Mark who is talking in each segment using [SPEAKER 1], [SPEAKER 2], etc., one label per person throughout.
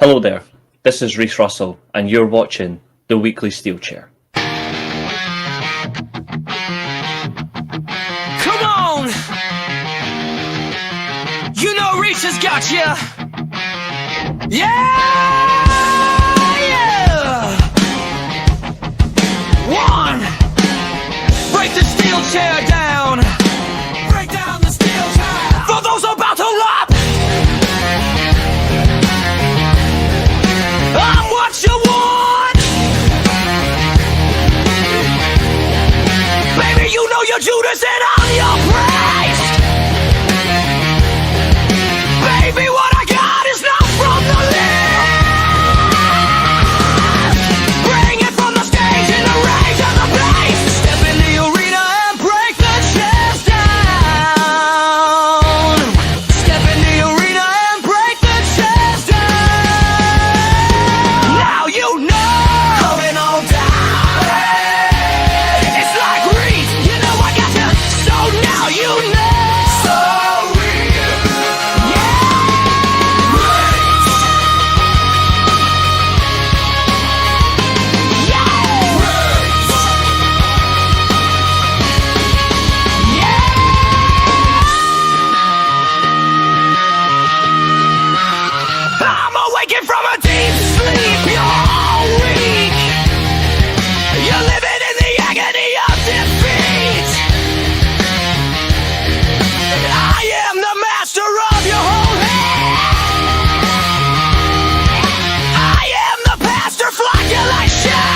[SPEAKER 1] Hello there, this is Reese Russell, and you're watching the weekly Steelchair.
[SPEAKER 2] Come on! You know Reese has got you! Yeah! One! Break the steel chair down! Break down the steel chair! For those about to lap! I'm what you want! Baby, you know you're Judas and I'm your praise! Baby, what I got is not from the list! Bring it from the stage in the rage of the bass! Step in the arena and break the chairs down! Step in the arena and break the chairs down! Now you know! Coming on down! It's like Reese, you know I got you! So now you know! So real! Yeah! Reese! Yeah! Reese! Yeah! I'm awakened from a deep sleep, you're all weak. You're living in the agony of defeat. I am the master of your whole head. I am the pastor flagellation.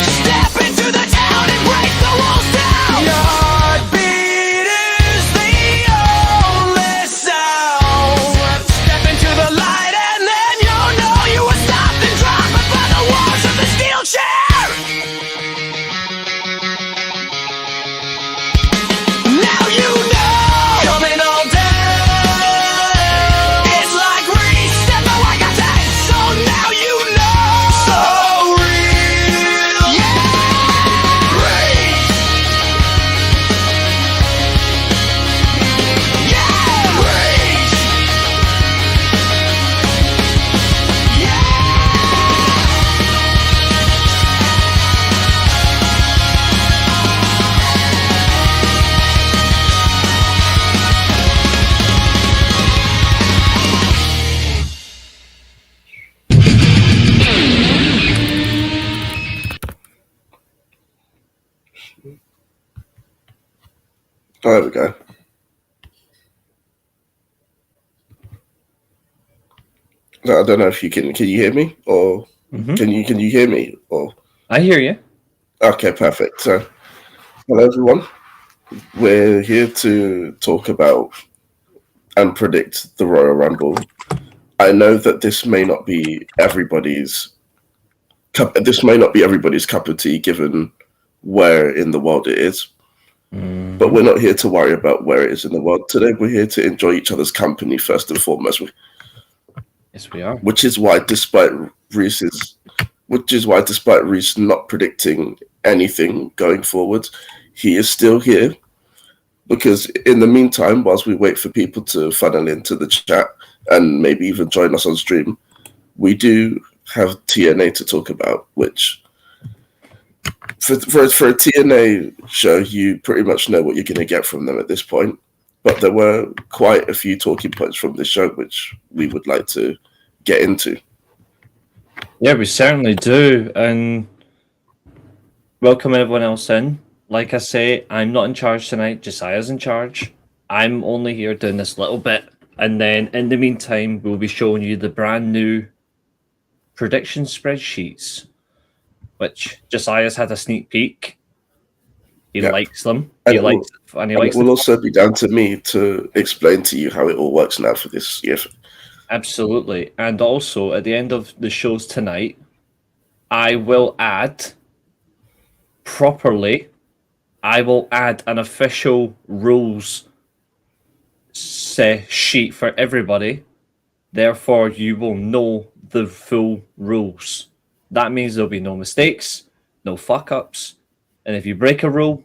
[SPEAKER 2] Step into the town and break the walls down. Your heartbeat is the only sound. Step into the light and then you'll know you were stopped and dropped by the walls of the steel chair. Now you know. Coming on down. It's like Reese, step out like a tank. So now you know. So real. Yeah. Reese. Yeah. Reese. Yeah.
[SPEAKER 3] Oh, there we go. So I don't know if you can you hear me or can you hear me or
[SPEAKER 1] I hear you.
[SPEAKER 3] okay, perfect. So hello everyone. We're here to talk about and predict the Royal Rumble. I know that this may not be everybody's cup of tea given where in the world it is. But we're not here to worry about where it is in the world. Today we're here to enjoy each other's company first and foremost.
[SPEAKER 1] Yes, we are.
[SPEAKER 3] Which is why despite Reese not predicting anything going forward, he is still here. Because in the meantime, whilst we wait for people to funnel into the chat and maybe even join us on stream, we do have TNA to talk about, which for a TNA show, you pretty much know what you're going to get from them at this point. But there were quite a few talking points from this show which we would like to get into.
[SPEAKER 1] Yeah, we certainly do. And welcome everyone else in. Like I say, I'm not in charge tonight. Josiah's in charge. I'm only here doing this little bit. And then in the meantime, we'll be showing you the brand new prediction spreadsheets, which Josiah's had a sneak peek. He likes them.
[SPEAKER 3] And
[SPEAKER 1] He likes
[SPEAKER 3] it will also be down to me to explain to you how it all works now for this year.
[SPEAKER 1] Absolutely. And also, at the end of the shows tonight, I will add an official rules sheet for everybody. Therefore, you will know the full rules. That means there'll be no mistakes, no fuck-ups. And if you break a rule,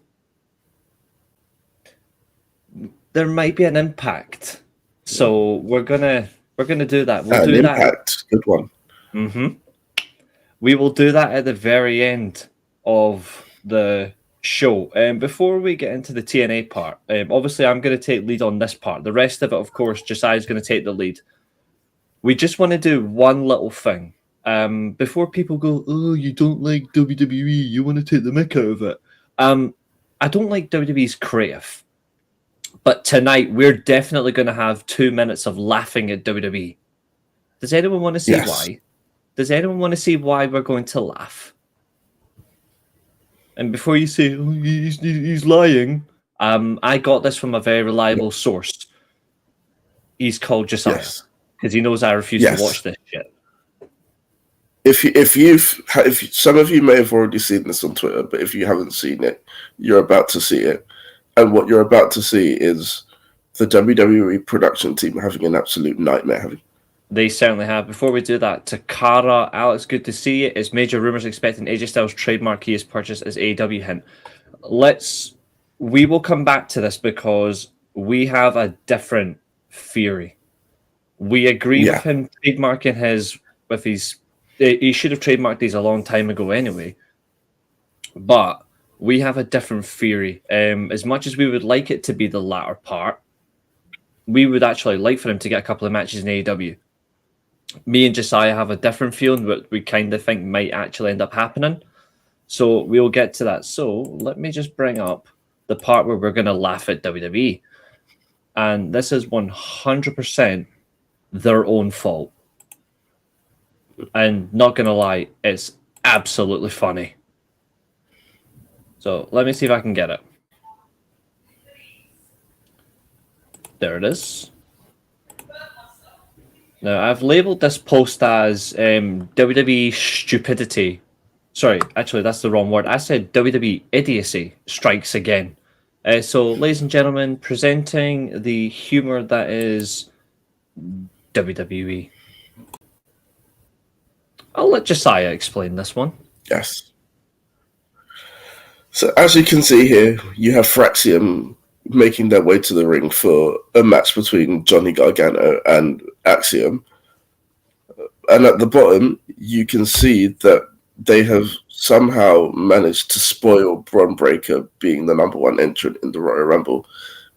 [SPEAKER 1] there might be an impact. So we're going to We're going to do that. We'll
[SPEAKER 3] And
[SPEAKER 1] do
[SPEAKER 3] Impact, good one.
[SPEAKER 1] We will do that at the very end of the show. Before we get into the TNA part, obviously I'm going to take lead on this part. The rest of it, of course, Josiah's going to take the lead. We just want to do one little thing. Before people go, oh, you don't like WWE, you want to take the mick out of it. I don't like WWE's creative. But tonight, we're definitely going to have 2 minutes of laughing at WWE. Does anyone want to see why? Does anyone want to see why we're going to laugh? And before you say, oh, he's lying, I got this from a very reliable source. He's called Josiah. Because he knows I refuse to watch this shit.
[SPEAKER 3] If some of you may have already seen this on Twitter, but if you haven't seen it, you're about to see it. And what you're about to see is the WWE production team having an absolute nightmare.
[SPEAKER 1] They certainly have. Before we do that, Takara, Alex, good to see you. It's major rumors expecting AJ Styles' trademark he has purchased as AEW hint. We will come back to this because we have a different theory. We agree with him trademarking he should have trademarked these a long time ago anyway. But we have a different theory. As much as we would like it to be the latter part, we would actually like for him to get a couple of matches in AEW. Me and Josiah have a different feeling, what we kind of think might actually end up happening. So we'll get to that. So let me just bring up the part where we're going to laugh at WWE. And this is 100% their own fault. And not going to lie, it's absolutely funny. So let me see if I can get it. There it is. Now, I've labeled this post as WWE stupidity. Sorry, actually, that's the wrong word. I said WWE idiocy strikes again. So, ladies and gentlemen, presenting the humor that is WWE. I'll let Josiah explain this one.
[SPEAKER 3] Yes. So, as you can see here, you have Fraxium making their way to the ring for a match between Johnny Gargano and Axiom. And at the bottom, you can see that they have somehow managed to spoil Bron Breakker being the number one entrant in the Royal Rumble,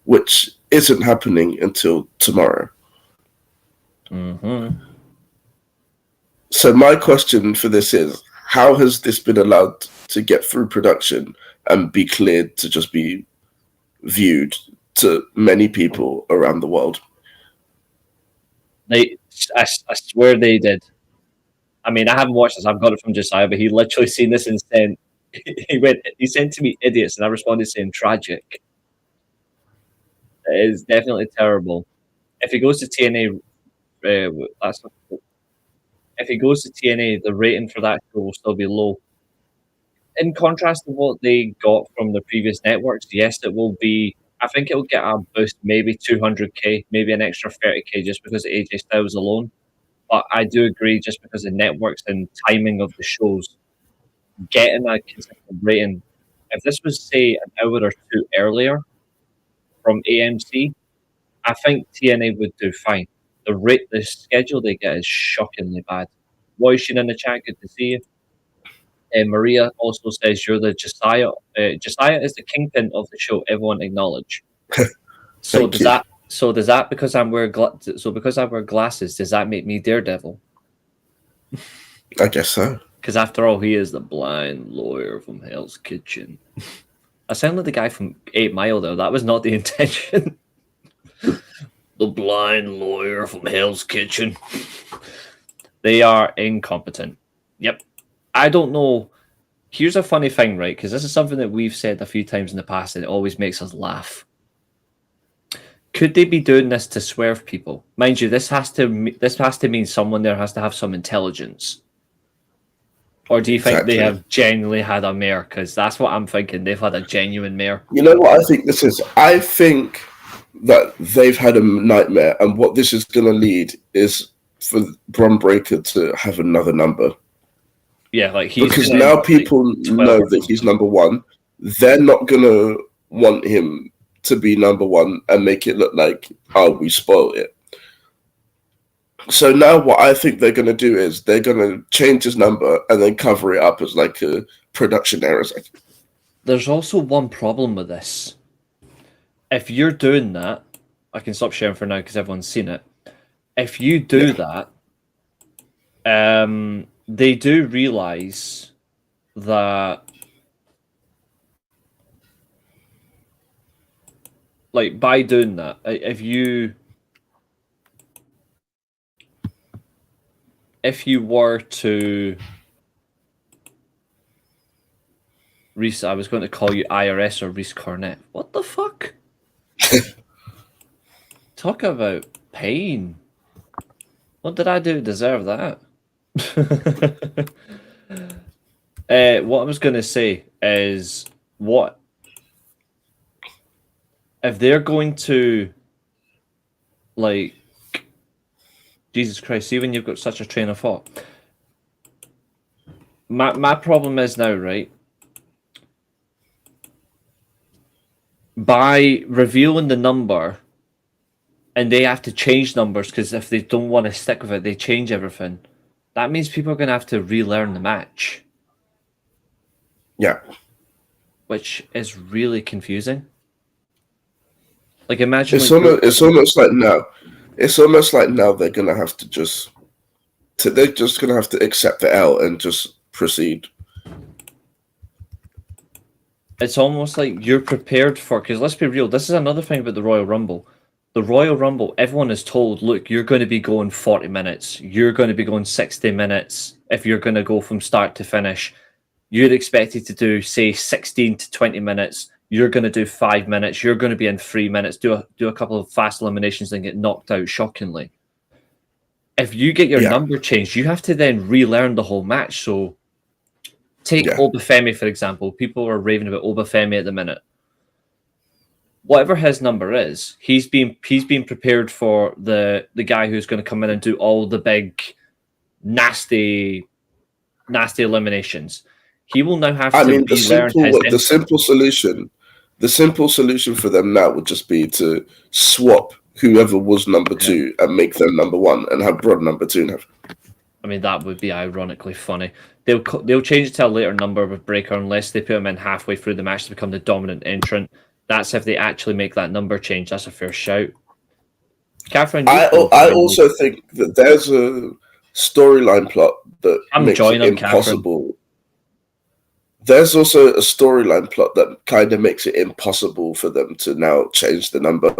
[SPEAKER 3] which isn't happening until tomorrow. So my question for this is, how has this been allowed to get through production and be cleared to just be viewed to many people around the world?
[SPEAKER 1] I swear they did. I mean, I haven't watched this. I've got it from Josiah, but he literally seen this and said, he sent to me idiots, and I responded saying tragic. It is definitely terrible. If he goes to TNA, if he goes to TNA, the rating for that show will still be low. In contrast to what they got from the previous networks, yes, it will be. I think it will get a boost, maybe 200k, maybe an extra 30k, just because of AJ Styles alone. But I do agree, just because of networks and timing of the shows, getting a consistent rating. If this was, say, an hour or two earlier from AMC, I think TNA would do fine. The schedule they get is shockingly bad. Woishin in the chat, good to see you. Maria also says you're the Josiah. Josiah is the kingpin of the show. Everyone acknowledge. So does that because I'm wearing because I wear glasses, does that make me Daredevil?
[SPEAKER 3] I guess so.
[SPEAKER 1] Because after all, he is the blind lawyer from Hell's Kitchen. I sound like the guy from 8 Mile, though. That was not the intention. The blind lawyer from Hell's Kitchen. They are incompetent. Yep. I don't know. Here's a funny thing, right? Because this is something that we've said a few times in the past, and it always makes us laugh. Could they be doing this to swerve people? Mind you, this has to mean someone there has to have some intelligence. Or do you think they have genuinely had a mare? Because that's what I'm thinking. They've had a genuine mare.
[SPEAKER 3] You know what I think this is? I think that they've had a nightmare, and what this is going to lead is for Bron Breakker to have another number.
[SPEAKER 1] Yeah, like
[SPEAKER 3] because now people know that he's number one. They're not going to want him to be number one and make it look like, oh, we spoiled it. So now what I think they're going to do is they're going to change his number and then cover it up as like a production error.
[SPEAKER 1] There's also one problem with this. If you're doing that, I can stop sharing for now because everyone's seen it. If you do that, they do realize that, like, by doing that, if you were to Reese, I was going to call you IRS or Reese Cornett. What the fuck? Talk about pain. What did I do to deserve that? What I was going to say is, what if they're going to, like, Jesus Christ, see when you've got such a train of thought. My problem is now, right? By revealing the number, and they have to change numbers because if they don't want to stick with it, they change everything. That means people are going to have to relearn the match.
[SPEAKER 3] Yeah.
[SPEAKER 1] Which is really confusing. Like, imagine...
[SPEAKER 3] It's almost like now. It's almost like now they're going to have to just... They're just going to have to accept the L and just proceed.
[SPEAKER 1] It's almost like you're prepared for... Because let's be real, this is another thing about the Royal Rumble. The Royal Rumble, everyone is told, look, you're going to be going 40 minutes. You're going to be going 60 minutes if you're going to go from start to finish. You're expected to do, say, 16 to 20 minutes. You're going to do 5 minutes. You're going to be in 3 minutes. Do a couple of fast eliminations and get knocked out shockingly. If you get your number changed, you have to then relearn the whole match. So take Obafemi, for example. People are raving about Obafemi at the minute. Whatever his number is, he's being prepared for the guy who's going to come in and do all the big, nasty eliminations. He will now have to relearn
[SPEAKER 3] the simple solution for them now would just be to swap whoever was number 2 and make them number 1 and have Braun number 2 now.
[SPEAKER 1] I mean, that would be ironically funny. They'll change it to a later number with Breaker unless they put him in halfway through the match to become the dominant entrant. That's if they actually make that number change. That's a fair shout. Catherine,
[SPEAKER 3] I also think that there's a storyline plot that makes it impossible. There's also a storyline plot that kind of makes it impossible for them to now change the number,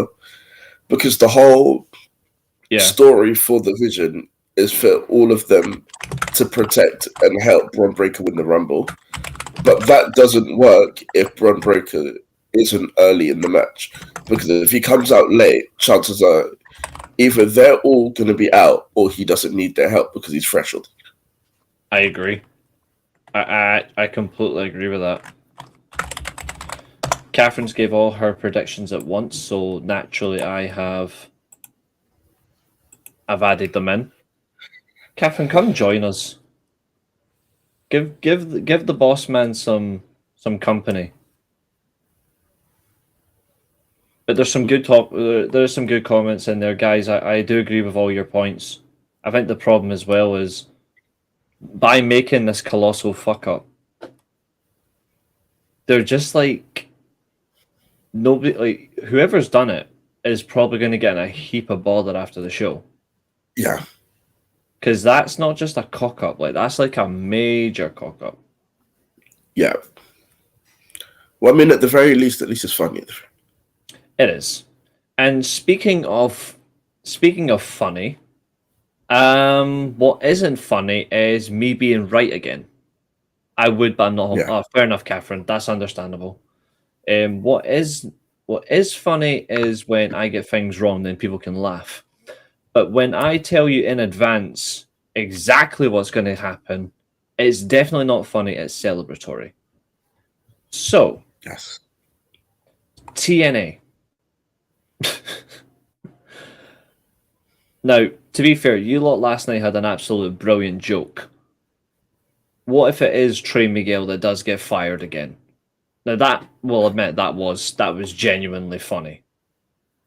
[SPEAKER 3] because the whole story for the Vision is for all of them to protect and help Braun Breaker win the Rumble. But that doesn't work if Braun Breaker isn't early in the match, because if he comes out late, chances are either they're all going to be out or he doesn't need their help because he's threshold.
[SPEAKER 1] I agree. I completely agree with that. Catherine's gave all her predictions at once, so naturally I've added them in. Catherine, come join us. Give the boss man some company. But there's some good there's some good comments in there, guys. I do agree with all your points. I think the problem as well is, by making this colossal fuck up, they're just like, nobody, like, whoever's done it is probably going to get in a heap of bother after the show.
[SPEAKER 3] Yeah.
[SPEAKER 1] Because that's not just a cock up, like, that's like a major cock up.
[SPEAKER 3] Yeah. Well, I mean, at the very least, it's funny.
[SPEAKER 1] It is. And speaking of funny, what isn't funny is me being right again. I would, but I'm not. Yeah. Oh, fair enough, Catherine. That's understandable. What is funny is when I get things wrong, then people can laugh. But when I tell you in advance exactly what's going to happen, it's definitely not funny. It's celebratory. So,
[SPEAKER 3] yes,
[SPEAKER 1] TNA. Now, to be fair, you lot last night had an absolute brilliant joke. What if it is Trey Miguel that does get fired again? Now that, we'll admit, that was genuinely funny.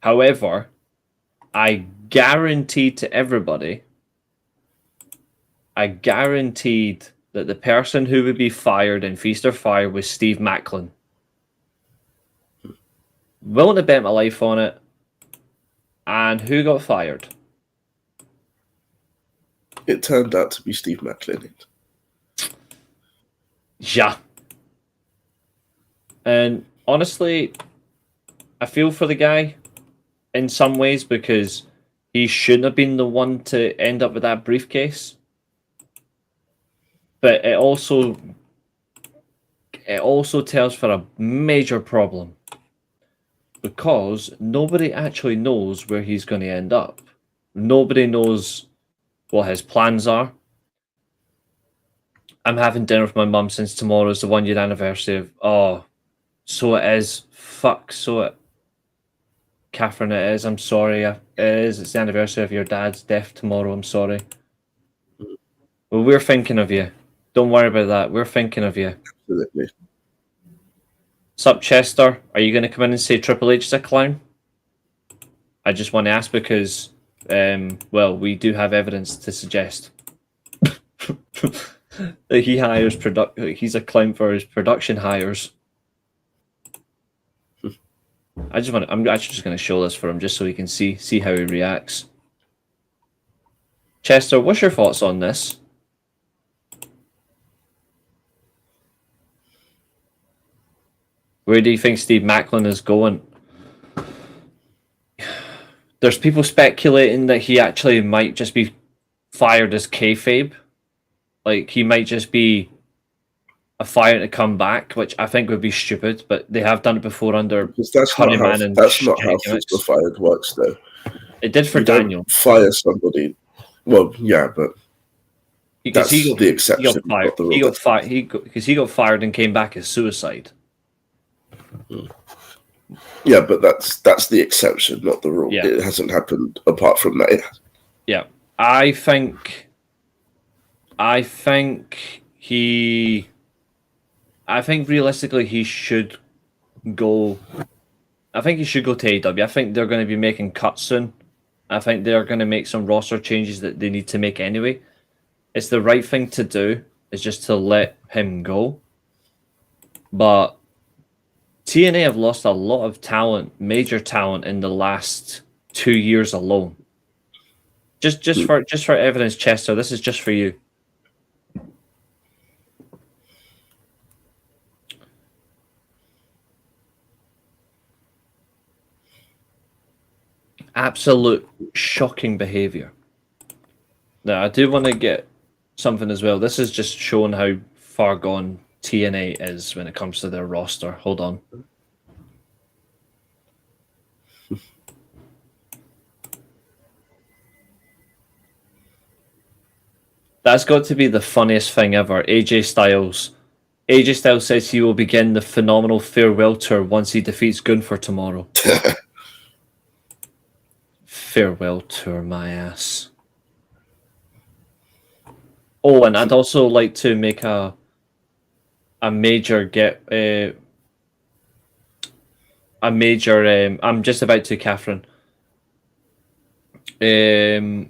[SPEAKER 1] However, I guaranteed to everybody, I guaranteed that the person who would be fired in Feast or Fire was Steve Macklin. Willing to bet my life on it. And who got fired?
[SPEAKER 3] It turned out to be Steve Macklin.
[SPEAKER 1] Yeah. And honestly, I feel for the guy in some ways because he shouldn't have been the one to end up with that briefcase. But it also tells for a major problem because nobody actually knows where he's going to end up. Nobody knows what his plans are. I'm having dinner with my mum since tomorrow's the 1 year anniversary of. Oh, so it is. Fuck, so it. Catherine, it is. I'm sorry. It is. It's the anniversary of your dad's death tomorrow. I'm sorry. Well, we're thinking of you. Don't worry about that. We're thinking of you.
[SPEAKER 3] Absolutely.
[SPEAKER 1] Sup, Chester? Are you going to come in and say Triple H is a clown? I just want to ask because, well, we do have evidence to suggest that he hires he's a clown for his production hires. I'm actually just going to show this for him just so he can see how he reacts. Chester, what's your thoughts on this? Where do you think Steve Macklin is going? There's people speculating that he actually might just be fired as kayfabe. Like, he might just be a fire to come back, which I think would be stupid, but they have done it before under Honeyman and
[SPEAKER 3] that's not how Feast or Fire works, though.
[SPEAKER 1] It did for
[SPEAKER 3] you
[SPEAKER 1] Daniel.
[SPEAKER 3] Don't fire somebody. Well, yeah, but that's the exception.
[SPEAKER 1] He got fired. Because he got fired and came back as suicide.
[SPEAKER 3] Yeah, but that's the exception, not the rule.
[SPEAKER 1] Yeah.
[SPEAKER 3] It hasn't happened apart from that.
[SPEAKER 1] Yeah, I think realistically he should go. I think he should go to AEW. I think they're going to be making cuts soon. I think they're going to make some roster changes that they need to make anyway. It's the right thing to do. Is just to let him go. But TNA have lost a lot of talent, major talent, in the last 2 years alone. Just for evidence, Chester, this is just for you. Absolute shocking behavior. Now, I do want to get something as well. This is just showing how far gone TNA is when it comes to their roster. Hold on. That's got to be the funniest thing ever. AJ Styles. AJ Styles says he will begin the phenomenal farewell tour once he defeats Gunther tomorrow. Farewell tour, my ass. Oh, and I'd also like to make a major I'm just about to, Catherine.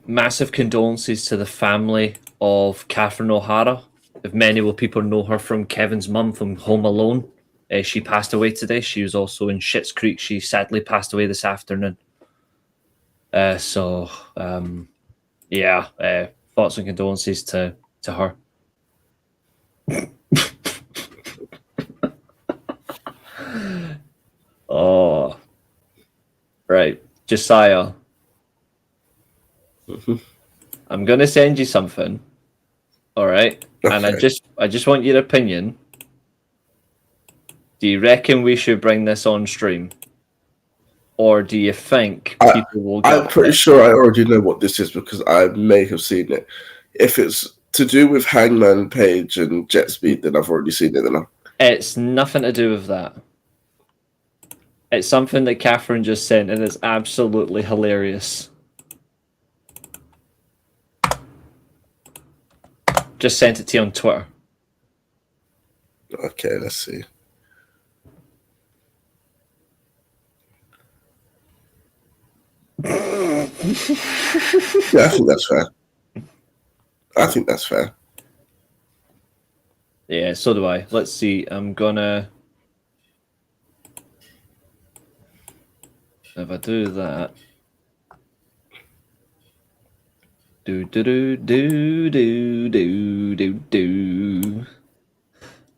[SPEAKER 1] Massive condolences to the family of Catherine O'Hara. If many will people know her from Kevin's mum from Home Alone. She passed away today. She was also in Schitt's Creek. She sadly passed away this afternoon. Thoughts and condolences to her. Oh, right, Josiah. I'm gonna send you something. All right, okay. And I just want your opinion. Do you reckon we should bring this on stream, or do you think people will get?
[SPEAKER 3] I'm pretty sure I already know what this is because I may have seen it. If it's to do with Hangman Page and Jet Speed, then I've already seen it. Then
[SPEAKER 1] it's nothing to do with that. It's something that Catherine just sent, and it's absolutely hilarious. Just sent it to you on Twitter.
[SPEAKER 3] Okay, let's see. Yeah, I think that's fair. I think that's fair.
[SPEAKER 1] Yeah, so do I. Let's see. I'm gonna. If I do that. Do do do do do do do do.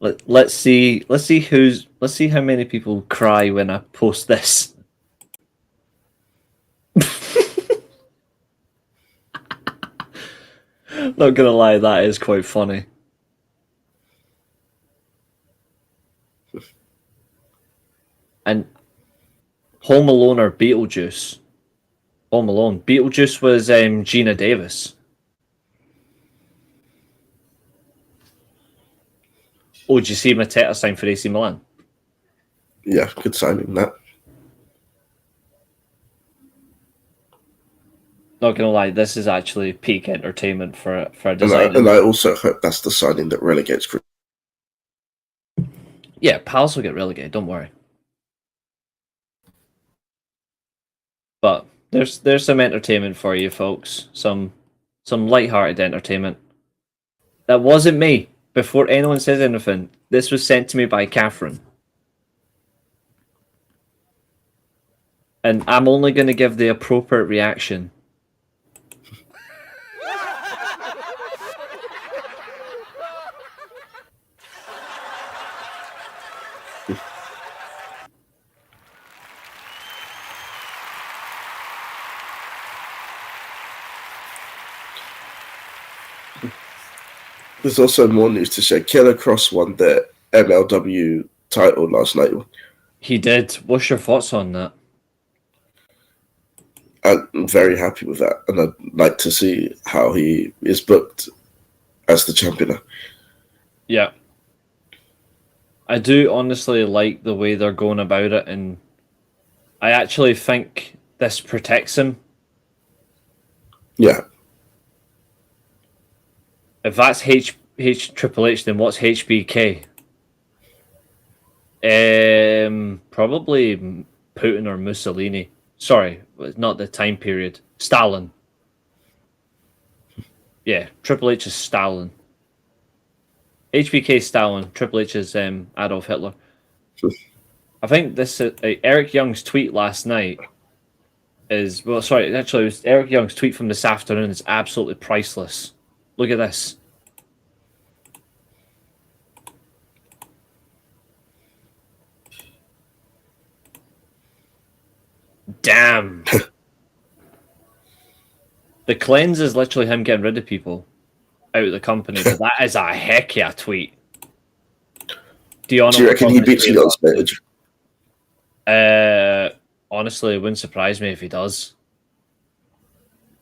[SPEAKER 1] Let's see. Let's see how many people cry when I post this. Not gonna lie, that is quite funny. And Home Alone or Beetlejuice? Home Alone. Beetlejuice was Gina Davis. Oh, did you see Mateta sign for AC Milan?
[SPEAKER 3] Yeah, good signing that.
[SPEAKER 1] Not gonna lie, this is actually peak entertainment for a designer.
[SPEAKER 3] And I also hope that's the signing that relegates.
[SPEAKER 1] Yeah, Palace will get relegated. Don't worry. But there's some entertainment for you folks. Some light-hearted entertainment. That wasn't me. Before anyone says anything, this was sent to me by Catherine. And I'm only going to give the appropriate reaction.
[SPEAKER 3] There's also more news to share. Killer Cross won the MLW title last night.
[SPEAKER 1] He did. What's your thoughts on that?
[SPEAKER 3] I'm very happy with that, and I'd like to see how he is booked as the champion.
[SPEAKER 1] Yeah. I do honestly like the way they're going about it, and I actually think this protects him.
[SPEAKER 3] Yeah.
[SPEAKER 1] If that's Triple H, then what's HBK? Probably Putin or Mussolini. Sorry, not the time period. Stalin. Yeah, Triple H is Stalin. HBK Stalin. Triple H is Adolf Hitler. I think this Eric Young's tweet last night is actually it was Eric Young's tweet from this afternoon is absolutely priceless. Look at this. Damn. The cleanse is literally him getting rid of people out of the company, but that is a heck yeah tweet. Do you
[SPEAKER 3] reckon he beats Leon Slater?
[SPEAKER 1] Honestly, it wouldn't surprise me if he does.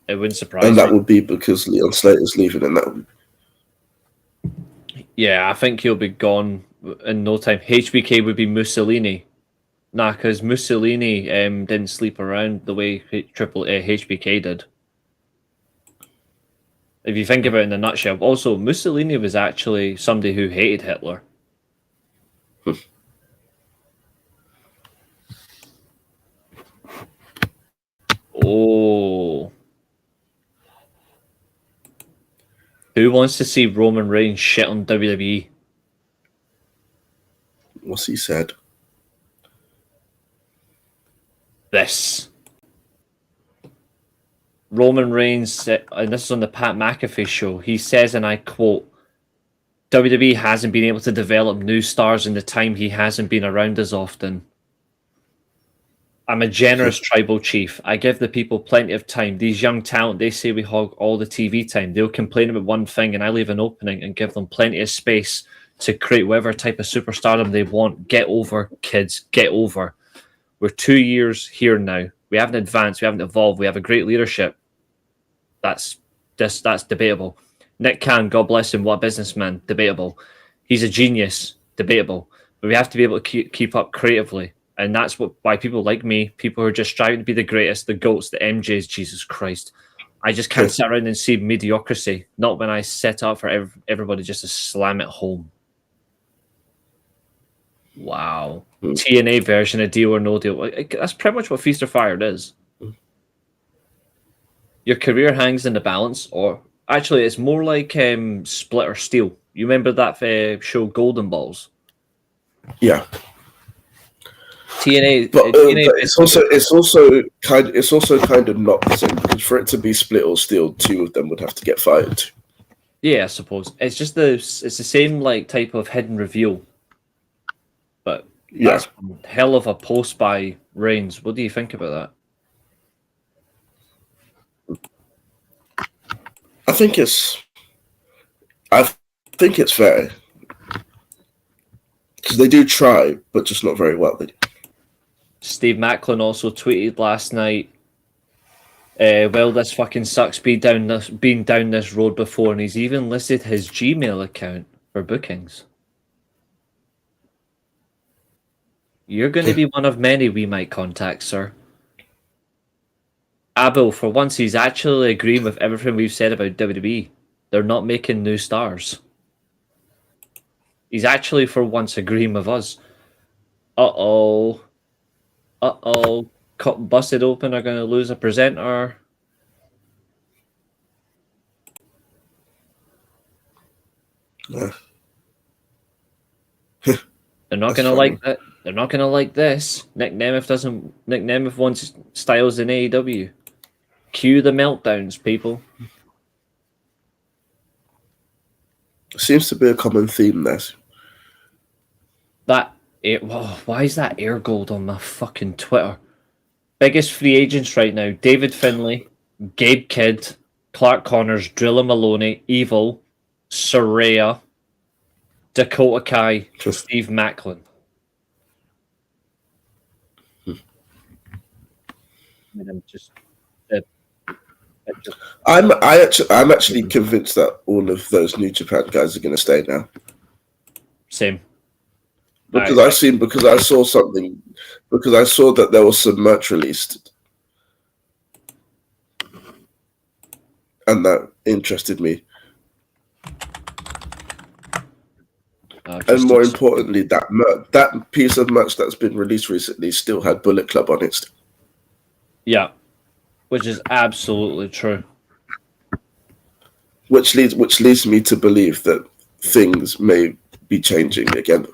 [SPEAKER 1] It wouldn't surprise me.
[SPEAKER 3] And that would be because Leon Slater's leaving, and that would...
[SPEAKER 1] Yeah, I think he'll be gone in no time. HBK would be Mussolini. Nah, because Mussolini didn't sleep around the way HBK did. If you think about it in a nutshell. Also, Mussolini was actually somebody who hated Hitler. Oh. Who wants to see Roman Reigns shit on WWE?
[SPEAKER 3] What's he said?
[SPEAKER 1] This. Roman Reigns, and this is on the Pat McAfee show, he says, and I quote, WWE hasn't been able to develop new stars in the time he hasn't been around as often. I'm a generous tribal chief. I give the people plenty of time. These young talent, they say we hog all the TV time. They'll complain about one thing, and I leave an opening and give them plenty of space to create whatever type of superstardom they want. Get over, kids. Get over. We're 2 years here now. We haven't advanced. We haven't evolved. We have a great leadership. That's debatable. Nick Khan, God bless him, what a businessman. Debatable. He's a genius. Debatable. But we have to be able to keep up creatively. And that's why people like me, people who are just striving to be the greatest, the GOATs, the MJs, Jesus Christ. I just can't sit around and see mediocrity. Not when I set up for everybody just to slam it home. Wow. TNA version of Deal or No Deal. That's pretty much what Feast or Fired is. Your career hangs in the balance, or actually, it's more like Split or Steel. You remember that show Golden Balls?
[SPEAKER 3] Yeah,
[SPEAKER 1] TNA,
[SPEAKER 3] but
[SPEAKER 1] TNA
[SPEAKER 3] it's also kind of not the same, because for it to be Split or Steel, two of them would have to get fired.
[SPEAKER 1] Yeah, I suppose it's just it's the same like type of hidden reveal, but
[SPEAKER 3] Yeah,
[SPEAKER 1] that's a hell of a post by Reigns. What do you think about
[SPEAKER 3] I think it's I think it's fair, because they do try, but just not very well.
[SPEAKER 1] that? Steve Macklin also tweeted last night. Well, this fucking sucks. Been down this road before, and he's even listed his Gmail account for bookings. You're going to be one of many we might contact, sir. Abel, for once, he's actually agreeing with everything we've said about WWE. They're not making new stars. He's actually, for once, agreeing with us. Uh-oh. Uh-oh. Busted Open are going to lose a presenter.
[SPEAKER 3] Yeah.
[SPEAKER 1] They're not going to like that. They're not going to like this. Nick Nemeth wants Styles in AEW. Cue the meltdowns, people.
[SPEAKER 3] Seems to be a common theme there.
[SPEAKER 1] Why is that air gold on my fucking Twitter? Biggest free agents right now: David Finlay, Gabe Kidd, Clark Connors, Drilla Maloney, Evil, Saraya, Dakota Kai, Steve Macklin.
[SPEAKER 3] I'm actually convinced that all of those New Japan guys are going to stay now.
[SPEAKER 1] Same.
[SPEAKER 3] Because I saw that there was some merch released, and that interested me. And more importantly, that piece of merch that's been released recently still had Bullet Club on it.
[SPEAKER 1] Yeah, which is absolutely true.
[SPEAKER 3] Which leads me to believe that things may be changing again.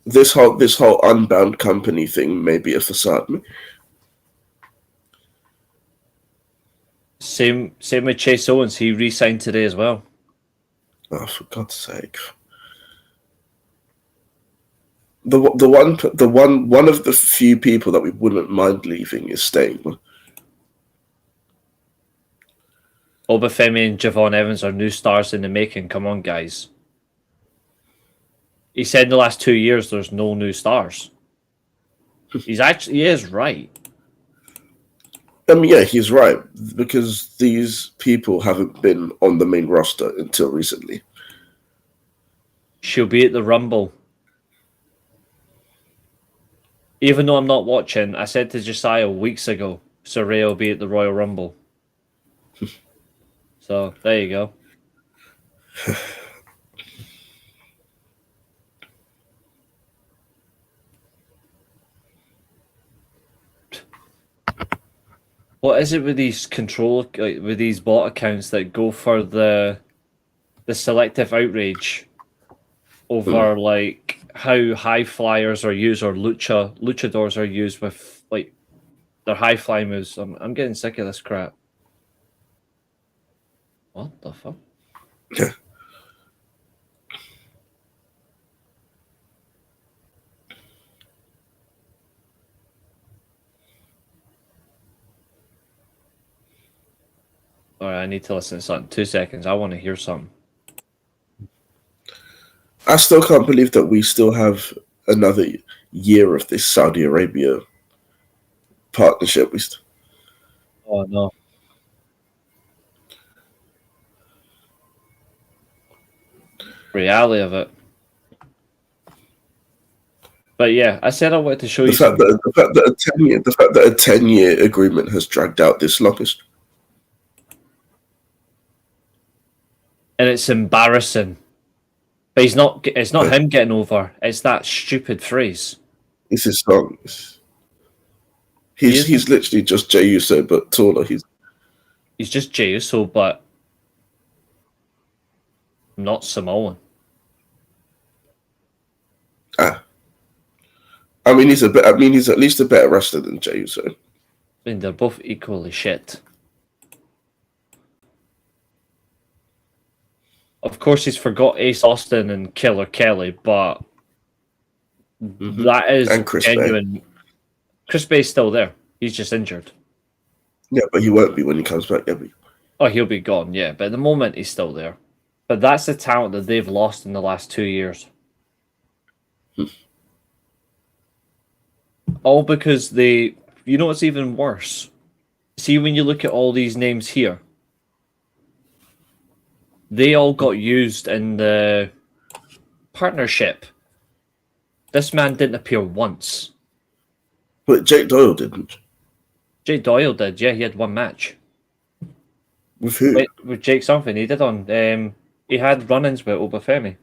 [SPEAKER 3] This whole Unbound company thing may be a facade.
[SPEAKER 1] Same with Chase Owens. He re-signed today as well.
[SPEAKER 3] Oh, for God's sake! One of the few people that we wouldn't mind leaving is staying.
[SPEAKER 1] Obafemi and Javon Evans are new stars in the making. Come on, guys. He said in the last 2 years there's no new stars. He is right.
[SPEAKER 3] Yeah, he's right, because these people haven't been on the main roster until recently.
[SPEAKER 1] She'll be at the Rumble. Even though I'm not watching, I said to Josiah weeks ago, Saraya will be at the Royal Rumble. So, there you go. What is it with these with these bot accounts that go for the selective outrage over like how high flyers are used, or luchadors are used with like their high fly moves? I'm getting sick of this crap. What the fuck? All right, I need to listen to something. 2 seconds. I want to hear something.
[SPEAKER 3] I still can't believe that we still have another year of this Saudi Arabia partnership.
[SPEAKER 1] Oh no. Reality of it. But yeah, I said I wanted to show you something.
[SPEAKER 3] The fact that a 10-year agreement has dragged out this longest.
[SPEAKER 1] And it's embarrassing. But it's not him getting over, it's that stupid phrase.
[SPEAKER 3] It's his song. He's literally just Jey Uso, but taller. He's
[SPEAKER 1] just Jey Uso, but not Samoan.
[SPEAKER 3] I mean, he's at least a better wrestler than Jey Uso.
[SPEAKER 1] I mean, they're both equally shit. Of course, he's forgot Ace Austin and Killer Kelly, but that is
[SPEAKER 3] And Chris
[SPEAKER 1] genuine.
[SPEAKER 3] Bay.
[SPEAKER 1] Chris Bay's still there. He's just injured.
[SPEAKER 3] Yeah, but he won't be when he comes back, will he?
[SPEAKER 1] Oh, he'll be gone, yeah. But at the moment, he's still there. But that's the talent that they've lost in the last 2 years. All because you know what's even worse? See, when you look at all these names here, they all got used in the partnership. This man didn't appear once.
[SPEAKER 3] But Jake Doyle didn't.
[SPEAKER 1] Jake Doyle did, yeah, he had one match.
[SPEAKER 3] With who?
[SPEAKER 1] With Jake something. He did on he had run-ins with Obafemi.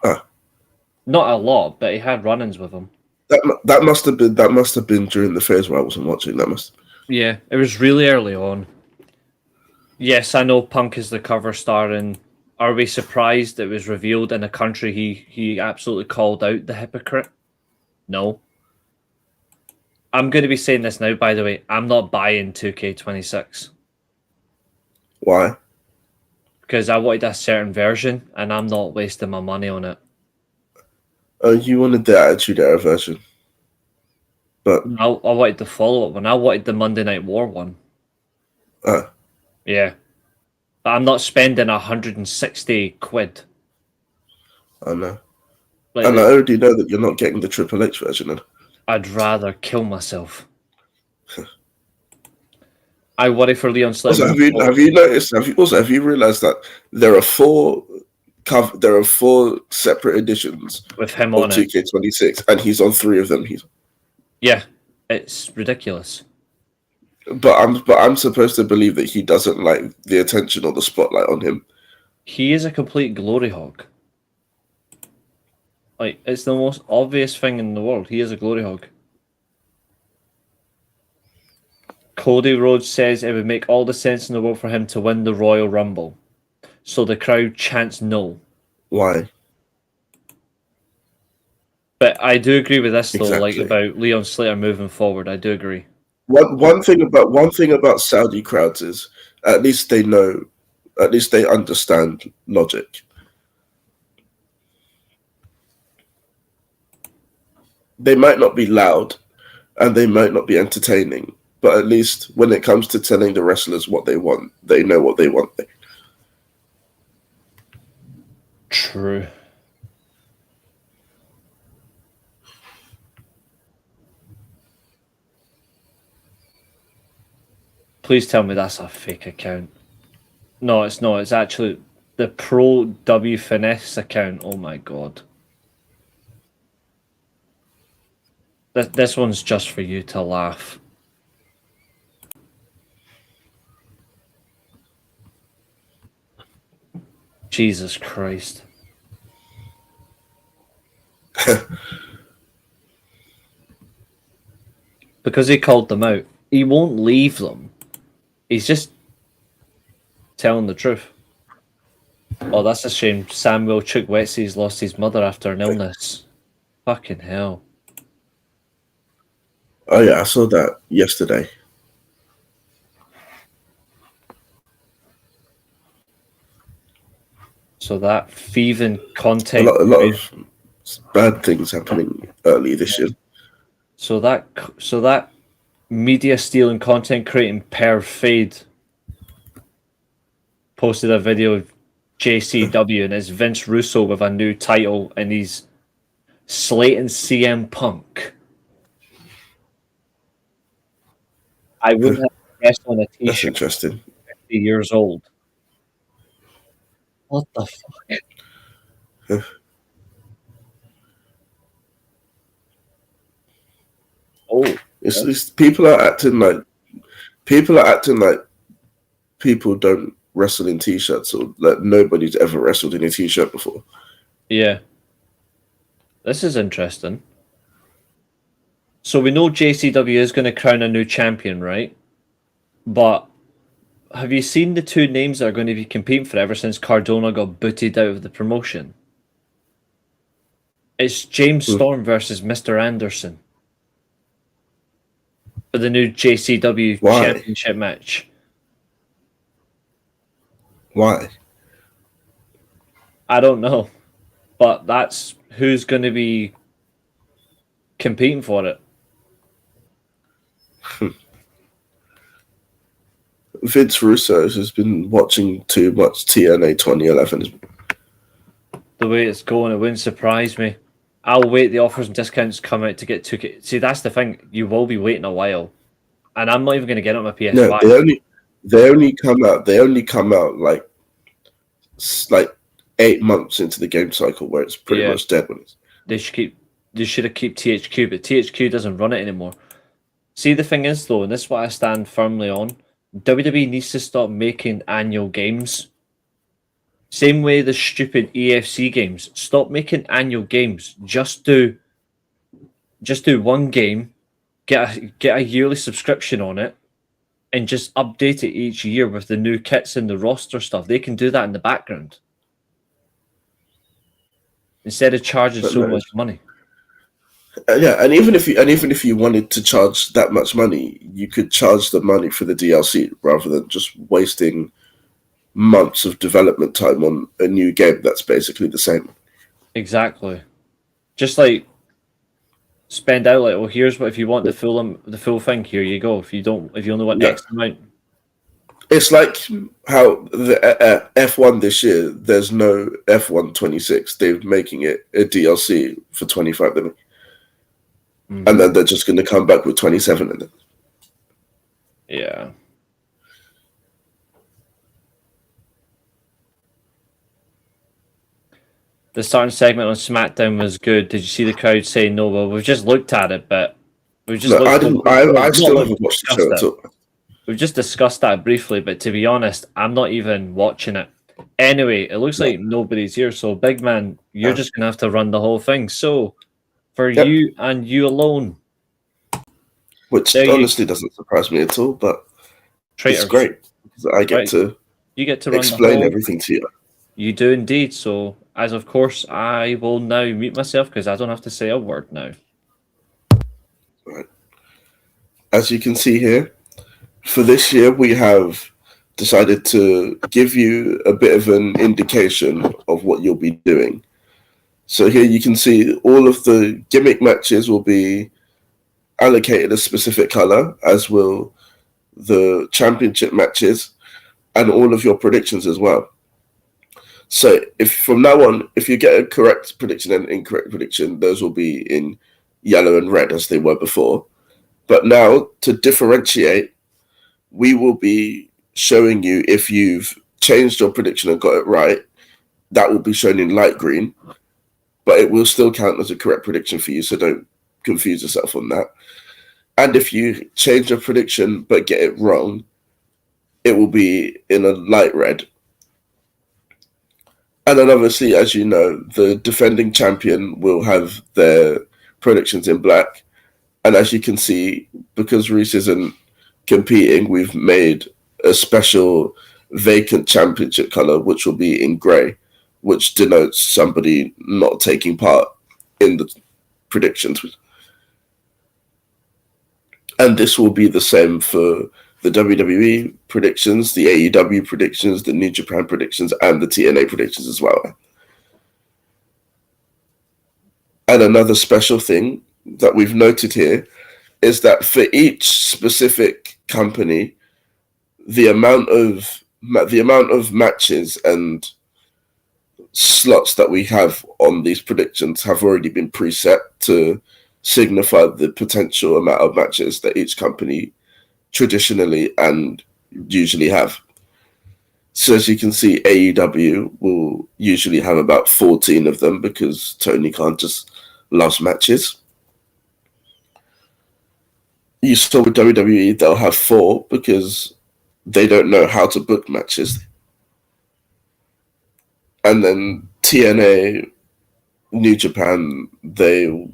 [SPEAKER 1] Not a lot, but he had run-ins with him.
[SPEAKER 3] That must have been during the phase where I wasn't watching.
[SPEAKER 1] Yeah, it was really early on. Yes, I know Punk is the cover star, and are we surprised it was revealed in a country he absolutely called out the hypocrite? No. I'm going to be saying this now, by the way. I'm not buying 2K26.
[SPEAKER 3] Why?
[SPEAKER 1] Because I wanted a certain version, and I'm not wasting my money on it.
[SPEAKER 3] Oh, you wanted the Attitude Era version. But
[SPEAKER 1] I wanted the follow-up one. I wanted the Monday Night War one. Yeah. But I'm not spending 160 quid.
[SPEAKER 3] I know. And I already know that you're not getting the Triple H version.
[SPEAKER 1] I'd rather kill myself. I worry for Leon Slater.
[SPEAKER 3] Also, have you noticed? Have you realized that there are four separate editions
[SPEAKER 1] with him
[SPEAKER 3] of
[SPEAKER 1] on
[SPEAKER 3] 2K26, and he's on 3 of them.
[SPEAKER 1] Yeah, it's ridiculous.
[SPEAKER 3] But I'm supposed to believe that he doesn't like the attention or the spotlight on him.
[SPEAKER 1] He is a complete glory hog. Like, it's the most obvious thing in the world. He is a glory hog. Cody Rhodes says it would make all the sense in the world for him to win the Royal Rumble. So the crowd chants no.
[SPEAKER 3] Why?
[SPEAKER 1] But I do agree with this, though,
[SPEAKER 3] Exactly.
[SPEAKER 1] like about Leon Slater moving forward. I do agree.
[SPEAKER 3] One thing about Saudi crowds is at least they know, at least they understand logic. They might not be loud and they might not be entertaining, but at least when it comes to telling the wrestlers what they want, they know what they want.
[SPEAKER 1] True. Please tell me that's a fake account. No, it's not. It's actually the Pro W Finesse account. Oh my god. This one's just for you to laugh. Jesus Christ. Because he called them out. He won't leave them. He's just telling the truth. Oh, that's a shame. Samuel Chukwuetsi's lost his mother after an illness. Fucking hell.
[SPEAKER 3] Oh yeah, I saw that yesterday.
[SPEAKER 1] So that thieving content.
[SPEAKER 3] A lot of bad things happening early this year.
[SPEAKER 1] So that media stealing, content creating per fade posted a video of JCW and it's Vince Russo with a new title and he's slating CM Punk. I wouldn't have guessed on a
[SPEAKER 3] That's
[SPEAKER 1] t-shirt
[SPEAKER 3] interesting.
[SPEAKER 1] 50 years old. What the fuck? Oh,
[SPEAKER 3] It's just people are acting like people don't wrestle in t-shirts, or like nobody's ever wrestled in a t-shirt before.
[SPEAKER 1] yeah. This is interesting. So we know JCW is going to crown a new champion, right? But have you seen the two names that are going to be competing for ever since Cardona got booted out of the promotion? It's James Storm versus Mr. Anderson for the new JCW championship match.
[SPEAKER 3] Why?
[SPEAKER 1] I don't know, but that's who's going to be competing for it.
[SPEAKER 3] Vince Russo has been watching too much TNA 2011.
[SPEAKER 1] The way it's going, it wouldn't surprise me. I'll wait. The offers and discounts come out to get 2K. See, that's the thing. You will be waiting a while, and I'm not even going to get it on my PS5.
[SPEAKER 3] No, they only come out. They only come out like 8 months into the game cycle, where it's pretty much dead. When it's...
[SPEAKER 1] They should have kept THQ, but THQ doesn't run it anymore. See, the thing is though, and this is what I stand firmly on. WWE needs to stop making annual games. Same way the stupid EFC games. Stop making annual games. Just do one game, get a yearly subscription on it, and just update it each year with the new kits and the roster stuff. They can do that in the background instead of charging so much money.
[SPEAKER 3] Yeah, and even if you wanted to charge that much money, you could charge the money for the DLC rather than just wasting months of development time on a new game that's basically the same.
[SPEAKER 1] Exactly. Just like spend out like, well, here's what if you want the full thing, here you go. If you only want X amount. It's
[SPEAKER 3] like how the F1 this year, there's no F1 26. They're making it a DLC for 25 minutes. Mm-hmm. And then they're just going to come back with 27 in it.
[SPEAKER 1] Yeah. The starting segment on SmackDown was good. Did you see the crowd saying no? Well, we've just looked at it, but we've just
[SPEAKER 3] I still haven't watched the show at all.
[SPEAKER 1] We've just discussed that briefly, but to be honest, I'm not even watching it. Anyway, it looks like nobody's here, so big man, you're just going to have to run the whole thing. So, for you and you alone.
[SPEAKER 3] Which honestly doesn't surprise me at all, but it's great because I get to explain everything to you.
[SPEAKER 1] You do indeed. So, as of course, I will now mute myself because I don't have to say a word now.
[SPEAKER 3] Right. As you can see here, for this year, we have decided to give you a bit of an indication of what you'll be doing. So here you can see all of the gimmick matches will be allocated a specific color, as will the championship matches and all of your predictions as well. So if from now on, if you get a correct prediction and incorrect prediction, those will be in yellow and red as they were before. But now to differentiate, we will be showing you if you've changed your prediction and got it right, that will be shown in light green, but it will still count as a correct prediction for you. So don't confuse yourself on that. And if you change your prediction but get it wrong, it will be in a light red. And then obviously, as you know, the defending champion will have their predictions in black. And as you can see, because Reese isn't competing, we've made a special vacant championship color, which will be in gray, which denotes somebody not taking part in the predictions. And this will be the same for the WWE predictions, the AEW predictions, the New Japan predictions, and the TNA predictions as well. And another special thing that we've noted here is that for each specific company, the amount of matches and slots that we have on these predictions have already been preset to signify the potential amount of matches that each company traditionally and usually have. So as you can see, AEW will usually have about 14 of them because Tony Khan just loves matches. You saw with WWE, they'll have 4 because they don't know how to book matches. And then TNA, New Japan, they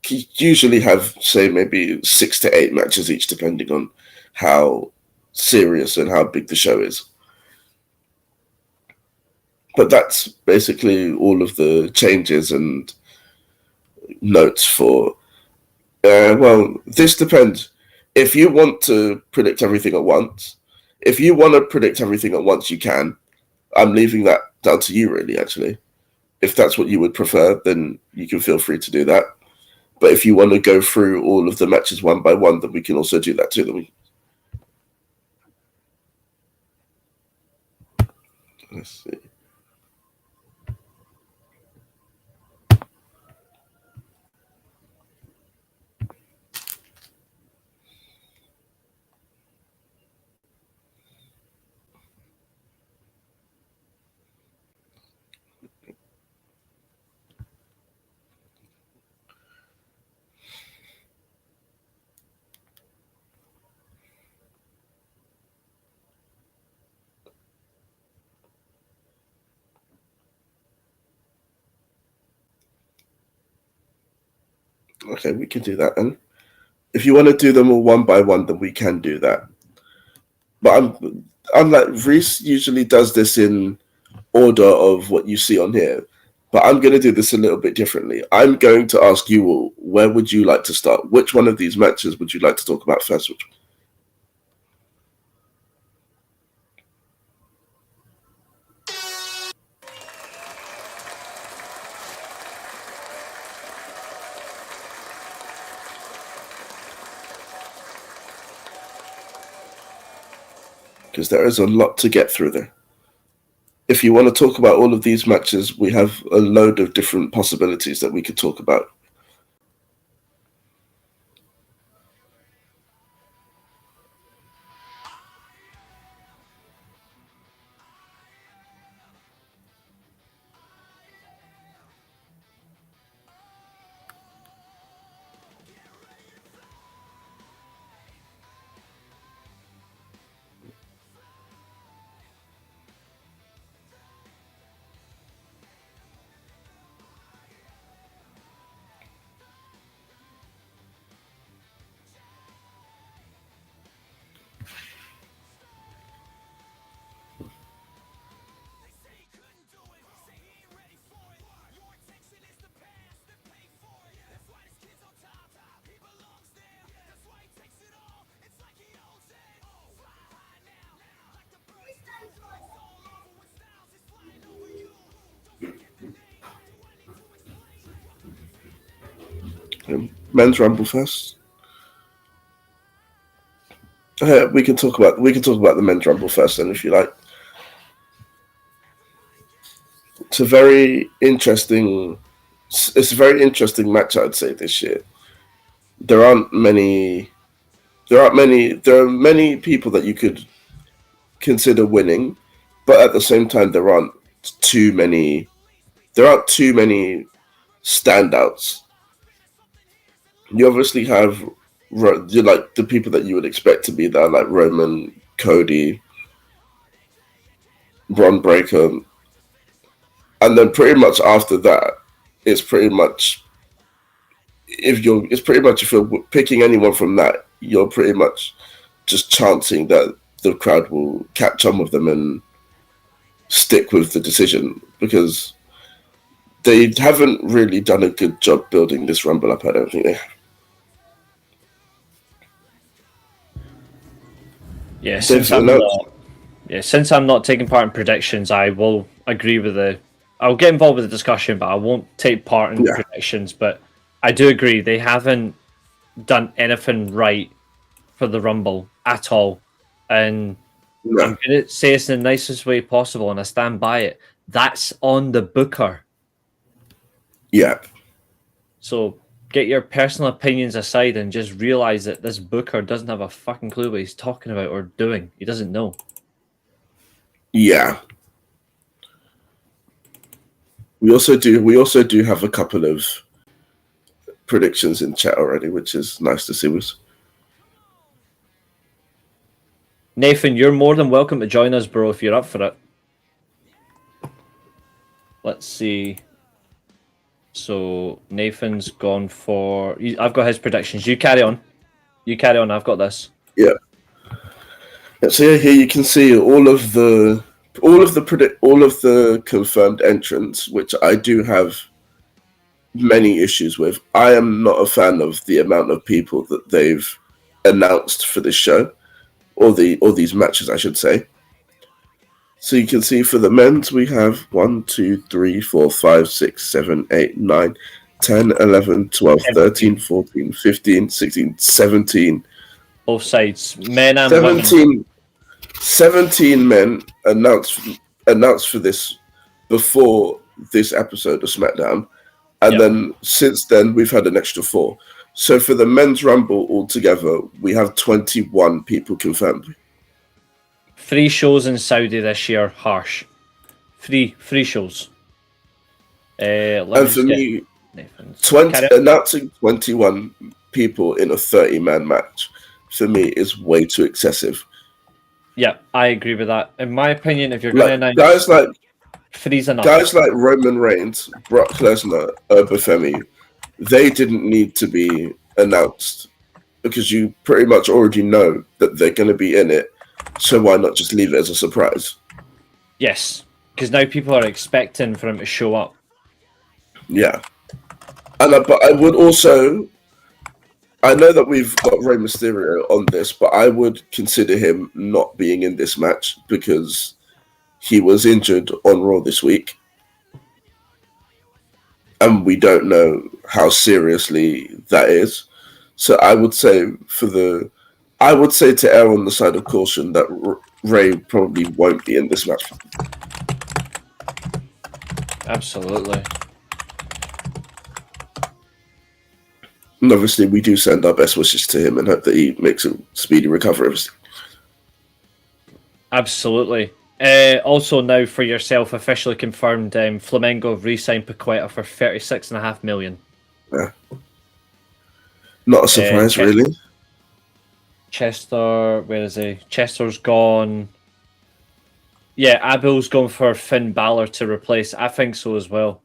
[SPEAKER 3] usually have, say, maybe 6 to 8 matches each, depending on how serious and how big the show is. But that's basically all of the changes and notes for. Well, this depends. If you want to predict everything at once, if you want to predict everything at once, you can. I'm leaving that down to you, really, actually. If that's what you would prefer, then you can feel free to do that. But if you want to go through all of the matches one by one, then we can also do that too. Let's see. Okay, we can do that then. If you want to do them all one by one, then we can do that. But unlike Reese usually does this in order of what you see on here, but I'm going to do this a little bit differently. I'm going to ask you all, where would you like to start? Which one of these matches would you like to talk about first? Because there is a lot to get through there. If you want to talk about all of these matches, we have a load of different possibilities that we could talk about. Men's Rumble first. We can talk about the Men's Rumble first, then, if you like. It's a very interesting match, I'd say, this year. There are many people that you could consider winning, but at the same time there aren't too many standouts. You obviously have like the people that you would expect to be there, like Roman, Cody, Braun Breaker, and then pretty much after that, it's pretty much if you're picking anyone from that, you're pretty much just chancing that the crowd will catch on with them and stick with the decision, because they haven't really done a good job building this Rumble up. I don't think they have.
[SPEAKER 1] Yeah, since I'm not taking part in predictions, I will agree with I'll get involved with the discussion, but I won't take part in predictions. But I do agree they haven't done anything right for the Rumble at all, and I'm going to say this in the nicest way possible, and I stand by it. That's on the booker.
[SPEAKER 3] Yeah.
[SPEAKER 1] So get your personal opinions aside and just realize that this booker doesn't have a fucking clue what he's talking about or doing. He doesn't know.
[SPEAKER 3] Yeah. We also do have a couple of predictions in chat already, which is nice to see.
[SPEAKER 1] Nathan, you're more than welcome to join us, bro, if you're up for it. Let's see. So Nathan's gone for. I've got his predictions. You carry on. You carry on. I've got this.
[SPEAKER 3] Yeah. So here you can see all of the confirmed entrants, which I do have many issues with. I am not a fan of the amount of people that they've announced for this show, or these matches, I should say. So you can see for the men's, we have 1, 2, 3, 4, 5, 6, 7, 8, 9, 10, 11, 12, 13, 14, 15, 16, 17.
[SPEAKER 1] Both sides, men and women.
[SPEAKER 3] 17 men announced for this before this episode of SmackDown. And then since then, we've had an extra 4. So for the men's Rumble altogether, we have 21 people confirmed.
[SPEAKER 1] 3 shows in Saudi this year, harsh. 3 shows.
[SPEAKER 3] And for me, announcing 21 people in a 30-man match, for me, is way too excessive.
[SPEAKER 1] Yeah, I agree with that. In my opinion, if you're going to announce...
[SPEAKER 3] Guys like
[SPEAKER 1] 3's enough.
[SPEAKER 3] Guys like Roman Reigns, Brock Lesnar, Obafemi, they didn't need to be announced because you pretty much already know that they're going to be in it. So why not just leave it as a surprise?
[SPEAKER 1] Yes, because now people are expecting for him to show up.
[SPEAKER 3] Yeah. But I would also... I know that we've got Rey Mysterio on this, but I would consider him not being in this match because he was injured on Raw this week. And we don't know how seriously that is. So I would say to err on the side of caution that Rey probably won't be in this match.
[SPEAKER 1] Absolutely.
[SPEAKER 3] And obviously, we do send our best wishes to him and hope that he makes a speedy recovery.
[SPEAKER 1] Absolutely. Also now for yourself, officially confirmed, Flamengo have re-signed Paqueta for $36.5 million.
[SPEAKER 3] Yeah. Not a surprise, really.
[SPEAKER 1] Chester, where is he? Chester's gone. Yeah, Abel's gone for Finn Balor to replace. I think so as well.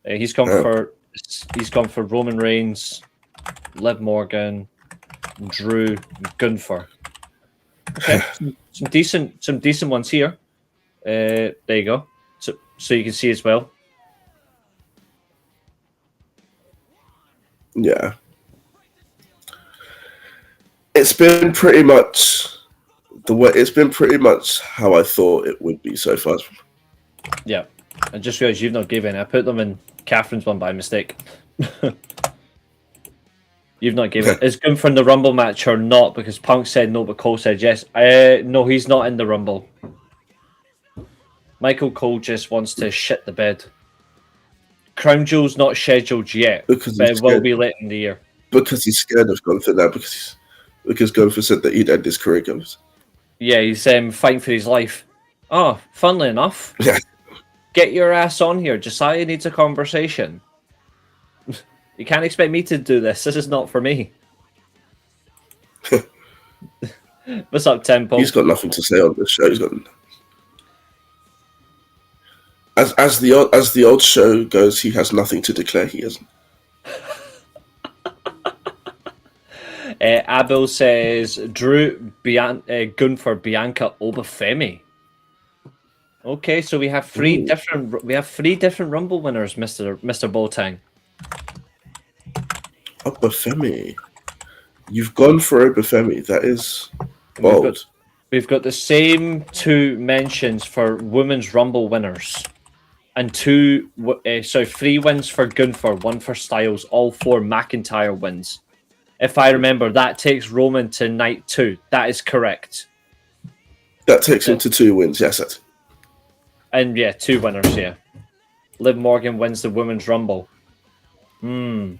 [SPEAKER 1] He's gone for Roman Reigns, Liv Morgan, Drew, Gunther. Okay, some decent ones here. There you go. So you can see as well.
[SPEAKER 3] Yeah. It's been pretty much how I thought it would be so far.
[SPEAKER 1] Yeah. I just realised you've not given. I put them in Catherine's one by mistake. You've not given. Is Gunther in the Rumble match or not? Because Punk said no, but Cole said yes. No, he's not in the Rumble. Michael Cole just wants to shit the bed. Crown Jewel's not scheduled yet, but it will be late in the year.
[SPEAKER 3] Because he's scared of Gunther now, because Gunther said that he'd end his career.
[SPEAKER 1] Yeah, he's fighting for his life. Oh, funnily enough, get your ass on here. Josiah needs a conversation. You can't expect me to do this. This is not for me. What's up, Temple?
[SPEAKER 3] He's got nothing to say on this show. He's got... As the old show goes, he has nothing to declare. He hasn't.
[SPEAKER 1] Abel says Drew, Gunther, Bianca, Obafemi. Okay, so we have three different Rumble winners, Mr. Boltang.
[SPEAKER 3] Obafemi. You've gone for Obafemi. That is bold.
[SPEAKER 1] We've got the same 2 mentions for women's Rumble winners. And 3 wins for Gunther, 1 for Styles, all 4 McIntyre wins. If I remember, that takes Roman to night 2. That is correct.
[SPEAKER 3] That takes him to 2 wins, yes. That's...
[SPEAKER 1] And yeah, 2 winners, yeah. Liv Morgan wins the Women's Rumble. We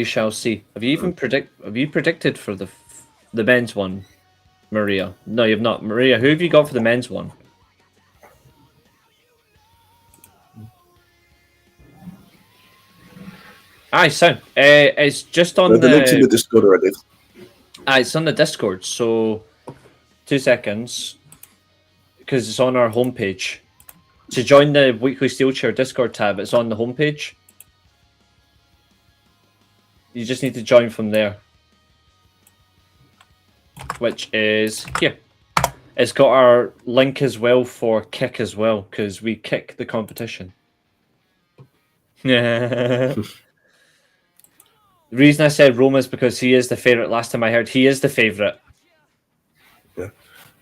[SPEAKER 1] shall see. Have you predicted for the men's one, Maria? No, you've not. Maria, who have you got for the men's one? Aye, son. It's just on
[SPEAKER 3] the link's in the Discord already.
[SPEAKER 1] It's on the Discord, so 2 seconds. Because it's on our homepage. To join the weekly Steelchair Discord tab, it's on the homepage. You just need to join from there. Which is here. It's got our link as well for Kick as well, because we kick the competition. The reason I said Roma is because he is the favourite. Last time I heard, he is the favourite.
[SPEAKER 3] Yeah.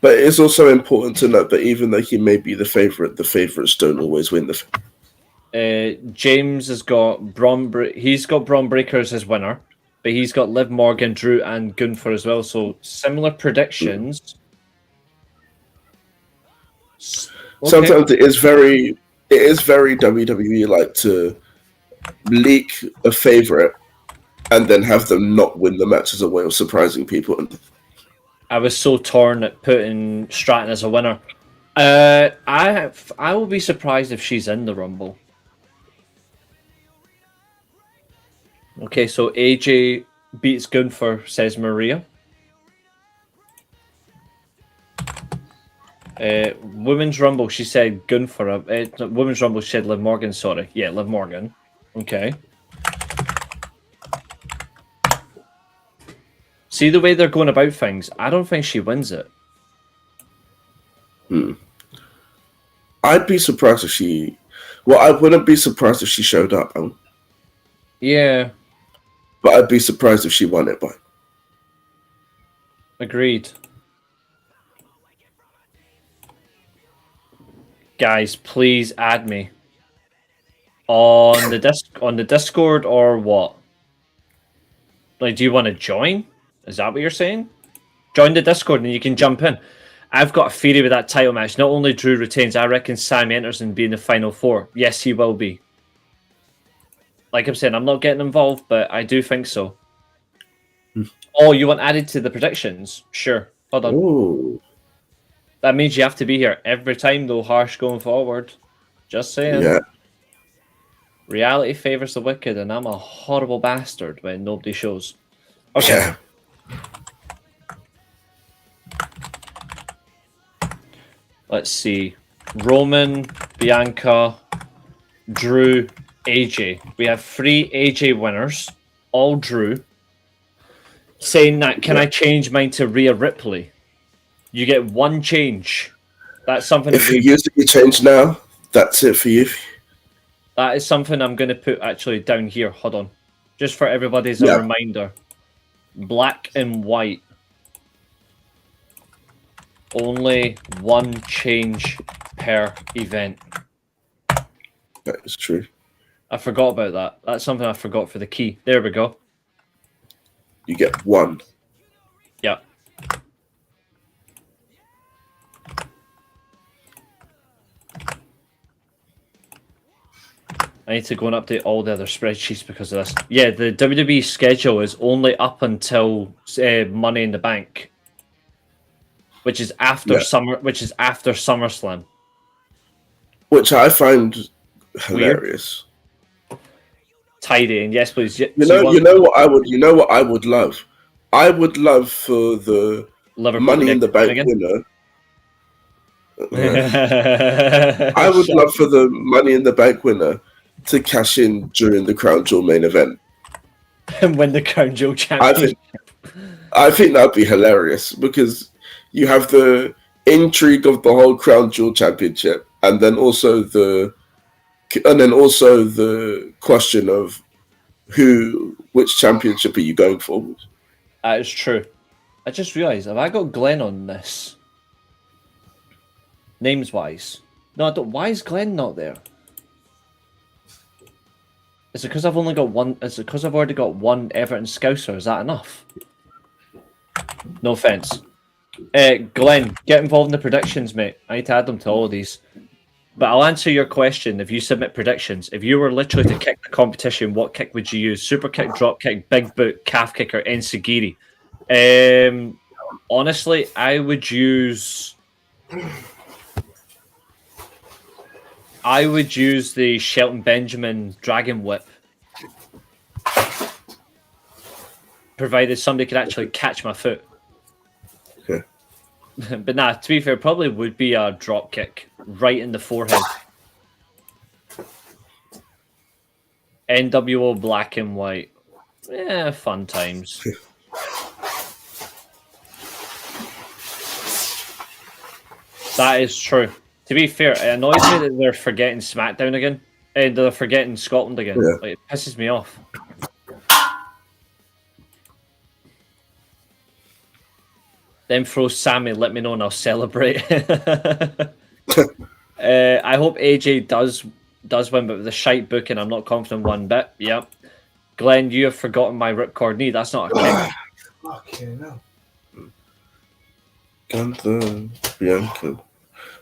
[SPEAKER 3] But it's also important to note that even though he may be the favourite, the favourites don't always win the.
[SPEAKER 1] James has got he's got Braun Breaker as his winner, but he's got Liv Morgan, Drew, and Gunther as well. So similar predictions.
[SPEAKER 3] Okay. Sometimes it is very WWE like to leak a favourite and then have them not win the match as a way of surprising people.
[SPEAKER 1] I was so torn at putting Stratton as a winner. I will be surprised if she's in the Rumble. Okay, so AJ beats Gunther, says Maria. Women's Rumble, she said Gunther. Women's Rumble, she said Liv Morgan, sorry. Yeah, Liv Morgan. Okay. See the way they're going about things? I don't think she wins it.
[SPEAKER 3] I'd be surprised if she... Well, I wouldn't be surprised if she showed up.
[SPEAKER 1] Yeah.
[SPEAKER 3] But I'd be surprised if she won it by.
[SPEAKER 1] Agreed. Guys, please add me on the Discord or what? Like, do you want to join? Is that what you're saying? Join the Discord and you can jump in. I've got a theory with that title match. Not only Drew retains, I reckon Sam enters and be in the final four. Yes, he will be. Like I'm saying, I'm not getting involved, but I do think so. Oh, you want added to the predictions? Sure. Hold on.
[SPEAKER 3] Ooh.
[SPEAKER 1] That means you have to be here every time, though, Harsh, going forward. Just saying.
[SPEAKER 3] Yeah.
[SPEAKER 1] Reality favours the wicked, and I'm a horrible bastard when nobody shows. Okay.
[SPEAKER 3] Yeah.
[SPEAKER 1] Let's see. Roman, Bianca, Drew, AJ. We have 3 AJ winners, all Drew. Saying that, can I change mine to Rhea Ripley? You get 1 change. That's something.
[SPEAKER 3] If you use your change now, that's it for you.
[SPEAKER 1] That is something I'm going to put actually down here. Hold on. Just for everybody as a reminder. Black and white. Only 1 change per event.
[SPEAKER 3] That is true.
[SPEAKER 1] I forgot about that. That's something I forgot for the key. There we go.
[SPEAKER 3] You get 1.
[SPEAKER 1] Yeah. I need to go and update all the other spreadsheets because of this. Yeah, the WWE schedule is only up until Money in the Bank, which is after SummerSlam.
[SPEAKER 3] Which I find hilarious.
[SPEAKER 1] Weird. Tidying, yes, please.
[SPEAKER 3] You know what I would love. I would love for the
[SPEAKER 1] Liverpool
[SPEAKER 3] Money in the Bank winner. I would love for the Money in the Bank winner to cash in during the Crown Jewel main event
[SPEAKER 1] and win the Crown Jewel championship.
[SPEAKER 3] I think that'd be hilarious because you have the intrigue of the whole Crown Jewel championship, and then also the question of which championship are you going for?
[SPEAKER 1] That is true. I just realised, have I got Glenn on this? Names wise. No, I don't. Why is Glenn not there? Is it because I've only got one? Is it because I've already got 1 Everton Scouser? Is that enough? No offense. Glenn, get involved in the predictions, mate. I need to add them to all of these. But I'll answer your question if you submit predictions. If you were literally to kick the competition, what kick would you use? Super kick, drop kick, big boot, calf kick, or enziguri? Honestly, I would use the Shelton Benjamin Dragon Whip. Provided somebody could actually catch my foot.
[SPEAKER 3] Okay.
[SPEAKER 1] But nah, to be fair, probably would be a drop kick right in the forehead. NWO black and white. Yeah, fun times. That is true. To be fair, it annoys me that they're forgetting SmackDown again. And they're forgetting Scotland again.
[SPEAKER 3] Yeah.
[SPEAKER 1] Like, it pisses me off. Then throw Sammy, let me know and I'll celebrate. I hope AJ does win, but with the shite booking, I'm not confident one bit. Yep. Glenn, you have forgotten my ripcord knee. That's not a kick.
[SPEAKER 4] Okay, no.
[SPEAKER 3] Gunther, Bianca.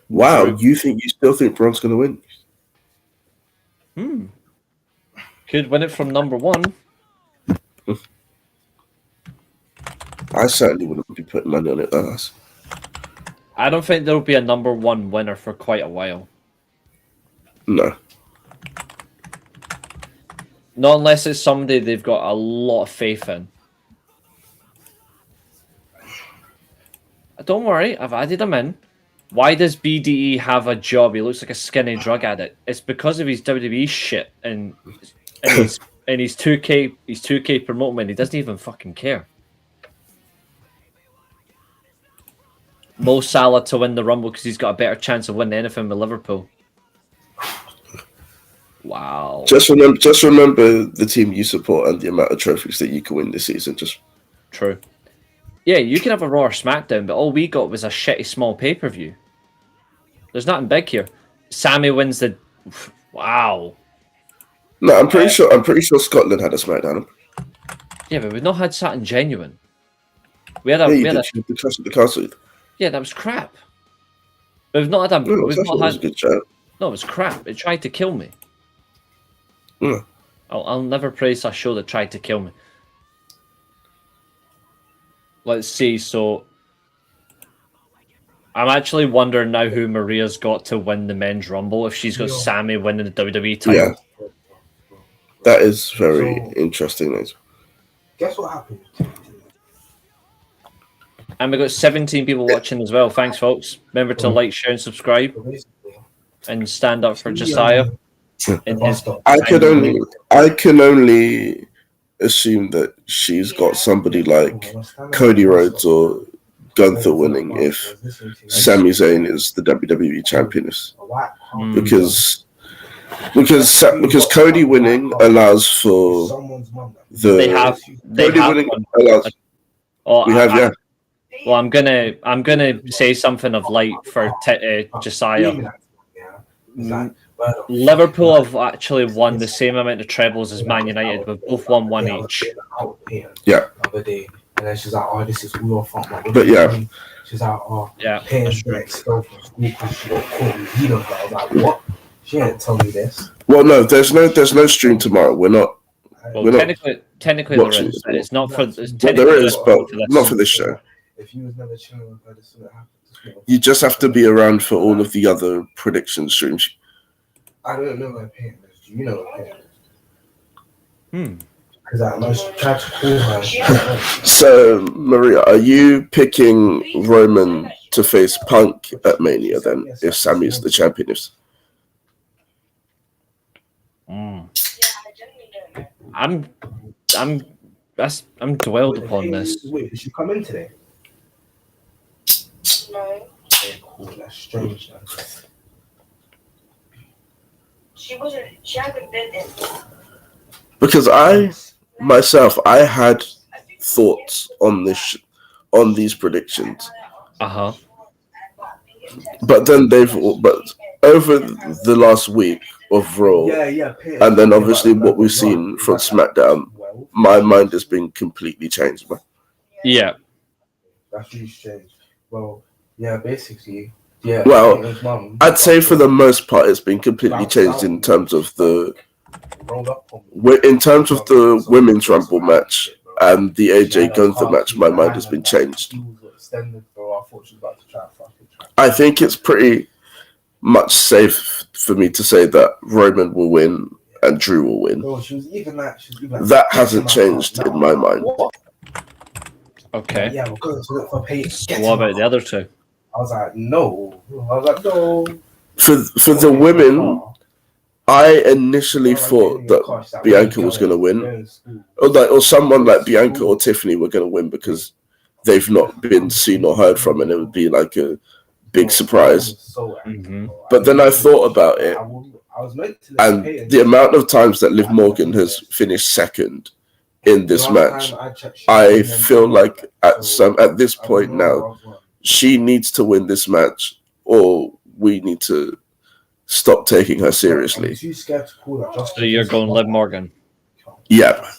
[SPEAKER 3] Wow, you still think Braun's going to win?
[SPEAKER 1] Could win it from number one.
[SPEAKER 3] I certainly wouldn't be putting money on it. That's...
[SPEAKER 1] I don't think there'll be a number one winner for quite a while.
[SPEAKER 3] No.
[SPEAKER 1] Not unless it's somebody they've got a lot of faith in. Don't worry, I've added him in. Why does BDE have a job? He looks like a skinny drug addict. It's because of his WWE shit and his 2K promoting and he doesn't even fucking care. Mo Salah to win the Rumble because he's got a better chance of winning anything with Liverpool. Wow.
[SPEAKER 3] Just remember the team you support and the amount of trophies that you can win this season. Just
[SPEAKER 1] true. Yeah, you can have a Raw or SmackDown, but all we got was a shitty small pay-per-view. There's nothing big here. Sammy wins the... Wow.
[SPEAKER 3] No, I'm pretty sure Scotland had a SmackDown.
[SPEAKER 1] Yeah, but we've not had something genuine. We had
[SPEAKER 3] the Clash at the Castle.
[SPEAKER 1] Yeah, that was crap. We've not had a...
[SPEAKER 3] No,
[SPEAKER 1] we've
[SPEAKER 3] that
[SPEAKER 1] not
[SPEAKER 3] was
[SPEAKER 1] had...
[SPEAKER 3] a good chat.
[SPEAKER 1] No, it was crap. It tried to kill me.
[SPEAKER 3] Yeah.
[SPEAKER 1] I'll never praise a show that tried to kill me. Let's see, so... I'm actually wondering now who Maria's got to win the Men's Rumble, if she's got Sammy winning the WWE title.
[SPEAKER 3] Yeah. That is very interesting.
[SPEAKER 4] Guess what happened?
[SPEAKER 1] And we've got 17 people watching as well. Thanks, folks. Remember to like, share, and subscribe. And stand up for Josiah.
[SPEAKER 3] I can only assume that she's got somebody like Cody Rhodes or Gunther winning if Sami Zayn is the WWE champion. Because Cody winning allows for the
[SPEAKER 1] Well, I'm gonna say something of light for Josiah. Liverpool have actually won the same amount of trebles as Man United. We've both won one each.
[SPEAKER 3] Yeah.
[SPEAKER 4] And then she's like, "Oh, this is all fun."
[SPEAKER 3] But yeah,
[SPEAKER 4] she's like, "Oh,
[SPEAKER 1] yeah."
[SPEAKER 4] Parents go from school because she got caught with heat on her. I was like, "What? She didn't tell me this."
[SPEAKER 3] Well, no, there's no stream tomorrow. We're not.
[SPEAKER 1] Well,
[SPEAKER 3] we're
[SPEAKER 1] technically there is. It's not for.
[SPEAKER 3] There is, but not for this show.
[SPEAKER 4] If you was never chilling with her, this would happen.
[SPEAKER 3] You just have to be around for all of the other prediction streams.
[SPEAKER 4] I don't know my parents. Do you know my parents? Because I must try to call her.
[SPEAKER 3] So, Maria, are you picking Roman to face Punk at Mania then, if Sammy's the champion?
[SPEAKER 1] I'm dwelled upon this.
[SPEAKER 4] Wait, did she come in today?
[SPEAKER 5] No.
[SPEAKER 4] Yeah, cool. That's strange. Man.
[SPEAKER 5] She hasn't been in.
[SPEAKER 3] Because I had thoughts on on these predictions. But then but over the last week of Raw, and then obviously what we've seen from SmackDown, my mind has been completely changed, man.
[SPEAKER 1] Yeah.
[SPEAKER 4] That's really strange. Well, yeah, basically, yeah.
[SPEAKER 3] Well, I'd say for the most part, it's been completely changed in terms of the Women's Rumble match and the AJ Gunther match. My mind has been changed. I think it's pretty much safe for me to say that Roman will win and Drew will win. That hasn't changed in my mind.
[SPEAKER 1] Okay.
[SPEAKER 4] Yeah, we're going to look for Paige.
[SPEAKER 1] What about the other two?
[SPEAKER 4] I was like, no.
[SPEAKER 3] For the women, I initially thought that Bianca was going to win, or someone like Bianca or Tiffany were going to win because they've not been seen or heard from, and it would be like a big surprise.
[SPEAKER 1] Mm-hmm.
[SPEAKER 3] But then I thought about it, and the amount of times that Liv Morgan has finished second in this match, I feel like at this point now, she needs to win this match, or we need to stop taking her seriously.
[SPEAKER 1] So you're going Liv Morgan?
[SPEAKER 3] Yeah.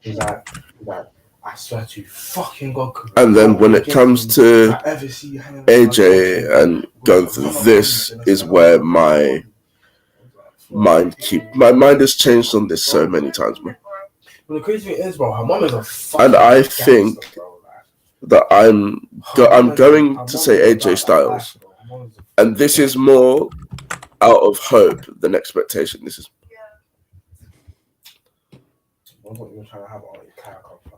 [SPEAKER 4] He's like, I swear to you, fucking God.
[SPEAKER 3] And then when it comes to AJ and Gunther, this is where my mind has changed on this so many times, man.
[SPEAKER 4] Well, the crazy thing is, bro, her mom is a fucking
[SPEAKER 3] and I think that I'm going to say AJ Styles, and this is more out of hope than expectation. This is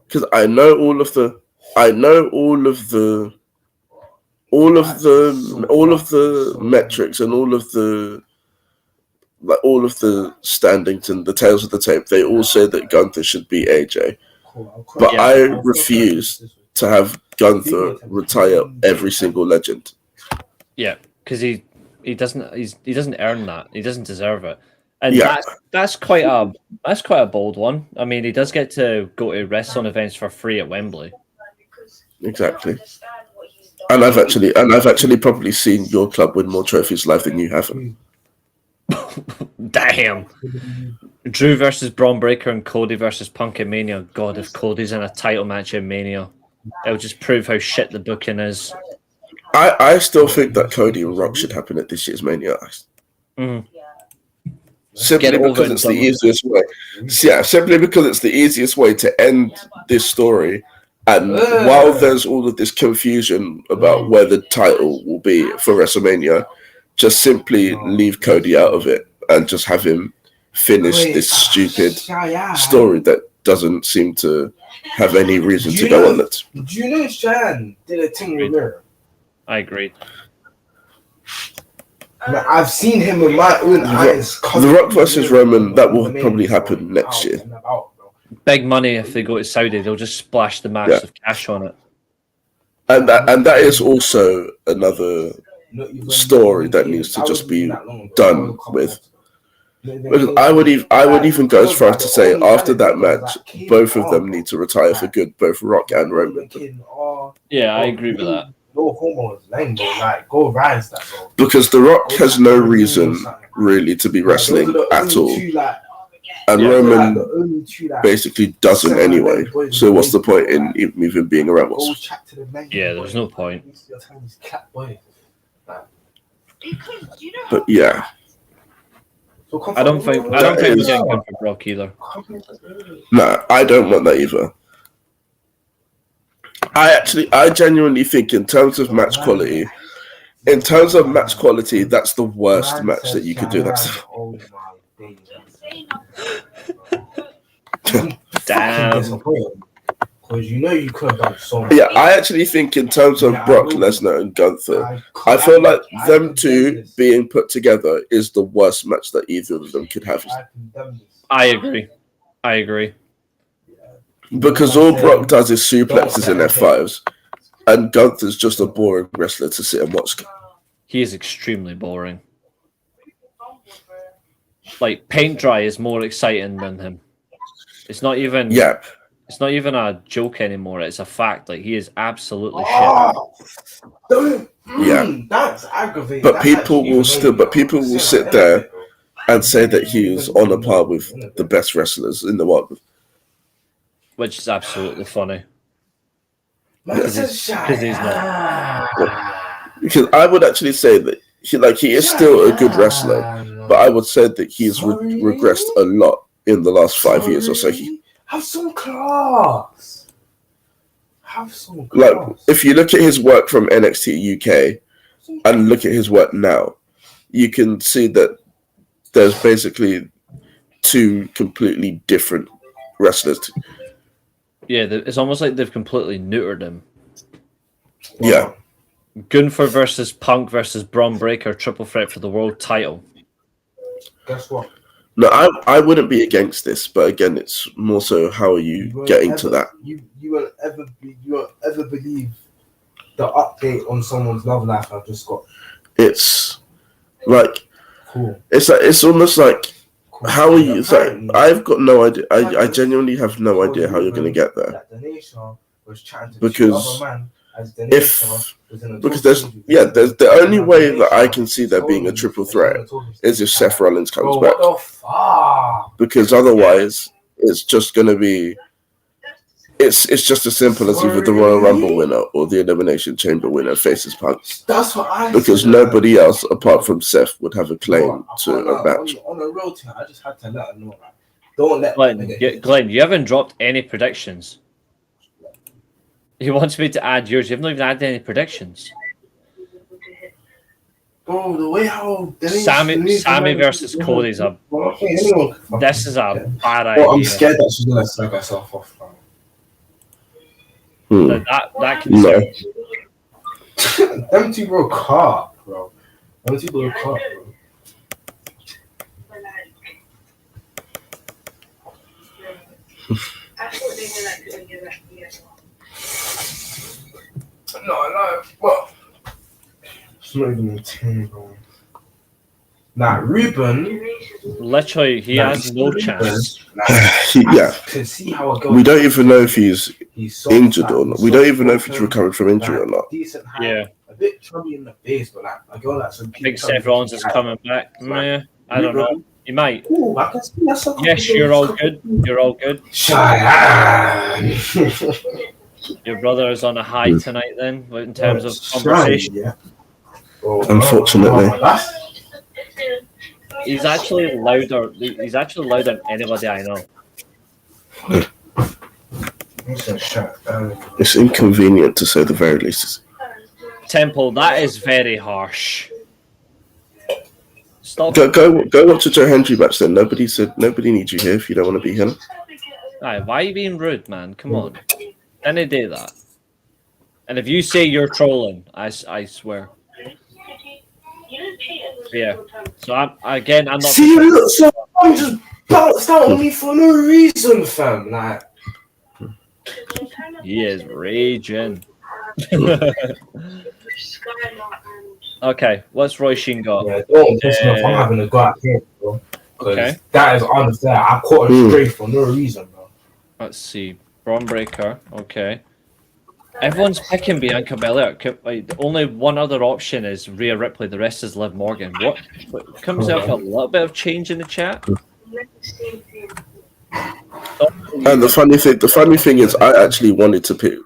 [SPEAKER 3] because I know all of the metrics and all of the standings and the tails of the tape. They all say that Gunther should be AJ, but I refuse to have Gunther retire every single legend.
[SPEAKER 1] Yeah, because he doesn't earn that. He doesn't deserve it. And that's quite a bold one. I mean, he does get to go to wrestling events for free at Wembley.
[SPEAKER 3] Exactly. And I've actually probably seen your club win more trophies live than you have.
[SPEAKER 1] Damn. Drew versus Braun Breaker and Cody versus Punk in Mania. God, if Cody's in a title match in Mania, it'll just prove how shit the booking is.
[SPEAKER 3] I still think that Cody and Rock should happen at this year's Mania.
[SPEAKER 1] Mm.
[SPEAKER 3] Simply because it's the easiest way. Yeah, simply because it's the easiest way to end this story. And while there's all of this confusion about where the title will be for WrestleMania, just simply leave Cody out of it and just have him finish this stupid story that doesn't seem to have any reason to go on it.
[SPEAKER 4] Do you know Shan did a thing with her?
[SPEAKER 1] I agree.
[SPEAKER 4] I've seen him with my own eyes.
[SPEAKER 3] The Rock versus Roman, that will probably happen next year.
[SPEAKER 1] Big money if they go to Saudi, they'll just splash the massive cash on it.
[SPEAKER 3] And that is also another story that needs to just be done with. Because I would even go as far as to say after that match, both of them need to retire for good, both Rock and Roman.
[SPEAKER 1] Yeah, I agree with that.
[SPEAKER 4] No hormones, like go rise that, bro.
[SPEAKER 3] Because The Rock has no reason really to be wrestling at all. And Roman basically doesn't anyway. So what's the point in even being around?
[SPEAKER 1] Yeah, there's no point.
[SPEAKER 3] But yeah.
[SPEAKER 1] I don't think we're getting him for Brock either.
[SPEAKER 3] No, I don't want that either. I genuinely think in terms of match quality, that's the worst match that you could do. That's
[SPEAKER 1] damn.
[SPEAKER 4] Because you could have done so much.
[SPEAKER 3] Yeah, I actually think in terms of Brock Lesnar and Gunther, I feel like them two being put together is the worst match that either of them could have.
[SPEAKER 1] I agree.
[SPEAKER 3] Because all Brock does is suplexes and F5s, and Gunther's just a boring wrestler to sit and watch.
[SPEAKER 1] He is extremely boring. Like, paint dry is more exciting than him. It's not even.
[SPEAKER 3] Yeah.
[SPEAKER 1] It's not even a joke anymore. It's a fact. Like, he is absolutely shit.
[SPEAKER 3] Yeah.
[SPEAKER 4] That's aggravating.
[SPEAKER 3] But people will sit there and say that he is on a par with the best wrestlers in the world.
[SPEAKER 1] Which is absolutely funny.
[SPEAKER 3] Because
[SPEAKER 1] he's not.
[SPEAKER 3] Because I would actually say that he is still a good wrestler, but I would say that he's regressed a lot in the last 5 years or so.
[SPEAKER 4] Have some class.
[SPEAKER 3] Like, if you look at his work from NXT UK and look at his work now, you can see that there's basically two completely different wrestlers.
[SPEAKER 1] Yeah, it's almost like they've completely neutered him.
[SPEAKER 3] Yeah.
[SPEAKER 1] Gunther versus Punk versus Braun Breaker, triple threat for the world title.
[SPEAKER 4] Guess what?
[SPEAKER 3] No, I wouldn't be against this, but again, it's more so how are you getting to that?
[SPEAKER 4] You won't ever believe the update on someone's love life I've just got.
[SPEAKER 3] It's like
[SPEAKER 4] Cool.
[SPEAKER 3] it's almost like how are you? It's like I've got no idea. I genuinely have no idea how you're going to get there.
[SPEAKER 4] That Denisha was chatting to
[SPEAKER 3] Because
[SPEAKER 4] two other men as
[SPEAKER 3] if
[SPEAKER 4] Denisha was in a
[SPEAKER 3] because
[SPEAKER 4] talk
[SPEAKER 3] there's
[SPEAKER 4] to
[SPEAKER 3] the only way that I can see there being a triple threat is if Seth Rollins comes back.
[SPEAKER 4] What the fuck?
[SPEAKER 3] Because otherwise it's just going to be it's just as simple as either the Royal Rumble winner or the Elimination Chamber winner faces Punk.
[SPEAKER 4] That's what I
[SPEAKER 3] Because
[SPEAKER 4] said.
[SPEAKER 3] nobody else apart from Seth would have a claim to a match.
[SPEAKER 4] On a road to, I just had to let her know. Like, don't let
[SPEAKER 1] Glenn, you haven't dropped any predictions. He wants me to add yours. You haven't even added any predictions.
[SPEAKER 4] Bro, the way how
[SPEAKER 1] Sammy versus Cody's a. This is a bad idea.
[SPEAKER 4] Well, I'm scared that she's gonna suck herself off.
[SPEAKER 1] That can serve.
[SPEAKER 4] Them two broke up, bro. Them two broke up, bro.
[SPEAKER 5] I thought they were like doing it like
[SPEAKER 4] No, well, it's not even a team, bro. Nah, Ruben.
[SPEAKER 1] Literally, he has no chance.
[SPEAKER 3] Yeah.
[SPEAKER 4] To see how
[SPEAKER 3] We don't even know if he's injured or not. We don't even know if he's recovered from injury or not.
[SPEAKER 4] Decent height,
[SPEAKER 1] Yeah.
[SPEAKER 4] a bit chubby in the face, but like I got like some.
[SPEAKER 1] I think Seth Rollins is coming back. Yeah, I don't know. He might.
[SPEAKER 4] Ooh, I can see that's a
[SPEAKER 1] Yes, you're all good. You're all good.
[SPEAKER 4] Cheyenne.
[SPEAKER 1] Your brother is on a high tonight then, in terms of conversation.
[SPEAKER 4] Yeah.
[SPEAKER 3] Unfortunately.
[SPEAKER 1] He's actually louder. He's actually louder than anybody I know.
[SPEAKER 3] It's inconvenient to say the very least.
[SPEAKER 1] Temple, that is very harsh. Stop.
[SPEAKER 3] Go watch a Joe Hendry match then. Nobody needs you here if you don't want to be here.
[SPEAKER 1] Aye, why are you being rude, man? Come on. Didn't do that. And if you say you're trolling, I swear. Yeah. So I'm not.
[SPEAKER 4] See, you look so I'm just bounced out on me for no reason, fam. Like,
[SPEAKER 1] He is raging. Okay, what's Roy Sheen got?
[SPEAKER 4] yeah, don't piss me off. I'm having a go at him, bro.
[SPEAKER 1] Okay.
[SPEAKER 4] That is unfair. I caught him straight for no reason, bro.
[SPEAKER 1] Let's see. Braun Breaker. Okay. Everyone's picking Bianca Belair. Like, only one other option is Rhea Ripley. The rest is Liv Morgan. What comes out a little bit of change in the chat?
[SPEAKER 3] And the funny thing is, I actually wanted to pick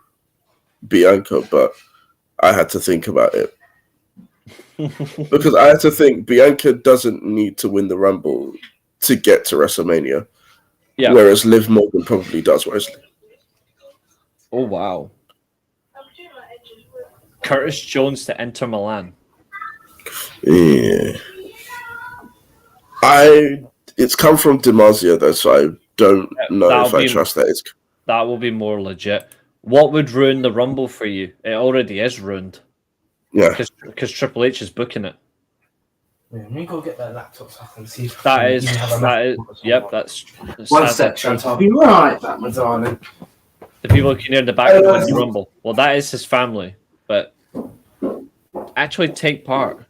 [SPEAKER 3] Bianca, but I had to think about it because I had to think Bianca doesn't need to win the Rumble to get to WrestleMania, whereas Liv Morgan probably does.
[SPEAKER 1] Oh wow! Curtis Jones to Inter Milan.
[SPEAKER 3] Yeah, it's come from DiMaggio though, so I don't know if I trust that.
[SPEAKER 1] That will be more legit. What would ruin the Rumble for you? It already is ruined.
[SPEAKER 3] Yeah,
[SPEAKER 1] because Triple H is booking it.
[SPEAKER 4] Yeah, let me go get that laptop so I can see.
[SPEAKER 1] That is. That's
[SPEAKER 4] one sec, Chantal. I'll be right back, my darling.
[SPEAKER 1] The people who can hear in the background of the Rumble. Well, that is his family, but actually take part.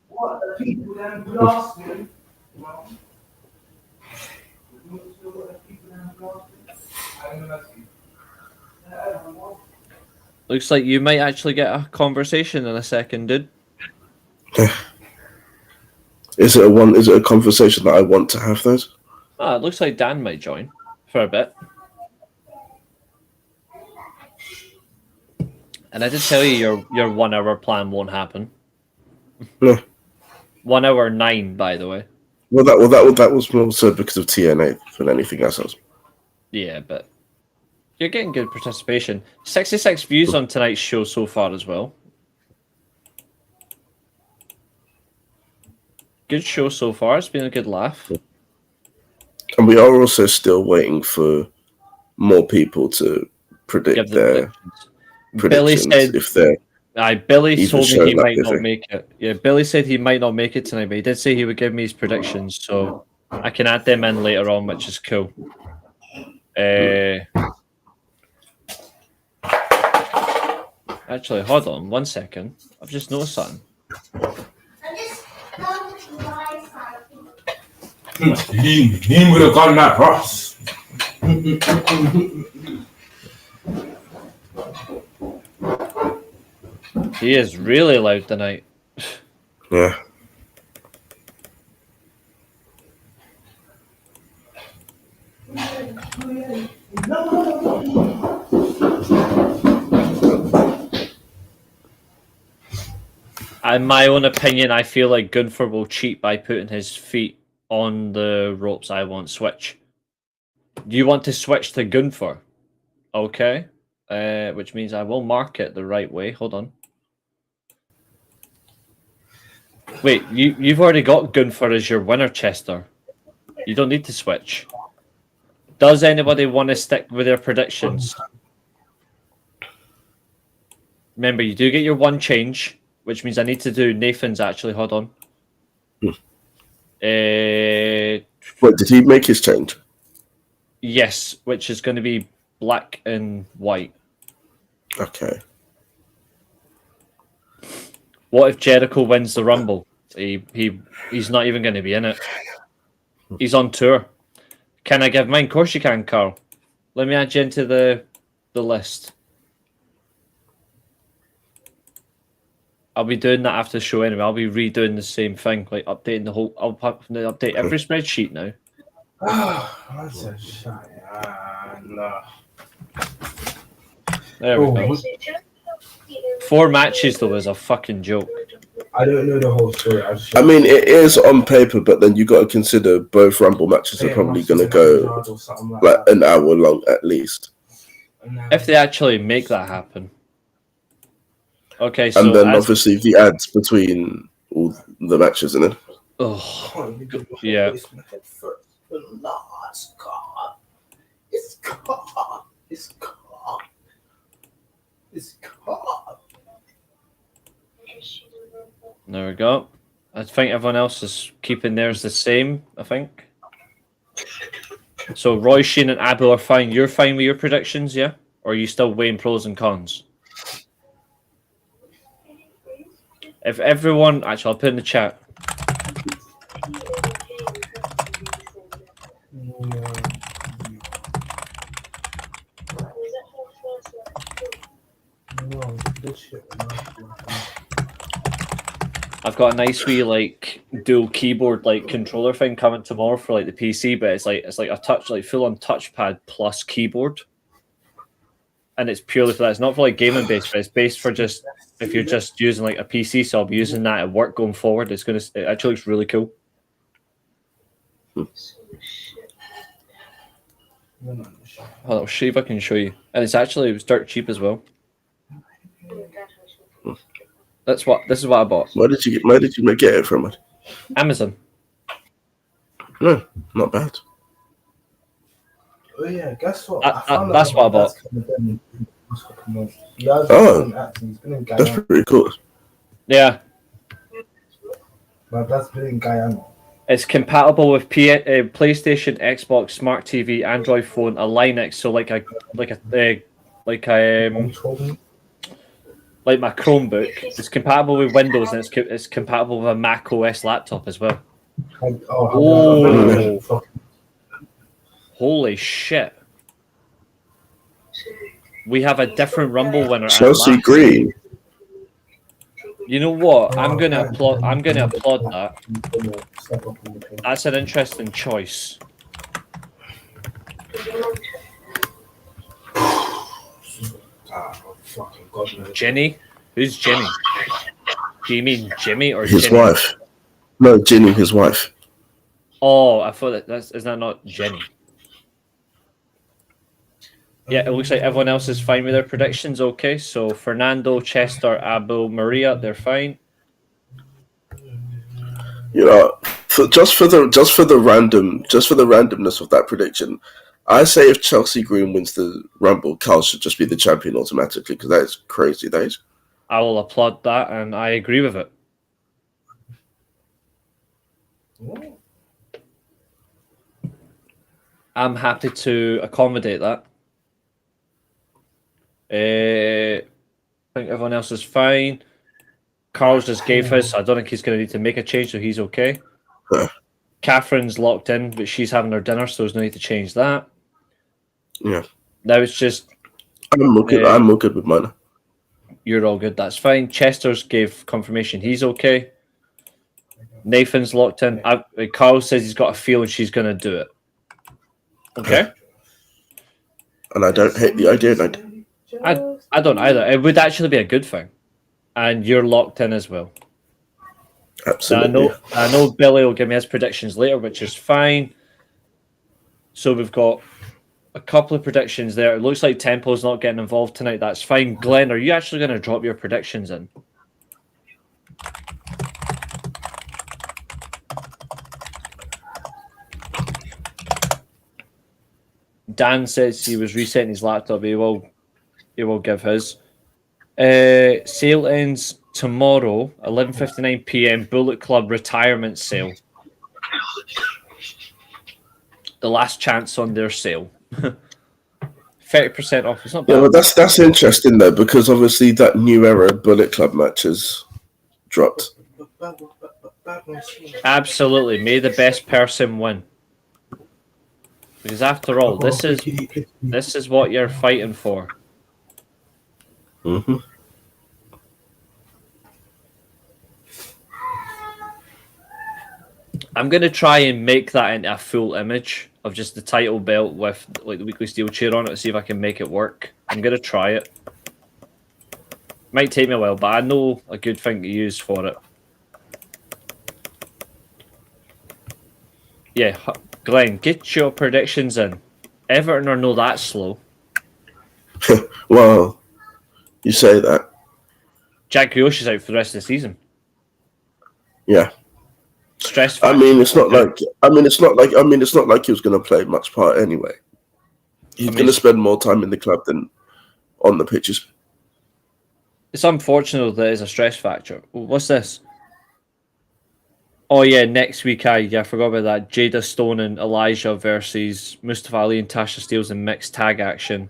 [SPEAKER 1] Looks like you might actually get a conversation in a second, dude.
[SPEAKER 3] Is it a conversation that I want to have, those?
[SPEAKER 1] Ah, it looks like Dan might join for a bit. And I did tell you your 1 hour plan won't happen.
[SPEAKER 3] No.
[SPEAKER 1] 1 hour 9, by the way.
[SPEAKER 3] Well, that was more so because of TNA than anything else.
[SPEAKER 1] Yeah, but you're getting good participation. 66 views on tonight's show so far as well. Good show so far. It's been a good laugh.
[SPEAKER 3] And we are also still waiting for more people to predict their predictions.
[SPEAKER 1] Billy said,
[SPEAKER 3] if they're
[SPEAKER 1] Billy
[SPEAKER 3] Even
[SPEAKER 1] told me
[SPEAKER 3] showing
[SPEAKER 1] he
[SPEAKER 3] that
[SPEAKER 1] might not
[SPEAKER 3] different.
[SPEAKER 1] make it. Yeah, Billy said he might not make it tonight, but he did say he would give me his predictions, so I can add them in later on, which is cool. Actually, hold on 1 second. I've just noticed something.
[SPEAKER 4] He would have gotten that Ross.
[SPEAKER 1] He is really loud tonight.
[SPEAKER 3] Yeah.
[SPEAKER 1] In my own opinion, I feel like Gunther will cheat by putting his feet on the ropes. I won't switch. Do you want to switch to Gunther? Okay. Which means I will mark it the right way. Hold on. Wait, you've already got Gunther as your winner, Chester. You don't need to switch. Does anybody want to stick with their predictions? Remember, you do get your one change, which means I need to do Nathan's actually. Hold on.
[SPEAKER 3] Wait, did he make his change?
[SPEAKER 1] Yes, which is going to be black and white.
[SPEAKER 3] Okay.
[SPEAKER 1] What if Jericho wins the Rumble? He's not even going to be in it. He's on tour. Can I give mine? Of course you can, Carl. Let me add you into the list. I'll be doing that after the show anyway. I'll be redoing the same thing, like updating the whole. I'll update every spreadsheet now.
[SPEAKER 4] That's a shot. No.
[SPEAKER 1] There we go. 4 matches though is a fucking joke.
[SPEAKER 4] I don't know the whole story.
[SPEAKER 3] I mean, it is on paper, but then you got to consider both Rumble matches are probably going to go like an hour long at least.
[SPEAKER 1] If they actually make that happen. Okay, so
[SPEAKER 3] and then obviously the ads between all the matches, isn't it?
[SPEAKER 1] Oh, yeah. There we go. I think everyone else is keeping theirs the same, I think. So Roy, Shane, and Abu are fine. You're fine with your predictions, yeah? Or are you still weighing pros and cons? If everyone... Actually, I'll put in the chat. I've got a nice wee like dual keyboard like controller thing coming tomorrow for like the PC, but it's like a touch like full on touchpad plus keyboard, and it's purely for that. It's not for like gaming based, but it's based for just if you're just using like a PC. So I'll be using that at work going forward. It actually looks really cool. I'll see if I can show you, and it was dirt cheap as well. This is what I bought.
[SPEAKER 3] Where did you get it from?
[SPEAKER 1] Amazon.
[SPEAKER 3] No, not bad.
[SPEAKER 4] Oh yeah, guess what?
[SPEAKER 1] That's what I bought.
[SPEAKER 3] That's pretty cool.
[SPEAKER 1] Yeah.
[SPEAKER 4] My dad's been in Guyana.
[SPEAKER 1] It's compatible with PlayStation, Xbox, Smart TV, Android phone, a Linux. So like my Chromebook. It's compatible with Windows and it's compatible with a Mac OS laptop as well. Holy shit! We have a different Rumble winner.
[SPEAKER 3] Chelsea Green.
[SPEAKER 1] You know what? I'm gonna applaud that. That's an interesting choice. Jenny? Who's Jenny? Do you mean Jimmy or
[SPEAKER 3] his
[SPEAKER 1] Jenny?
[SPEAKER 3] wife? No, Jenny, his wife.
[SPEAKER 1] Oh, I thought is that not Jenny? Yeah, it looks like everyone else is fine with their predictions. Okay, so Fernando, Chester, Abu, Maria, they're fine.
[SPEAKER 3] You know, just for the randomness of that prediction, I say if Chelsea Green wins the Rumble, Carl should just be the champion automatically because that is crazy. That is.
[SPEAKER 1] I will applaud that, and I agree with it. I'm happy to accommodate that. I think everyone else is fine. Carl's just gave his, so I don't think he's going to need to make a change, so he's okay. Catherine's locked in, but she's having her dinner, so there's no need to change that.
[SPEAKER 3] Yeah.
[SPEAKER 1] Now it's just...
[SPEAKER 3] I'm all good with mine.
[SPEAKER 1] You're all good, that's fine. Chester's gave confirmation he's okay. Nathan's locked in. Carl says he's got a feeling she's going to do it. Okay.
[SPEAKER 3] And I don't hate the idea.
[SPEAKER 1] I don't either. It would actually be a good thing. And you're locked in as well.
[SPEAKER 3] Absolutely.
[SPEAKER 1] I know Billy will give me his predictions later, which is fine. So we've got a couple of predictions there. It looks like Tempo's not getting involved tonight. That's fine. Glenn, are you actually going to drop your predictions in? Dan says he was resetting his laptop. He will give his. Sale ends tomorrow, 11:59 p.m. Bullet Club retirement sale. The last chance on their sale. 30% off. It's not bad.
[SPEAKER 3] Yeah, but that's interesting though, because obviously that new era Bullet Club match has dropped.
[SPEAKER 1] Absolutely. May the best person win. Because after all, this is what you're fighting for.
[SPEAKER 3] Mm-hmm.
[SPEAKER 1] I'm going to try and make that into a full image of just the title belt with like the weekly Steelchair on it to see if I can make it work. I'm going to try it. Might take me a while, but I know a good thing to use for it. Yeah, Glenn, get your predictions in. Everton are not that slow.
[SPEAKER 3] Well, you say that.
[SPEAKER 1] Jack Grealish is out for the rest of the season.
[SPEAKER 3] Yeah.
[SPEAKER 1] Stress.
[SPEAKER 3] I mean, it's not like he was going to play much part anyway. He's going to spend more time in the club than on the pitches.
[SPEAKER 1] It's unfortunate that it's a stress factor. What's this? Oh yeah, next week I forgot about that. Jada Stone and Elijah versus Mustafa Ali and Tasha Steeles in mixed tag action.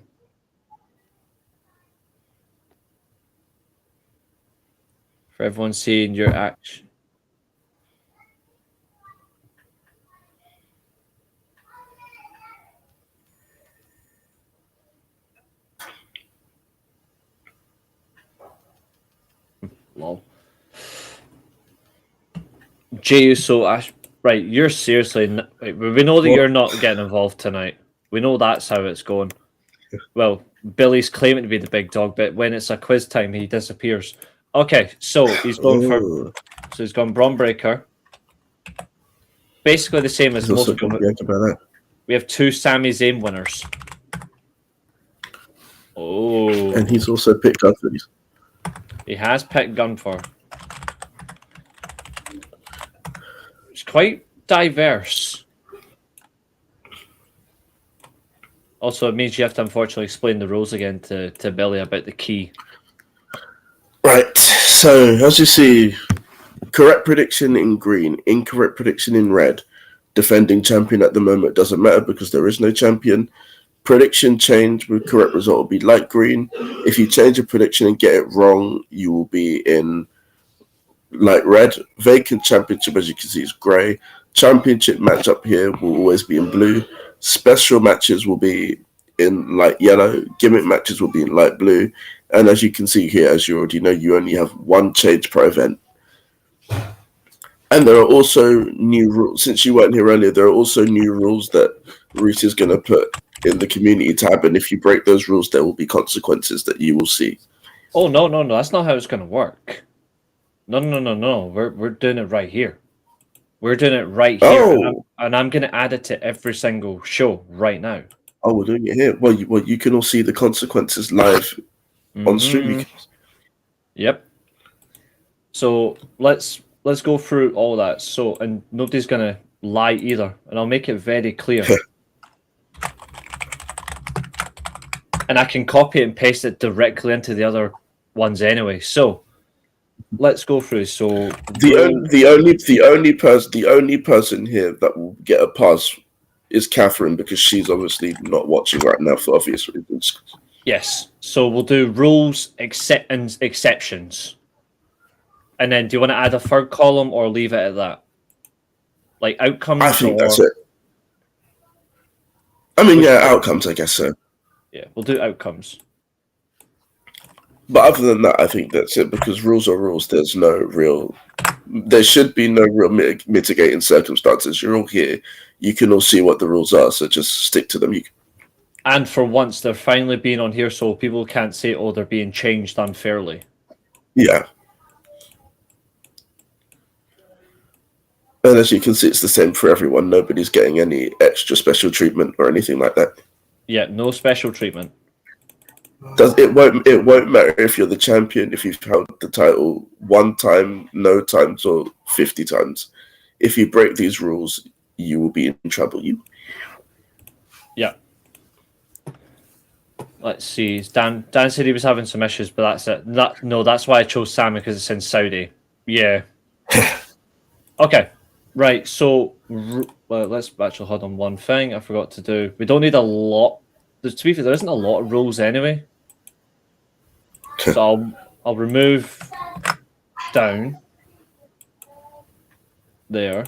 [SPEAKER 1] For everyone seeing your action. Lol. Jey Uso, right? You're seriously. We know that you're not getting involved tonight. We know that's how it's going. Well, Billy's claiming to be the big dog, but when it's a quiz time, he disappears. Okay, so he's going for. So he's gone Braun Breaker. Basically the same as most. We have two Sami Zayn winners. Oh,
[SPEAKER 3] and he's also picked up for these.
[SPEAKER 1] He has picked Gunfor. It's quite diverse. Also, it means you have to unfortunately explain the rules again to Billy about the key.
[SPEAKER 3] Right. So, as you see, correct prediction in green, incorrect prediction in red. Defending champion at the moment doesn't matter because there is no champion. Prediction change with correct result will be light green. If you change a prediction and get it wrong, you will be in light red. Vacant championship, as you can see, is grey. Championship match up here will always be in blue. Special matches will be in light yellow. Gimmick matches will be in light blue. And as you can see here, as you already know, you only have one change per event. And there are also new rules. Since you weren't here earlier, there are also new rules that Ruth is going to put in the community tab, and if you break those rules, there will be consequences that you will see.
[SPEAKER 1] Oh no, that's not how it's going to work. No. We're doing it right here. We're doing it right here, and I'm going to add it to every single show right now.
[SPEAKER 3] Oh, we're doing it here. Well, you can all see the consequences live on stream.
[SPEAKER 1] Yep. So let's go through all that. So, and nobody's going to lie either, and I'll make it very clear. And I can copy it and paste it directly into the other ones anyway. So let's go through. So
[SPEAKER 3] the only person here that will get a pass is Catherine, because she's obviously not watching right now for obvious reasons.
[SPEAKER 1] yes. So we'll do rules, and exceptions. And then do you want to add a third column or leave it at that? Like outcomes?
[SPEAKER 3] I think that's it. I mean, yeah, outcomes, I guess so.
[SPEAKER 1] Yeah, we'll do outcomes.
[SPEAKER 3] But other than that, I think that's it, because rules are rules. There should be no real mitigating circumstances. You're all here. You can all see what the rules are, so just stick to them.
[SPEAKER 1] And for once, they're finally being on here, so people can't say, oh, they're being changed unfairly.
[SPEAKER 3] Yeah. And as you can see, it's the same for everyone. Nobody's getting any extra special treatment or anything like that.
[SPEAKER 1] Yeah, no special treatment.
[SPEAKER 3] It won't matter if you're the champion, if you've held the title 1 time, no times, or 50 times. If you break these rules, you will be in trouble.
[SPEAKER 1] Yeah. Let's see. Dan said he was having some issues, but that's it. No, that's why I chose Sammy, because it's in Saudi. Yeah. Okay. Right. So let's actually hold on one thing I forgot to do. We don't need a lot. To be fair, there isn't a lot of rules anyway. So I'll remove down there.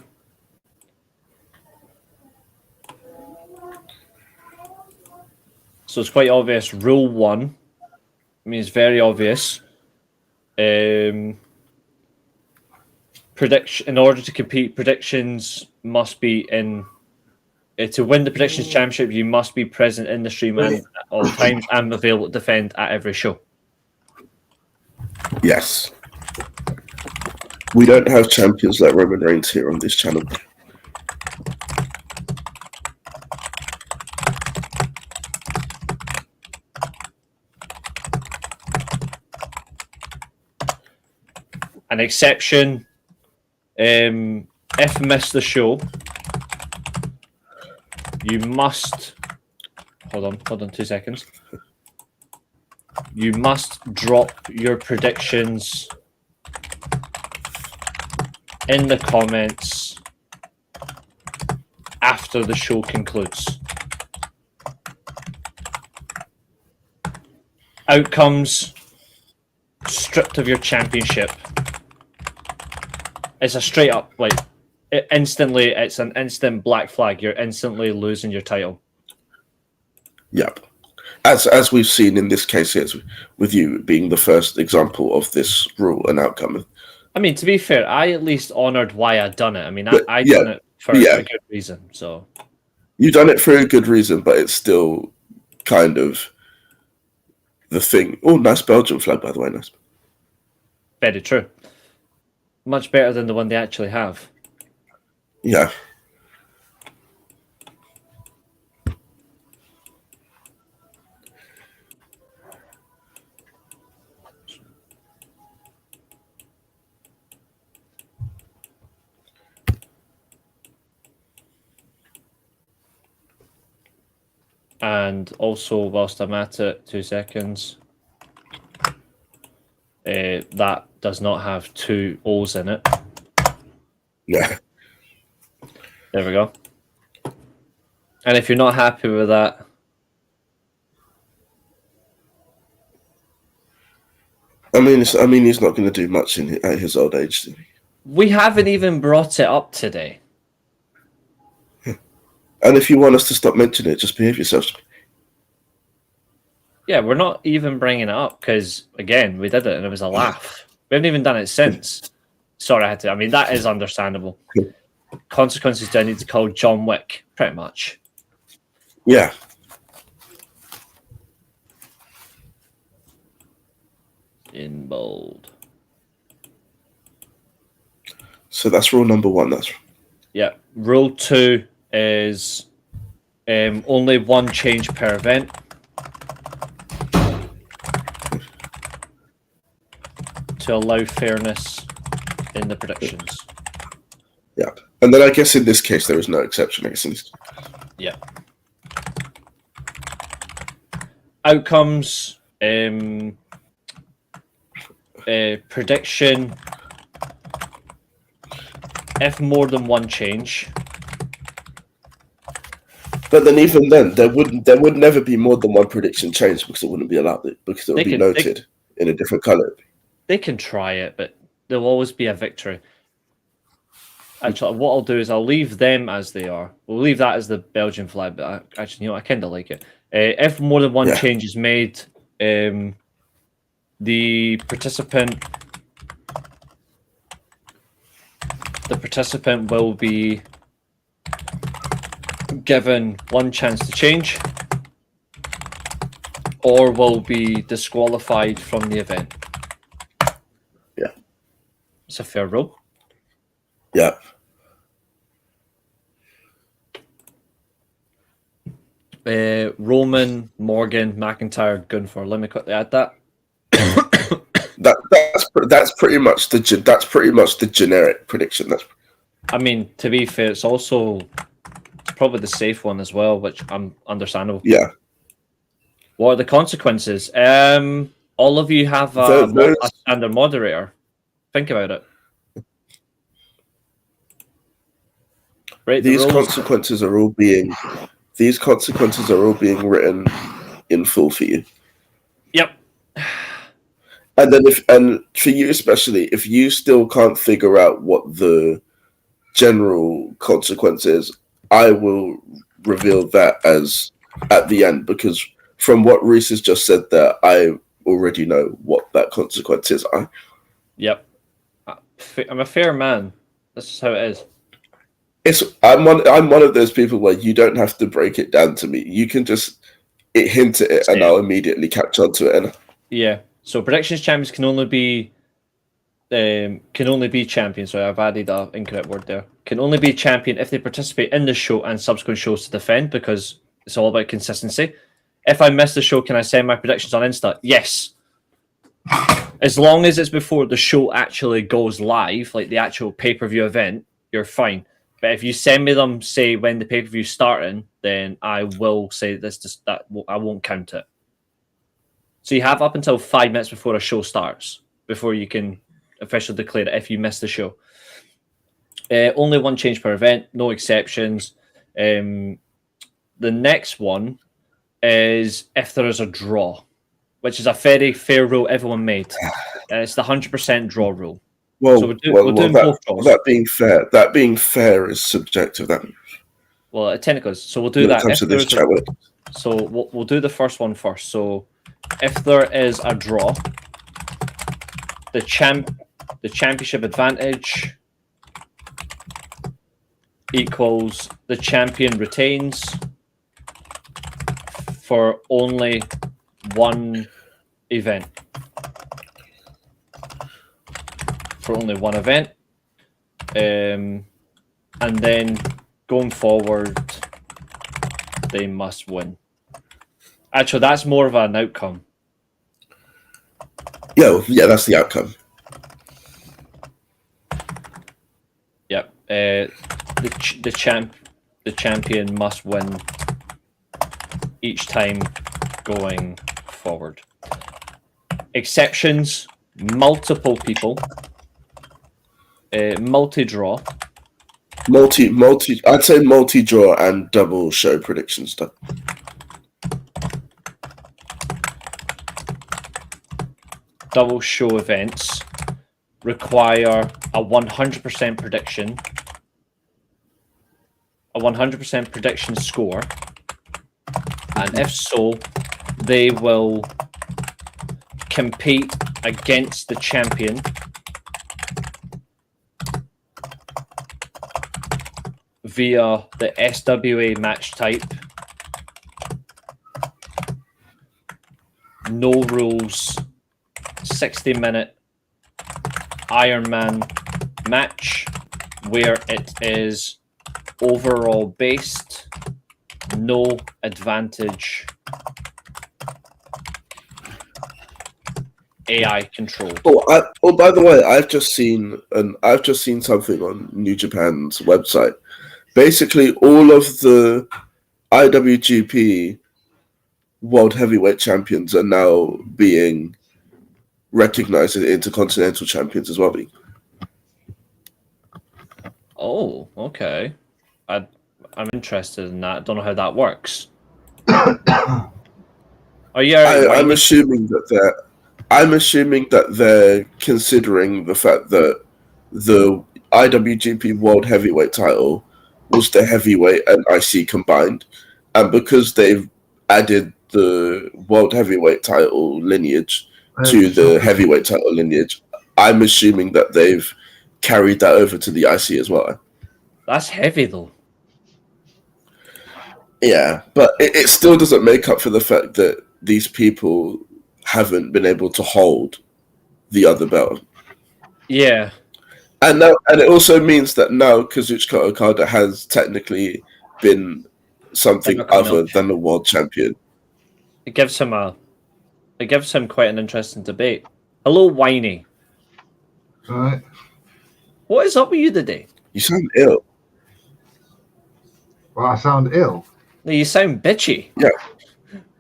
[SPEAKER 1] So it's quite obvious. Rule 1. I mean, it's very obvious. Prediction. In order to compete, predictions must be in. To win the predictions championship, you must be present in the stream at all times and available to defend at every show.
[SPEAKER 3] Yes. We don't have champions like Roman Reigns here on this channel.
[SPEAKER 1] An exception, if missed the show, you must hold on 2 seconds. You must drop your predictions in the comments after the show concludes. Outcomes, stripped of your championship. It's a straight up, like, it's an instant black flag. You're instantly losing your title.
[SPEAKER 3] Yep. As we've seen in this case, yes, with you being the first example of this rule and outcome.
[SPEAKER 1] I mean, to be fair, I at least honoured why I'd done it. I mean, I done it for a good reason. So
[SPEAKER 3] you've done it for a good reason, but it's still kind of the thing. Oh, nice Belgian flag, by the way. Nice.
[SPEAKER 1] Very true. Much better than the one they actually have.
[SPEAKER 3] Yeah.
[SPEAKER 1] And also, whilst I'm at it, 2 seconds. That does not have 2 O's in it.
[SPEAKER 3] Yeah.
[SPEAKER 1] There we go. And if you're not happy with that,
[SPEAKER 3] I mean, he's not going to do much at his old age.
[SPEAKER 1] we haven't even brought it up today.
[SPEAKER 3] And if you want us to stop mentioning it, just behave yourselves.
[SPEAKER 1] Yeah, we're not even bringing it up because, again, we did it and it was a laugh. We haven't even done it since. Sorry, I had to. I mean, that is understandable. Consequences do I need to call John Wick, pretty much.
[SPEAKER 3] Yeah.
[SPEAKER 1] In bold.
[SPEAKER 3] So that's rule number 1.
[SPEAKER 1] Yeah. Rule 2 is only 1 change per event. To allow fairness in the predictions.
[SPEAKER 3] Yeah. And then I guess in this case there is no exception. I guess
[SPEAKER 1] Yeah. Outcomes. prediction. If more than one change.
[SPEAKER 3] But then, even then, there would never be more than one prediction change because it wouldn't be allowed, because it would be noted in a different color.
[SPEAKER 1] They can try it, but there'll always be a victory. Actually, what I'll do is I'll leave them as they are. We'll leave that as the Belgian flag, but actually, I kind of like it. If more than one change is made, the participant will be given one chance to change, or will be disqualified from the event.
[SPEAKER 3] Yeah,
[SPEAKER 1] it's a fair rule.
[SPEAKER 3] Yeah.
[SPEAKER 1] Roman, Morgan, McIntyre, Gunther. Let me quickly add that.
[SPEAKER 3] That's pretty much the generic prediction.
[SPEAKER 1] I mean, to be fair, it's probably the safe one as well, which I'm understandable.
[SPEAKER 3] Yeah.
[SPEAKER 1] What are the consequences? All of you have a standard moderator. Think about it. Right,
[SPEAKER 3] these consequences are all being written in full for you.
[SPEAKER 1] Yep.
[SPEAKER 3] And then for you especially, if you still can't figure out what the general consequence is, I will reveal that as at the end, because from what Reese has just said there, I already know what that consequences are.
[SPEAKER 1] Yep. I'm a fair man. This is how it is.
[SPEAKER 3] I'm one of those people where you don't have to break it down to me. You can just hint at it, and I'll immediately catch on to it.
[SPEAKER 1] Yeah. So predictions champions can only be champions. Sorry, I've added an incorrect word there. Can only be champion if they participate in the show and subsequent shows to defend, because it's all about consistency. If I miss the show, can I send my predictions on Insta? Yes. As long as it's before the show actually goes live, like the actual pay-per-view event, you're fine. But if you send me them, say when the pay-per-view's starting, then I will say that I won't count it. So you have up until 5 minutes before a show starts before you can officially declare it if you miss the show. Only one change per event, no exceptions. The next one is if there is a draw, which is a very fair rule everyone made. It's the 100% draw rule.
[SPEAKER 3] Well,
[SPEAKER 1] so we're doing both draws.
[SPEAKER 3] That being fair is subjective.
[SPEAKER 1] Well, it technically is. So we'll do that. So we'll do the first one first. So if there is a draw, the championship advantage equals the champion retains for only one event. For only one event. And then going forward, they must win. Actually, that's more of an outcome.
[SPEAKER 3] Yeah, that's the outcome.
[SPEAKER 1] Yep. The champion must win each time going forward. Exceptions: multiple people, multi-draw.
[SPEAKER 3] I'd say multi-draw and double show prediction stuff.
[SPEAKER 1] Double show events require a 100% prediction, a 100% prediction score, and if so, they will compete against the champion via the SWA match type. No rules, 60-minute Ironman match where it is overall based, no advantage, AI control.
[SPEAKER 3] Oh, by the way, I've just seen something on New Japan's website. Basically, all of the IWGP World Heavyweight Champions are now being recognized as intercontinental champions as well.
[SPEAKER 1] Oh, okay. I'm interested in that. Don't know how that works. Are you?
[SPEAKER 3] I'm assuming that they're considering the fact that the IWGP World Heavyweight title was the heavyweight and IC combined, and because they've added the World Heavyweight title lineage to the heavyweight title lineage, I'm assuming that they've carried that over to the IC as well.
[SPEAKER 1] That's heavy though.
[SPEAKER 3] Yeah, but it still doesn't make up for the fact that these people haven't been able to hold the other belt.
[SPEAKER 1] Yeah.
[SPEAKER 3] And it also means that now Kazuchika Okada has technically been something other than a world champion.
[SPEAKER 1] It gives him quite an interesting debate. Hello, whiny.
[SPEAKER 6] Right.
[SPEAKER 1] What is up with you today?
[SPEAKER 3] You sound ill.
[SPEAKER 6] Well, I sound ill.
[SPEAKER 1] No, you sound bitchy.
[SPEAKER 3] Yeah.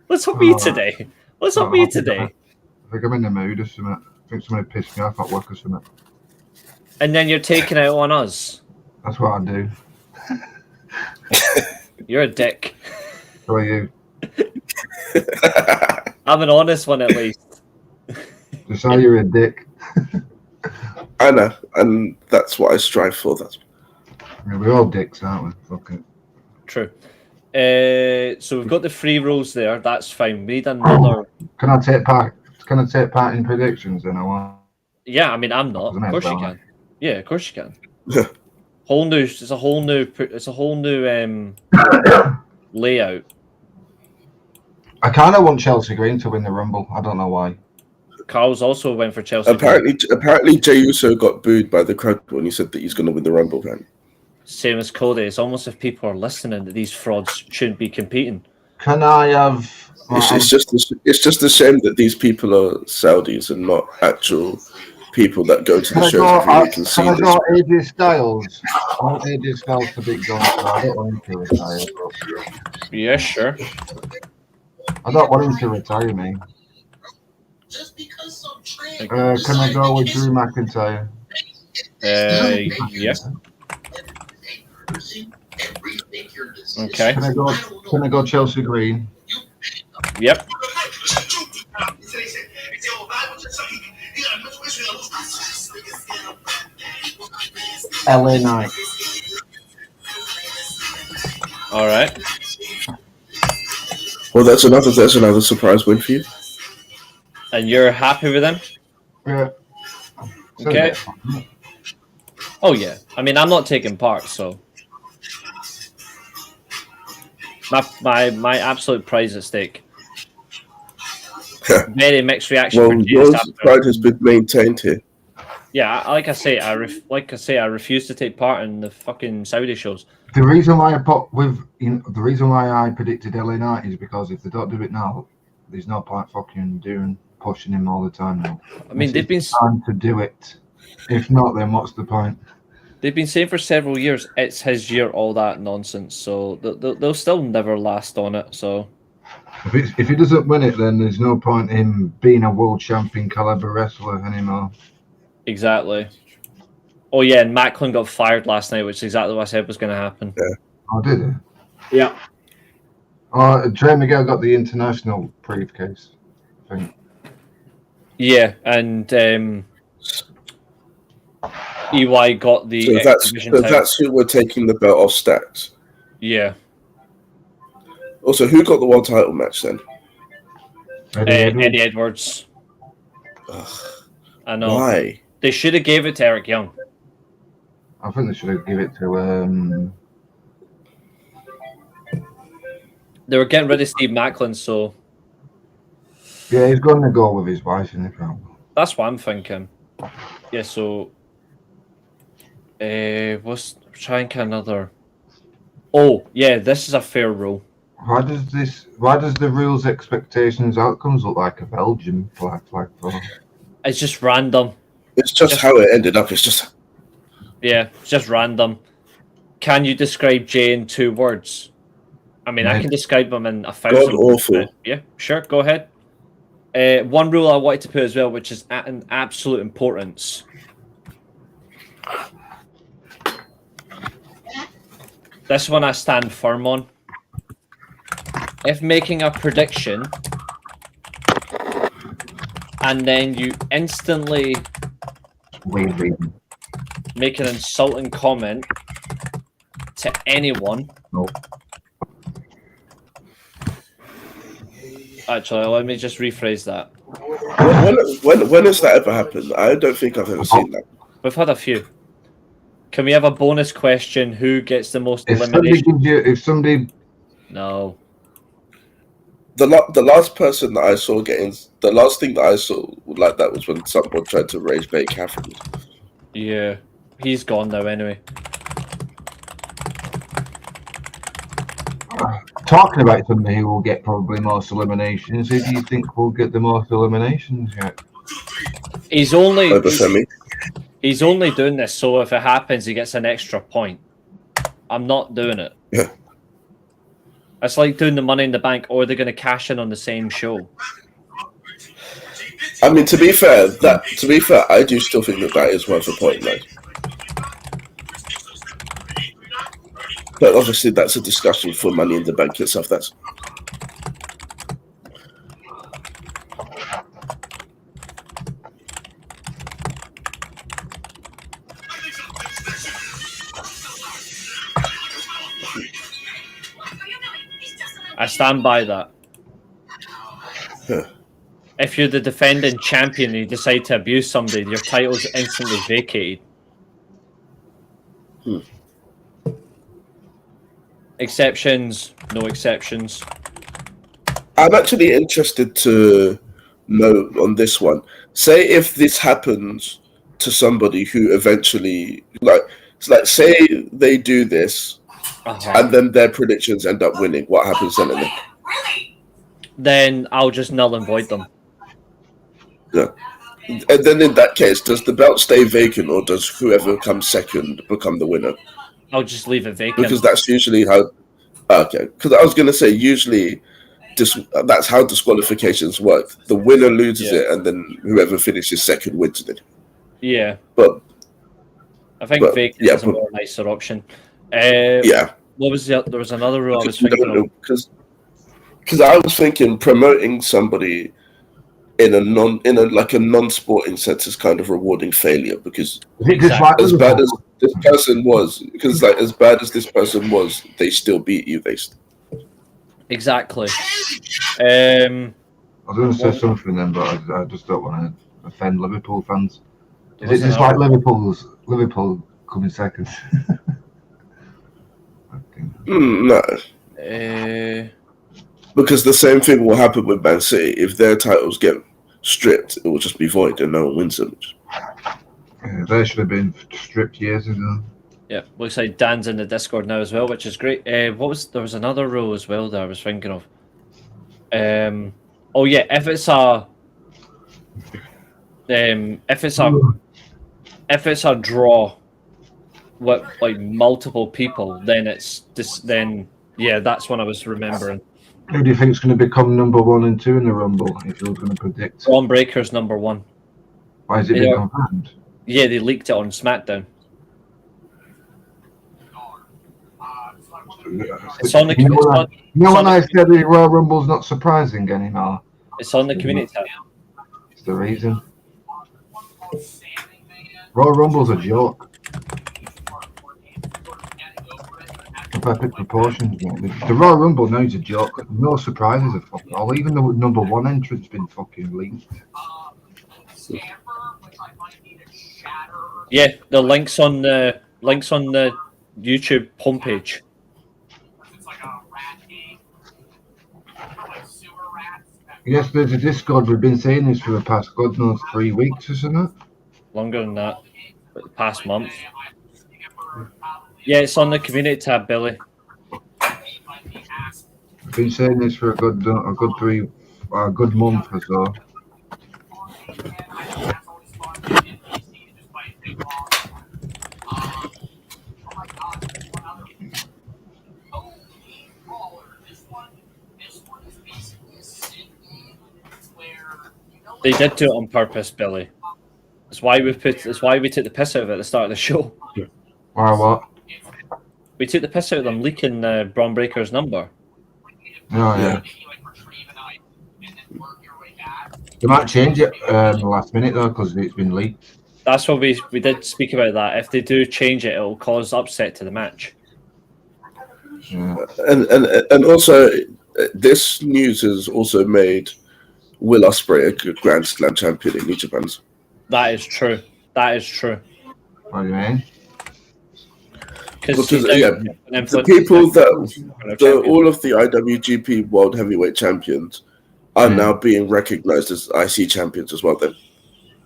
[SPEAKER 1] What's up with you today? What's up with you today?
[SPEAKER 6] I think I'm in the mood or something. I think somebody pissed me off at work or something.
[SPEAKER 1] And then you're taking it on us.
[SPEAKER 6] That's what I do.
[SPEAKER 1] You're a dick.
[SPEAKER 6] So are you?
[SPEAKER 1] I'm an honest one at least.
[SPEAKER 6] Just say you're a dick.
[SPEAKER 3] I know, and that's what I strive for.
[SPEAKER 6] Yeah, we're all dicks, aren't we? Fuck it.
[SPEAKER 1] True. So we've got the free rolls there. That's fine. We need another.
[SPEAKER 6] Can I take part? Can I take part in predictions? Then I want.
[SPEAKER 1] Yeah, I mean I'm not. Of course you can. Yeah, of course you can. Whole new. It's a whole new layout.
[SPEAKER 6] I kind of want Chelsea Green to win the Rumble. I don't know why.
[SPEAKER 1] Carl's also went for Chelsea.
[SPEAKER 3] Apparently, Jey Uso got booed by the crowd when he said that he's going to win the Rumble. Man.
[SPEAKER 1] Same as Cody. It's almost if people are listening that these frauds shouldn't be competing.
[SPEAKER 6] Can I have?
[SPEAKER 3] It's just a shame that these people are Saudis and not actual people that go to the shows every week and see this.
[SPEAKER 6] Can I go AJ Styles? I want AJ Styles to be gone. So I don't want him to retire.
[SPEAKER 1] Yeah, sure.
[SPEAKER 6] I don't want him to retire, me. Can I go with Drew McIntyre?
[SPEAKER 1] Yeah. Okay.
[SPEAKER 6] Can I go Chelsea Green?
[SPEAKER 1] Yep.
[SPEAKER 6] LA Knight.
[SPEAKER 1] All right.
[SPEAKER 3] Well, that's another surprise win for you.
[SPEAKER 1] And you're happy with them?
[SPEAKER 6] Yeah.
[SPEAKER 1] Okay. Oh yeah. I mean, I'm not taking part, so my absolute prize at stake. Very mixed reaction.
[SPEAKER 3] Well, your pride has been maintained here.
[SPEAKER 1] Yeah, like I say, I refuse to take part in the fucking Saudi shows.
[SPEAKER 6] The reason why the reason why I predicted LA Knight is because if they don't do it now, there's no point fucking pushing him all the time now.
[SPEAKER 1] I mean, they've been
[SPEAKER 6] time to do it. If not, then what's the point?
[SPEAKER 1] They've been saying for several years it's his year, all that nonsense. So they'll still never last on it. So
[SPEAKER 6] if he doesn't win it, then there's no point in him being a world champion caliber wrestler anymore.
[SPEAKER 1] Exactly. Oh yeah, and Macklin got fired last night, which is exactly what I said was going to happen.
[SPEAKER 3] Yeah.
[SPEAKER 6] Oh, did he?
[SPEAKER 1] Yeah.
[SPEAKER 6] Trey Miguel got the international briefcase, I think.
[SPEAKER 1] Yeah, and EY got the.
[SPEAKER 3] So that's who we're taking the belt off Stacks.
[SPEAKER 1] Yeah.
[SPEAKER 3] Also, who got the world title match then?
[SPEAKER 1] Eddie Edwards.
[SPEAKER 3] Ugh.
[SPEAKER 1] I know.
[SPEAKER 3] Why?
[SPEAKER 1] They should have gave it to Eric Young.
[SPEAKER 6] I think they should have given it to.
[SPEAKER 1] They were getting rid of Steve Macklin, so.
[SPEAKER 6] Yeah, he's going to go with his wife in the crowd.
[SPEAKER 1] That's what I'm thinking. Yeah, so. Try and get another. Oh yeah, this is a fair rule.
[SPEAKER 6] Why does the rules, expectations, outcomes look like a Belgian flag for?
[SPEAKER 1] It's just random.
[SPEAKER 3] It's just how it ended up. It's just.
[SPEAKER 1] Yeah, it's just random. Can you describe Jay in 2 words? I mean, I can describe him in 1,000
[SPEAKER 3] God awful.
[SPEAKER 1] Yeah, sure. Go ahead. One rule I wanted to put as well, which is an absolute importance. This one I stand firm on. If making a prediction and then you instantly make an insulting comment to anyone.
[SPEAKER 6] No.
[SPEAKER 1] Actually, let me just rephrase that.
[SPEAKER 3] When has that ever happened? I don't think I've ever seen that.
[SPEAKER 1] We've had a few. Can we have a bonus question? Who gets the most
[SPEAKER 6] If somebody
[SPEAKER 1] elimination?
[SPEAKER 6] gives you,
[SPEAKER 1] No.
[SPEAKER 3] The last person that I saw getting the last thing that I saw like that was when someone tried to raise bait Catherine.
[SPEAKER 1] Yeah, he's gone now anyway.
[SPEAKER 6] talking about somebody who will get probably most eliminations, who do you think will get the most eliminations yet?
[SPEAKER 1] He's only doing this so if it happens, he gets an extra point. I'm not doing it.
[SPEAKER 3] Yeah.
[SPEAKER 1] It's like doing the Money in the Bank, or they're going to cash in on the same show.
[SPEAKER 3] I mean, to be fair, I do still think that is worth a point, though. But obviously, that's a discussion for Money in the Bank itself. That's.
[SPEAKER 1] I stand by that.
[SPEAKER 3] Huh.
[SPEAKER 1] If you're the defending champion and you decide to abuse somebody, your title's instantly vacated. Exceptions, no exceptions.
[SPEAKER 3] I'm actually interested to know on this one. Say if this happens to somebody who eventually, say they do this, and then their predictions end up winning. What happens then?
[SPEAKER 1] Then I'll just null and void them.
[SPEAKER 3] Yeah. And then in that case, does the belt stay vacant, or does whoever comes second become the winner?
[SPEAKER 1] I'll just leave it vacant.
[SPEAKER 3] Because that's usually how. Okay. Because I was going to say usually, that's how disqualifications work. The winner loses it, and then whoever finishes second wins it.
[SPEAKER 1] Yeah.
[SPEAKER 3] But
[SPEAKER 1] I think vacant is a more nicer option.
[SPEAKER 3] Yeah.
[SPEAKER 1] What was there was another rule I was thinking of.
[SPEAKER 3] Because I was thinking promoting somebody in a non-sporting sense is kind of rewarding failure, because as bad as this person was, they still beat you.
[SPEAKER 1] Exactly.
[SPEAKER 6] I was going to say something then, but I just don't want to offend Liverpool fans. Is it just like Liverpool coming second?
[SPEAKER 3] No. Because the same thing will happen with Man City. If their titles get stripped, it will just be void and no one wins them.
[SPEAKER 6] Yeah, they should have been stripped years ago.
[SPEAKER 1] Yeah, looks like Dan's in the Discord now as well, which is great. There was another rule as well that I was thinking of. Oh yeah, if it's a draw with like multiple people, then it's just that's when I was remembering.
[SPEAKER 6] Who do you think is going to become number 1 and 2 in the Rumble? If you're going to predict,
[SPEAKER 1] Braun Breaker's number 1.
[SPEAKER 6] Why is it been confirmed?
[SPEAKER 1] Yeah, they leaked it on SmackDown. It's on the community.
[SPEAKER 6] When I said the Royal Rumble's not surprising anymore.
[SPEAKER 1] It's on the community tab.
[SPEAKER 6] It's the reason. Royal Rumble's a joke. If I pick proportions, the Royal Rumble now is a joke. No surprises are fucking all. Even the number 1 entrant's been fucking leaked.
[SPEAKER 1] Yeah, the links on the YouTube homepage.
[SPEAKER 6] Yes, there's a Discord. We've been saying this for the past, God knows, 3 weeks, isn't it?
[SPEAKER 1] Longer than that. The past month. Yeah, it's on the community tab, Billy.
[SPEAKER 6] I've been saying this for a good month or so.
[SPEAKER 1] They did do it on purpose, Billy. That's why we took the piss out of it at the start of the show.
[SPEAKER 6] Why what?
[SPEAKER 1] We took the piss out of them leaking Braun Breaker's number.
[SPEAKER 6] Oh, yeah. They might change it in the last minute though, because it's been leaked.
[SPEAKER 1] That's what we did speak about that. If they do change it, it'll cause upset to the match.
[SPEAKER 6] Yeah.
[SPEAKER 3] And also, this news has also made Will Ospreay a Grand Slam champion in New Japan's.
[SPEAKER 1] That is true. That is true.
[SPEAKER 6] What do you mean?
[SPEAKER 3] Because the people that all of the IWGP World Heavyweight Champions are now being recognized as IC champions as well. Then.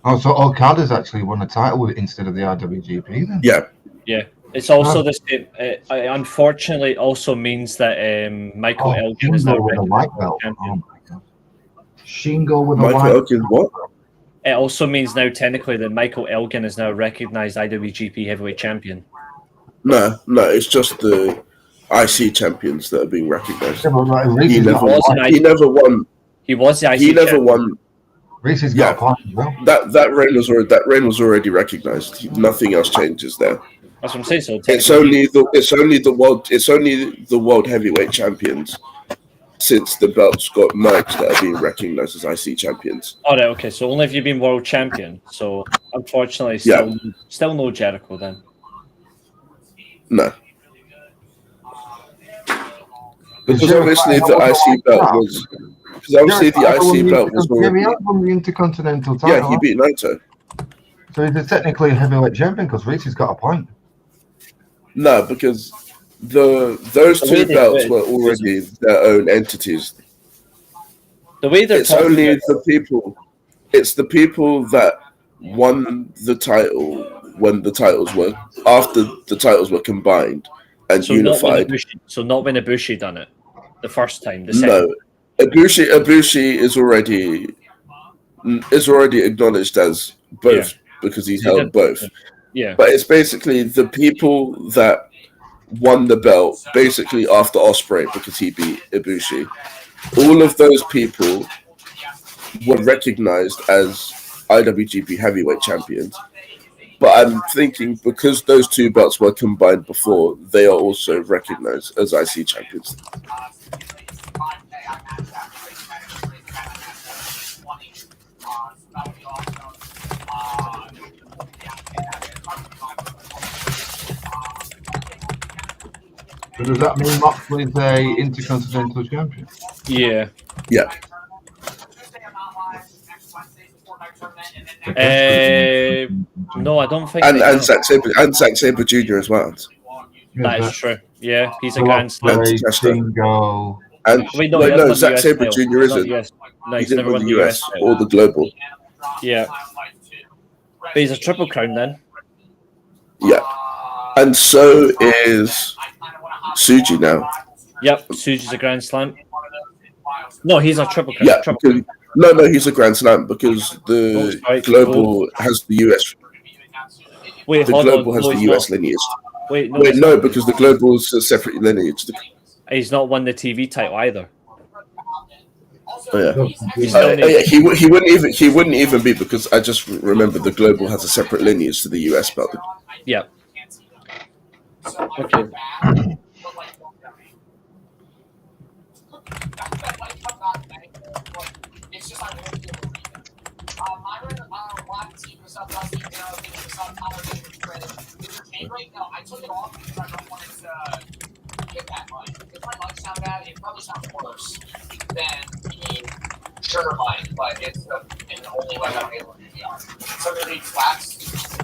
[SPEAKER 6] Oh, so Okada's actually won a title instead of the IWGP then?
[SPEAKER 3] Yeah.
[SPEAKER 1] Yeah. It's also the same. Unfortunately, it also means that Michael Elgin is now
[SPEAKER 6] with a white belt.
[SPEAKER 1] champion.
[SPEAKER 6] Oh my God. Shingo with
[SPEAKER 3] Michael
[SPEAKER 6] a white
[SPEAKER 3] Elgin, what?
[SPEAKER 1] It also means now technically that Michael Elgin is now a recognized IWGP heavyweight champion.
[SPEAKER 3] No, it's just the IC champions that are being recognized.
[SPEAKER 6] Yeah, but like,
[SPEAKER 3] He never won.
[SPEAKER 1] He was the IC
[SPEAKER 3] He never
[SPEAKER 1] champion.
[SPEAKER 3] won.
[SPEAKER 6] Reese has got a point as well.
[SPEAKER 3] That reign was already recognized. Nothing else changes there.
[SPEAKER 1] That's what I'm saying. So
[SPEAKER 3] It's only the world heavyweight champions since the belts got merged that are being recognized as IC champions.
[SPEAKER 1] All right, okay. So only if you've been world champion. So unfortunately, still no Jericho then.
[SPEAKER 3] No. Because obviously the IC belt was. Because obviously the IC belt was already.
[SPEAKER 6] He won the Intercontinental title.
[SPEAKER 3] Yeah, he beat Naito.
[SPEAKER 6] So he's technically a heavyweight champion because Reese has got a point.
[SPEAKER 3] No, because those two belts were already their own entities.
[SPEAKER 1] The way they're
[SPEAKER 3] It's only the people. It's the people that won the title when the titles were after the titles were combined and unified.
[SPEAKER 1] Not when Ibushi done it the first time.
[SPEAKER 3] No, Ibushi is already acknowledged as both because he's held both.
[SPEAKER 1] Yeah,
[SPEAKER 3] but it's basically the people that won the belt basically after Ospreay because he beat Ibushi. All of those people were recognized as IWGP heavyweight champions. But I'm thinking because those two belts were combined before, they are also recognized as IC champions.
[SPEAKER 6] So does that mean Moxley's the Intercontinental champion?
[SPEAKER 1] Yeah.
[SPEAKER 3] Yeah.
[SPEAKER 1] No, I don't think.
[SPEAKER 3] And Zack Sabre Jr. as well.
[SPEAKER 1] That is true. Yeah, he's a Grand Slam.
[SPEAKER 3] And
[SPEAKER 1] Wait,
[SPEAKER 3] no, Zack Sabre Jr. isn't.
[SPEAKER 1] No,
[SPEAKER 3] He
[SPEAKER 1] he's
[SPEAKER 3] didn't
[SPEAKER 1] never
[SPEAKER 3] win
[SPEAKER 1] won
[SPEAKER 3] the US or the global.
[SPEAKER 1] Yeah. But he's a Triple Crown then.
[SPEAKER 3] Yeah. And so is Tsuji now.
[SPEAKER 1] Yep, Tsuji's a Grand Slam. No, he's a Triple Crown.
[SPEAKER 3] Yeah, no, he's a Grand Slam because the global has the US.
[SPEAKER 1] Wait,
[SPEAKER 3] the global has the US lineage.
[SPEAKER 1] Wait,
[SPEAKER 3] no, because the global is a separate lineage.
[SPEAKER 1] He's not won the TV title either.
[SPEAKER 3] Oh, yeah. He wouldn't even be because I just remember the global has a separate lineage to the US belt.
[SPEAKER 1] Yeah. Okay.
[SPEAKER 7] I took it off because I don't want it to get that mic. If my mic sound bad, it probably sounds worse than the sugar mic, but it's the only way I'm able to do the So there need flats.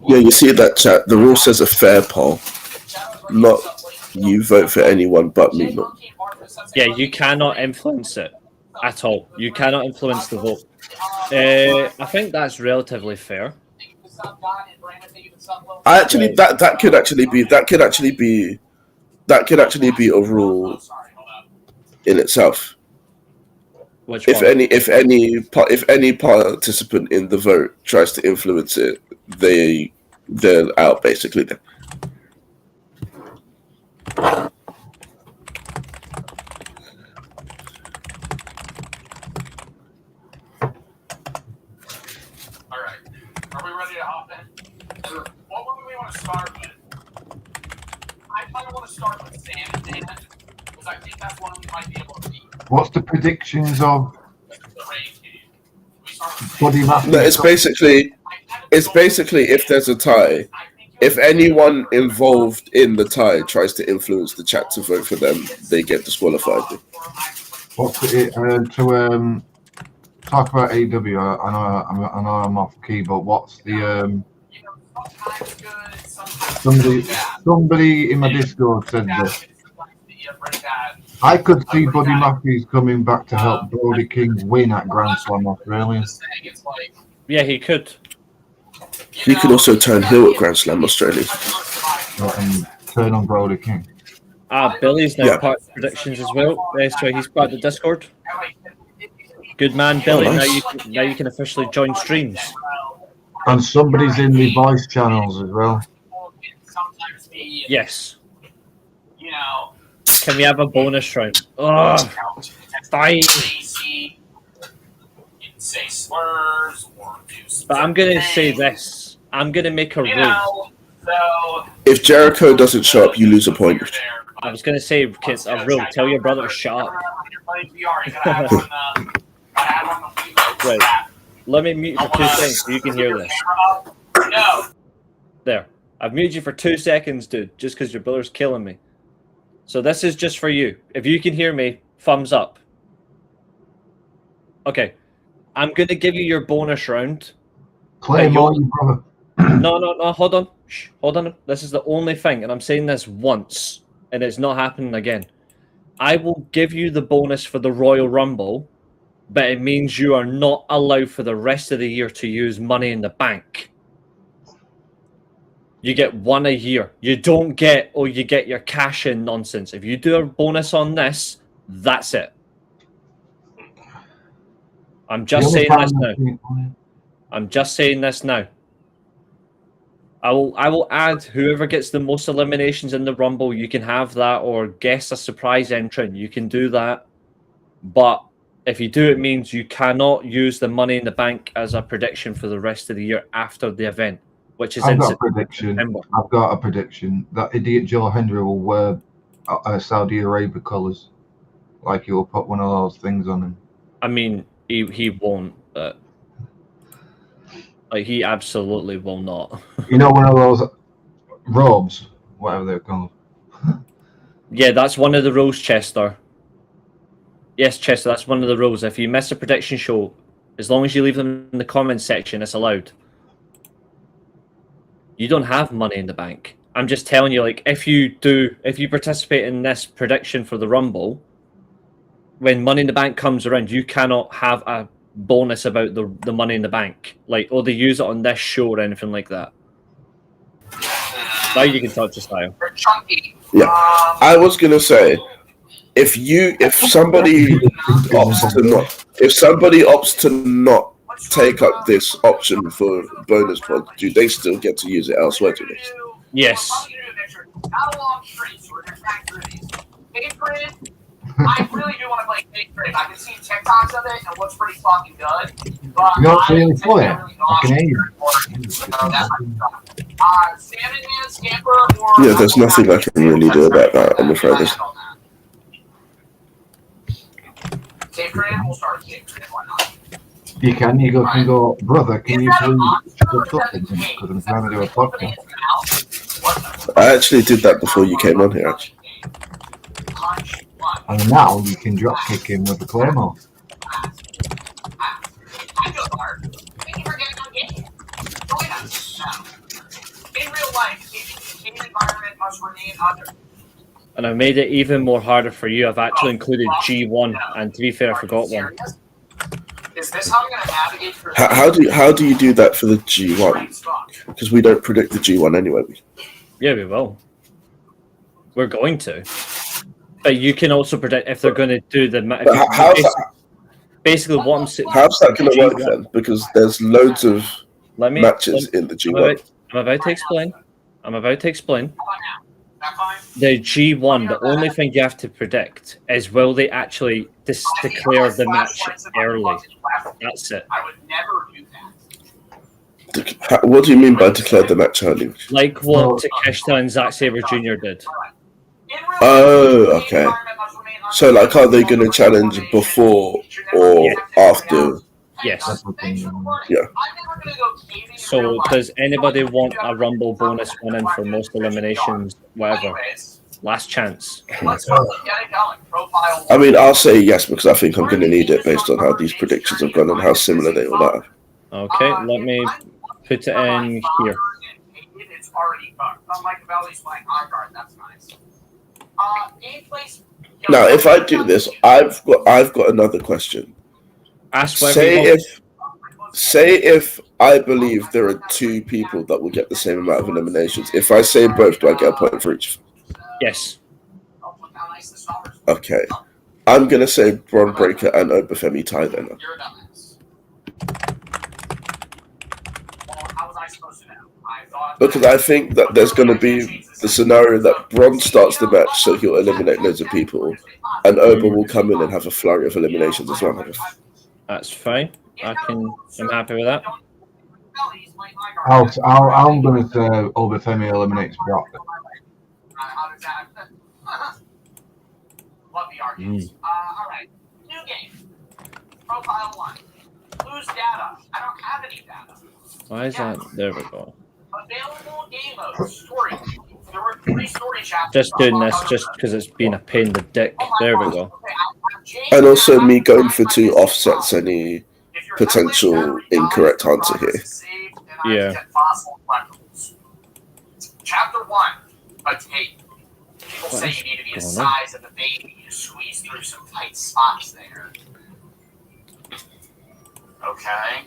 [SPEAKER 3] Yeah, you see that chat. The rule says a fair poll, not you vote for anyone but me.
[SPEAKER 1] Yeah, you cannot influence it at all. You cannot influence the vote. I think that's relatively fair.
[SPEAKER 3] That could actually be a rule in itself.
[SPEAKER 1] Which one?
[SPEAKER 3] If any participant in the vote tries to influence it, they're out basically. Then.
[SPEAKER 7] ready to hop in? What one do we want to start with? I kind of want to start with Sam and Dan, because I think that's one we might be able to beat.
[SPEAKER 6] What's the predictions of
[SPEAKER 7] The Rays game. We start with Sam.
[SPEAKER 6] Buddy Matthews?
[SPEAKER 3] No, it's basically if there's a tie, if anyone involved in the tie tries to influence the chat to vote for them, they get disqualified.
[SPEAKER 6] What's it to talk about AEW? I know I'm off key, but what's the
[SPEAKER 7] Sometimes good, sometimes
[SPEAKER 6] somebody in my Discord said that I could see Buddy Matthews coming back to help Brody King win at Grand Slam Australia.
[SPEAKER 1] Yeah, he could.
[SPEAKER 3] He could also turn heel at Grand Slam Australia.
[SPEAKER 6] And turn on Brody King.
[SPEAKER 1] Billy's now
[SPEAKER 3] Yeah.
[SPEAKER 1] part of predictions as well. So he's part of the Discord. Good man, Billy.
[SPEAKER 3] Oh, nice.
[SPEAKER 1] Now you can officially join streams.
[SPEAKER 6] And somebody's in the voice channels as well.
[SPEAKER 1] Yes.
[SPEAKER 7] You know,
[SPEAKER 1] Can we have a bonus round? Oh, fine.
[SPEAKER 7] say slurs or do
[SPEAKER 1] But I'm gonna say this. I'm gonna make a
[SPEAKER 7] you
[SPEAKER 1] rule.
[SPEAKER 7] know, so
[SPEAKER 3] If Jericho doesn't show up, you lose a point.
[SPEAKER 1] I was gonna say, kids, a rule. Tell your brother to shut up. Right. Let me mute you for 2 seconds so you can hear this.
[SPEAKER 7] No.
[SPEAKER 1] There. I've muted you for 2 seconds, dude, just because your brother's killing me. So this is just for you. If you can hear me, thumbs up. Okay. I'm going to give you your bonus round.
[SPEAKER 6] Claim on you, brother.
[SPEAKER 1] No, hold on. Shh, hold on. This is the only thing, and I'm saying this once, and it's not happening again. I will give you the bonus for the Royal Rumble, but it means you are not allowed for the rest of the year to use Money in the Bank. You get one a year. You don't get, you get your cash in nonsense. If you do a bonus on this, that's it. I'm just saying this now. I'm just saying this now. I will add whoever gets the most eliminations in the Rumble, you can have that, or guess a surprise entrant. You can do that. But if you do, it means you cannot use the Money in the Bank as a prediction for the rest of the year after the event, which is
[SPEAKER 6] I've
[SPEAKER 1] in
[SPEAKER 6] got a prediction. I've got a prediction that idiot Joe Hendry will wear Saudi Arabia colours, like he will put one of those things on him.
[SPEAKER 1] I mean, he won't. Like, he absolutely will not.
[SPEAKER 6] You know, one of those robes, whatever they're called.
[SPEAKER 1] Yeah, that's one of the rules, Chester. Yes, Chester, that's one of the rules. If you miss a prediction show, as long as you leave them in the comments section, it's allowed. You don't have Money in the Bank. I'm just telling you, like, if you participate in this prediction for the Rumble, when Money in the Bank comes around, you cannot have a bonus about the Money in the Bank. Like, they use it on this show or anything like that. Now you can touch your style.
[SPEAKER 3] Yeah, I was gonna say, if somebody opts to not take up this option for bonus pod, do they still get to use it elsewhere? Do they?
[SPEAKER 1] Yes.
[SPEAKER 7] I really do want to play Big Crib. I've been seeing TikToks of it and it looks pretty fucking good. But
[SPEAKER 6] You don't really play it. I can hear you.
[SPEAKER 7] Salmon Man, Scamper, or...
[SPEAKER 3] Yeah, there's nothing I can really do about that, I'm afraid.
[SPEAKER 7] Big Crib, we'll start with Big Crib, why not?
[SPEAKER 6] You can go, brother, can you please put something in? Because I'm trying to do a podcast.
[SPEAKER 3] I actually did that before you came on here, actually.
[SPEAKER 6] And now you can drop kick him with the Claymore.
[SPEAKER 7] I go hard. Thank you for getting on game. Join us now. In real life, the game environment must remain under.
[SPEAKER 1] And I've made it even more harder for you. I've actually included G1, and to be fair, I forgot one.
[SPEAKER 7] Is this how I'm going to navigate through?
[SPEAKER 3] How do you do that for the G1? Because we don't predict the G1 anyway.
[SPEAKER 1] Yeah, we will. We're going to. But you can also predict if they're going to do the... Basically, what I'm saying...
[SPEAKER 3] How's that going to work then? Because there's loads of matches in the G1.
[SPEAKER 1] I'm about to explain. The G1, the only thing you have to predict is will they actually declare the match early. That's it.
[SPEAKER 7] I would never do that.
[SPEAKER 3] What do you mean by declare the match early?
[SPEAKER 1] Like what Takeshita and Zack Sabre Jr. did.
[SPEAKER 3] Oh, okay. So, like, are they going to challenge before or after?
[SPEAKER 1] Yes.
[SPEAKER 3] Yeah.
[SPEAKER 1] So, does anybody want a Rumble bonus winning for most eliminations, whatever? Last chance.
[SPEAKER 3] I mean, I'll say yes because I think I'm going to need it based on how these predictions have gone and how similar they all are.
[SPEAKER 1] Okay, let me put it in here.
[SPEAKER 7] It's already booked. Unlike Valley's playing on guard, that's nice.
[SPEAKER 3] Now, if I do this, I've got another question.
[SPEAKER 1] Ask whatever
[SPEAKER 3] Say if I believe there are two people that will get the same amount of eliminations. If I say both, do I get a point for each?
[SPEAKER 1] Yes.
[SPEAKER 3] Okay. I'm going to say Braun Breaker and Obafemi tie then. Because I think that there's going to be the scenario that Braun starts the match, so he'll eliminate loads of people, and Oba will come in and have a flurry of eliminations as well.
[SPEAKER 1] That's fine. I'm happy with that.
[SPEAKER 6] I'm going to say Obafemi eliminates Brock.
[SPEAKER 7] Love the arguments. All right. New game. Profile 1. Lose data. I don't have any data.
[SPEAKER 1] Why is that? There we go.
[SPEAKER 7] Available game mode. Story. There were 3 story chapters.
[SPEAKER 1] Just doing this just because it's been a pain in the dick. There we go.
[SPEAKER 3] And also me going for 2 offsets any potential incorrect answer here.
[SPEAKER 1] Yeah.
[SPEAKER 7] Chapter 1. A tape. People say you need to be the size of the baby to squeeze through some tight spots there. Okay.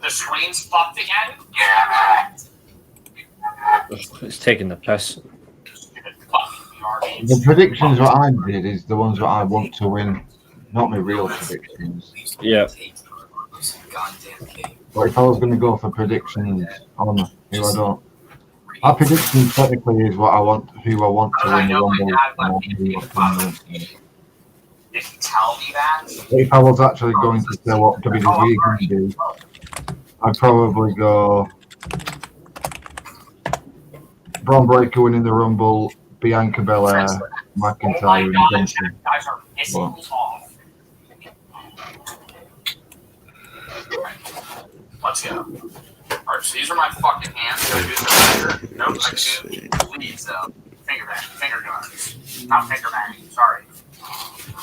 [SPEAKER 7] The screen's fucked again? Damn it!
[SPEAKER 1] It's taking the piss.
[SPEAKER 6] The predictions what I did is the ones that I want to win, not my real predictions.
[SPEAKER 1] Yeah.
[SPEAKER 6] But if I was going to go for predictions on who I don't, my prediction technically is what I want, who I want to win the Rumble.
[SPEAKER 7] If you tell me that.
[SPEAKER 6] If I was actually going to say what WWE can do, I'd probably go Braun Breaker winning the Rumble, Bianca Belair, McIntyre, and Johnson.
[SPEAKER 7] Guys are pissing me off. Let's go. Alright, so these are my fucking hands. Can I do the finger? Nope, I do leads though. Finger bang. Finger guns. Not finger bang, sorry.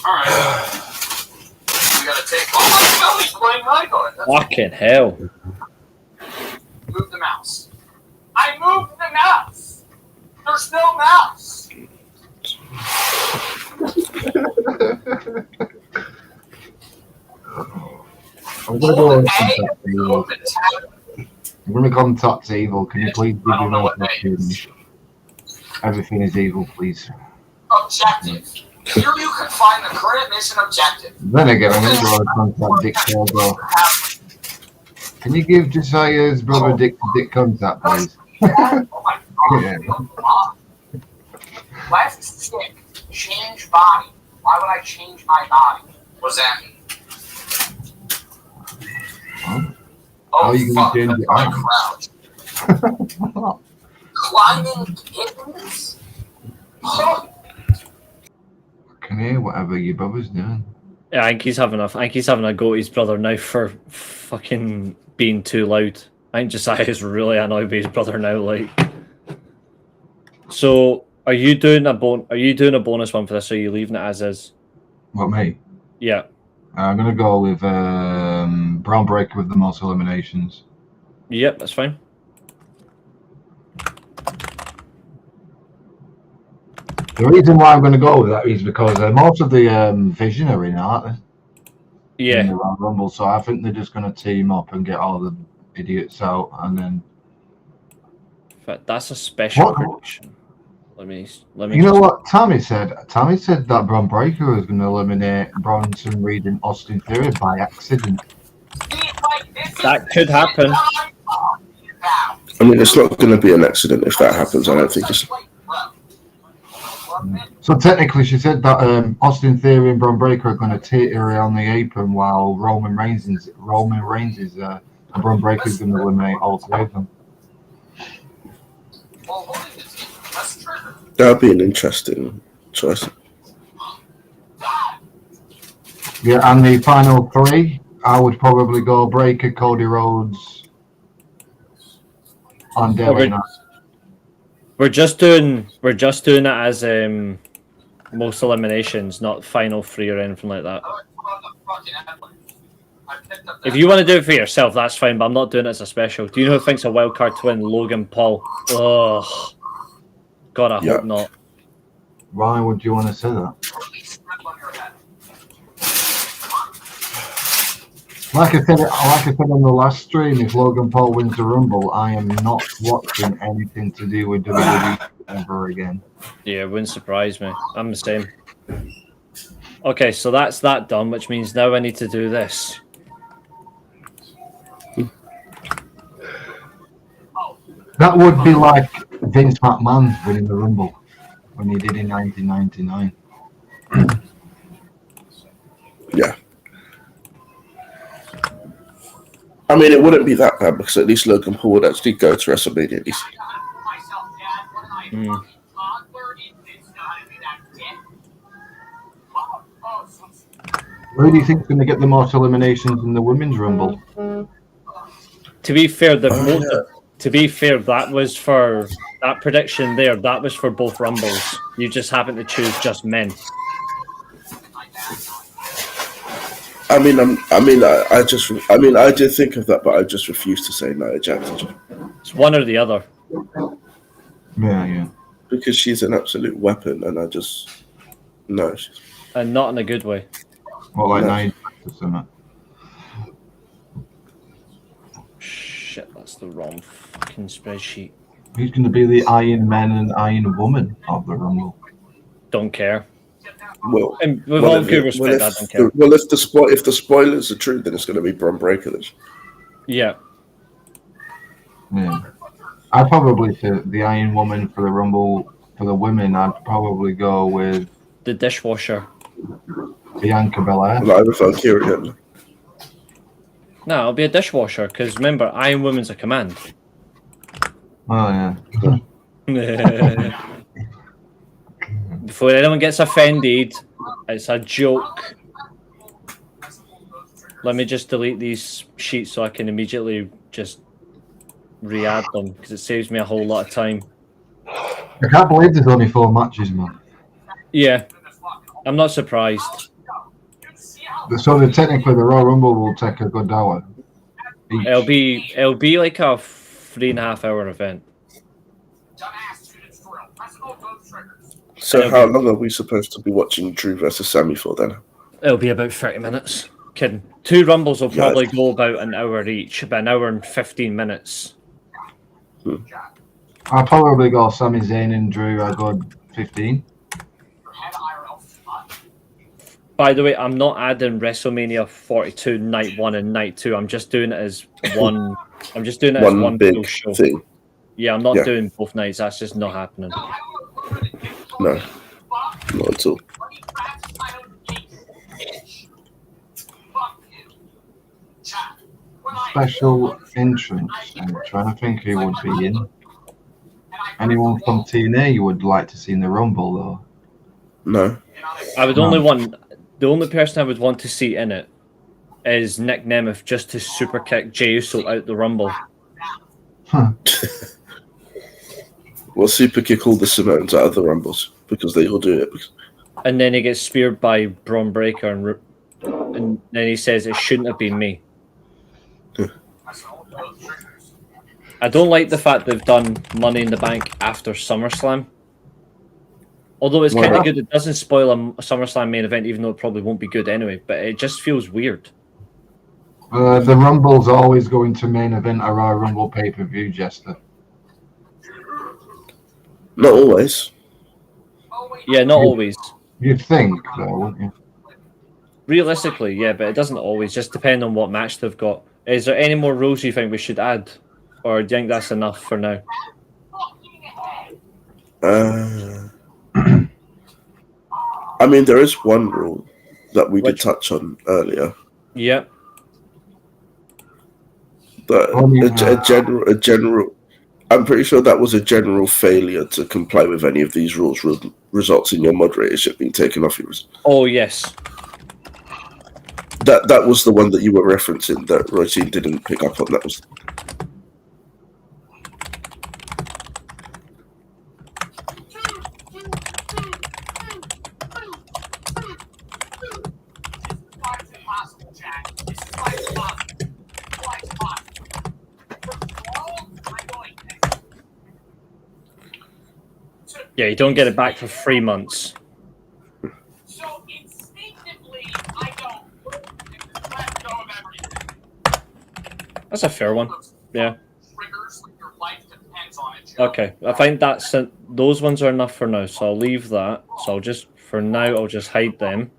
[SPEAKER 7] Alright. We gotta take. Oh, he's playing my card.
[SPEAKER 1] Fucking hell.
[SPEAKER 7] Move the mouse. I moved the mouse! There's no mouse!
[SPEAKER 6] I'm going to contact Evil. Can you please give me more questions? Everything is evil, please.
[SPEAKER 7] Objective. Here you can find the current mission objective.
[SPEAKER 6] Then again, I'm going to go and contact Dick Caldwell. Can you give Josiah's brother Dick contact, please?
[SPEAKER 7] Oh my god. Left stick. Change body. Why would I change my body? What does that mean?
[SPEAKER 6] Huh?
[SPEAKER 7] Oh,
[SPEAKER 6] how are you going to change your arm?
[SPEAKER 7] Climbing kittens? Oh.
[SPEAKER 6] I can hear whatever your brother's doing.
[SPEAKER 1] Yeah, I think he's having a go at his brother now for fucking being too loud. I think Josiah's really annoyed by his brother now. Like, so are you doing a bonus one for this? Or are you leaving it as is?
[SPEAKER 6] What, me?
[SPEAKER 1] Yeah.
[SPEAKER 6] I'm gonna go with Braun Breaker with the most eliminations.
[SPEAKER 1] Yep, that's fine.
[SPEAKER 6] The reason why I'm going to go with that is because most of the Vision are in, aren't they?
[SPEAKER 1] Yeah.
[SPEAKER 6] In the Royal Rumble, so I think they're just going to team up and get all the idiots out, and then.
[SPEAKER 1] But that's a special prediction. Let me.
[SPEAKER 6] You know what Tommy said? Tommy said that Braun Breaker was going to eliminate Bronson Reed and Austin Theory by accident.
[SPEAKER 1] That could happen.
[SPEAKER 3] I mean, it's not going to be an accident if that happens. I don't think it's.
[SPEAKER 6] So technically, she said that Austin Theory and Braun Breaker are going to teeter on the apron while Roman Reigns is And Braun Breaker's going to eliminate all three of them.
[SPEAKER 7] Well, holding the team, that's trigger.
[SPEAKER 3] That'd be an interesting choice.
[SPEAKER 6] Yeah, and the final three, I would probably go Breaker, Cody Rhodes, and Dale.
[SPEAKER 1] We're just doing it as most eliminations, not final three or anything like that. If you want to do it for yourself, that's fine, but I'm not doing it as a special. Do you know who thinks a wild card to win? Logan Paul. Ugh. God, I hope not.
[SPEAKER 6] Why would you want to say that? Like I said on the last stream, if Logan Paul wins the Rumble, I am not watching anything to do with WWE ever again.
[SPEAKER 1] Yeah, it wouldn't surprise me. I'm the same. Okay, so that's that done, which means now I need to do this.
[SPEAKER 6] That would be like Vince McMahon winning the Rumble when he did in 1999.
[SPEAKER 3] Yeah. I mean, it wouldn't be that bad because at least Logan Paul would actually go to WrestleMania at least.
[SPEAKER 6] Who do you think's going to get the most eliminations in the Women's Rumble?
[SPEAKER 1] To be fair, that was for that prediction there. That was for both Rumbles. You just happen to choose just men.
[SPEAKER 3] I did think of that, but I just refused to say Nia Jax.
[SPEAKER 1] It's one or the other.
[SPEAKER 6] Yeah.
[SPEAKER 3] Because she's an absolute weapon, and I just no.
[SPEAKER 1] And not in a good way.
[SPEAKER 6] Well, like Nia Jax or something.
[SPEAKER 1] Shit, that's the wrong fucking spreadsheet.
[SPEAKER 6] Who's going to be the Iron Man and Iron Woman of the Rumble?
[SPEAKER 1] Don't care.
[SPEAKER 3] Well,
[SPEAKER 1] and with all due respect, I don't care.
[SPEAKER 3] If the spoilers are true, then it's going to be Braun Breaker.
[SPEAKER 1] Yeah.
[SPEAKER 6] I'd probably say the Iron Woman for the Rumble for the women. I'd probably go with
[SPEAKER 1] the dishwasher,
[SPEAKER 6] Bianca Belair.
[SPEAKER 3] Like without Kieran.
[SPEAKER 1] No, it'll be a dishwasher because remember, Iron Woman's a command.
[SPEAKER 6] Oh yeah.
[SPEAKER 1] Before anyone gets offended, it's a joke. Let me just delete these sheets so I can immediately just re-add them because it saves me a whole lot of time.
[SPEAKER 6] I can't believe there's only 4 matches, man.
[SPEAKER 1] Yeah, I'm not surprised.
[SPEAKER 6] So technically, the Royal Rumble will take a good hour.
[SPEAKER 1] It'll be like a 3.5 hour event.
[SPEAKER 3] So how long are we supposed to be watching Drew versus Sammy for then?
[SPEAKER 1] It'll be about 30 minutes. Kidding. 2 Rumbles will probably go about an hour each, about an hour and 15 minutes.
[SPEAKER 6] I'll probably go Sami Zayn and Drew. I go 15.
[SPEAKER 1] By the way, I'm not adding WrestleMania 42 night 1 and night 2. I'm just doing it as one. I'm just doing it as one
[SPEAKER 3] big
[SPEAKER 1] show.
[SPEAKER 3] Thing.
[SPEAKER 1] Yeah, I'm not doing both nights. That's just not happening.
[SPEAKER 3] No, not at all.
[SPEAKER 6] Special entrance. I'm trying to think who would be in. Anyone from TNA you would like to see in the Rumble, though?
[SPEAKER 3] No.
[SPEAKER 1] I would only want... The only person I would want to see in it is Nick Nemeth just to super kick Jey Uso out the Rumble.
[SPEAKER 3] Well, super kick all the Simones out of the Rumbles because they all do it.
[SPEAKER 1] And then he gets speared by Braun Breaker and then he says it shouldn't have been me. I don't like the fact they've done Money in the Bank after SummerSlam. Although it's kind of good, it doesn't spoil a SummerSlam main event, even though it probably won't be good anyway. But it just feels weird.
[SPEAKER 6] The Rumble's always going to main event a Royal Rumble pay-per-view, Jester.
[SPEAKER 3] Not always.
[SPEAKER 1] Yeah, not always.
[SPEAKER 6] You'd think, though, wouldn't you?
[SPEAKER 1] Realistically, yeah, but it doesn't always. Just depend on what match they've got. Is there any more rules you think we should add? Or do you think that's enough for now?
[SPEAKER 3] I mean, there is one rule that we did touch on earlier.
[SPEAKER 1] Yep.
[SPEAKER 3] A general. I'm pretty sure that was a general failure to comply with any of these rules. Results in your moderatorship being taken off you.
[SPEAKER 1] Oh yes.
[SPEAKER 3] That was the one that you were referencing that Roisin didn't pick up on. That was.
[SPEAKER 1] Yeah, you don't get it back for 3 months.
[SPEAKER 7] So instinctively, I don't let go of everything.
[SPEAKER 1] That's a fair one. Yeah.
[SPEAKER 7] Triggers, like your life depends on it.
[SPEAKER 1] Okay, I find those ones are enough for now, so I'll leave that. So for now, I'll just hide them.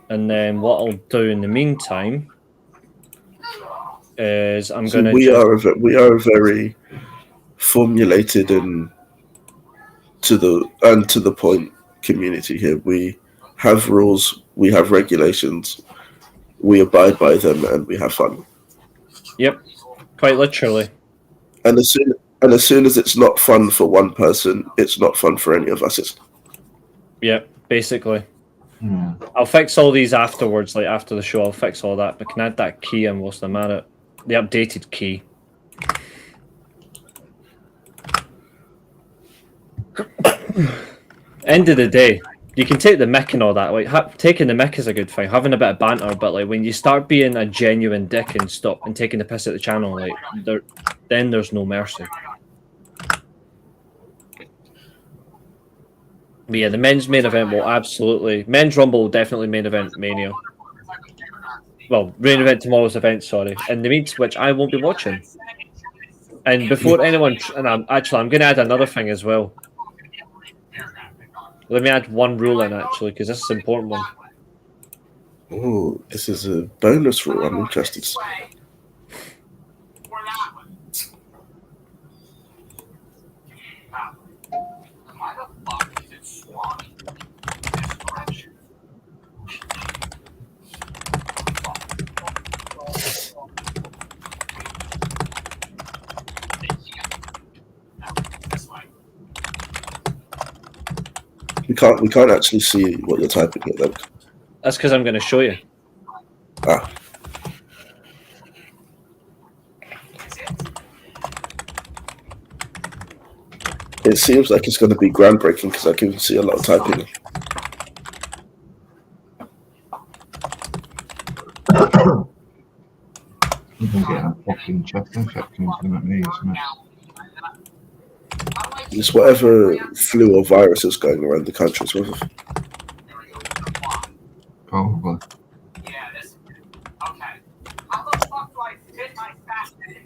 [SPEAKER 1] And then what I'll do in the meantime is I'm going to.
[SPEAKER 3] We are very formulated and to the point community here. We have rules, we have regulations, we abide by them, and we have fun.
[SPEAKER 1] Yep, quite literally.
[SPEAKER 3] And as soon as it's not fun for one person, it's not fun for any of us.
[SPEAKER 1] Yep, basically.
[SPEAKER 6] Yeah.
[SPEAKER 1] I'll fix all these afterwards, like after the show. I'll fix all that, but can I add that key in whilst I'm at it? The updated key. End of the day, you can take the mic and all that. Like taking the mic is a good thing, having a bit of banter. But like when you start being a genuine dick and taking the piss at the channel, like then there's no mercy. But yeah, the men's main event men's Rumble will definitely main event Mania. Well, main event tomorrow's event, sorry, and the meets which I won't be watching. And before anyone, I'm going to add another thing as well. Let me add one rule in actually, because this is an important one.
[SPEAKER 3] Oh, this is a bonus rule. I'm interested. We can't actually see what you're typing here, though.
[SPEAKER 1] That's because I'm going to show you.
[SPEAKER 3] Ah. It seems like it's going to be groundbreaking because I can see a lot of typing.
[SPEAKER 6] I'm getting a fucking chest infection from at me, isn't it?
[SPEAKER 3] It's whatever flu or virus is going around the country.
[SPEAKER 6] Probably.
[SPEAKER 7] Yeah, this. Okay. How the fuck do I fit my fast in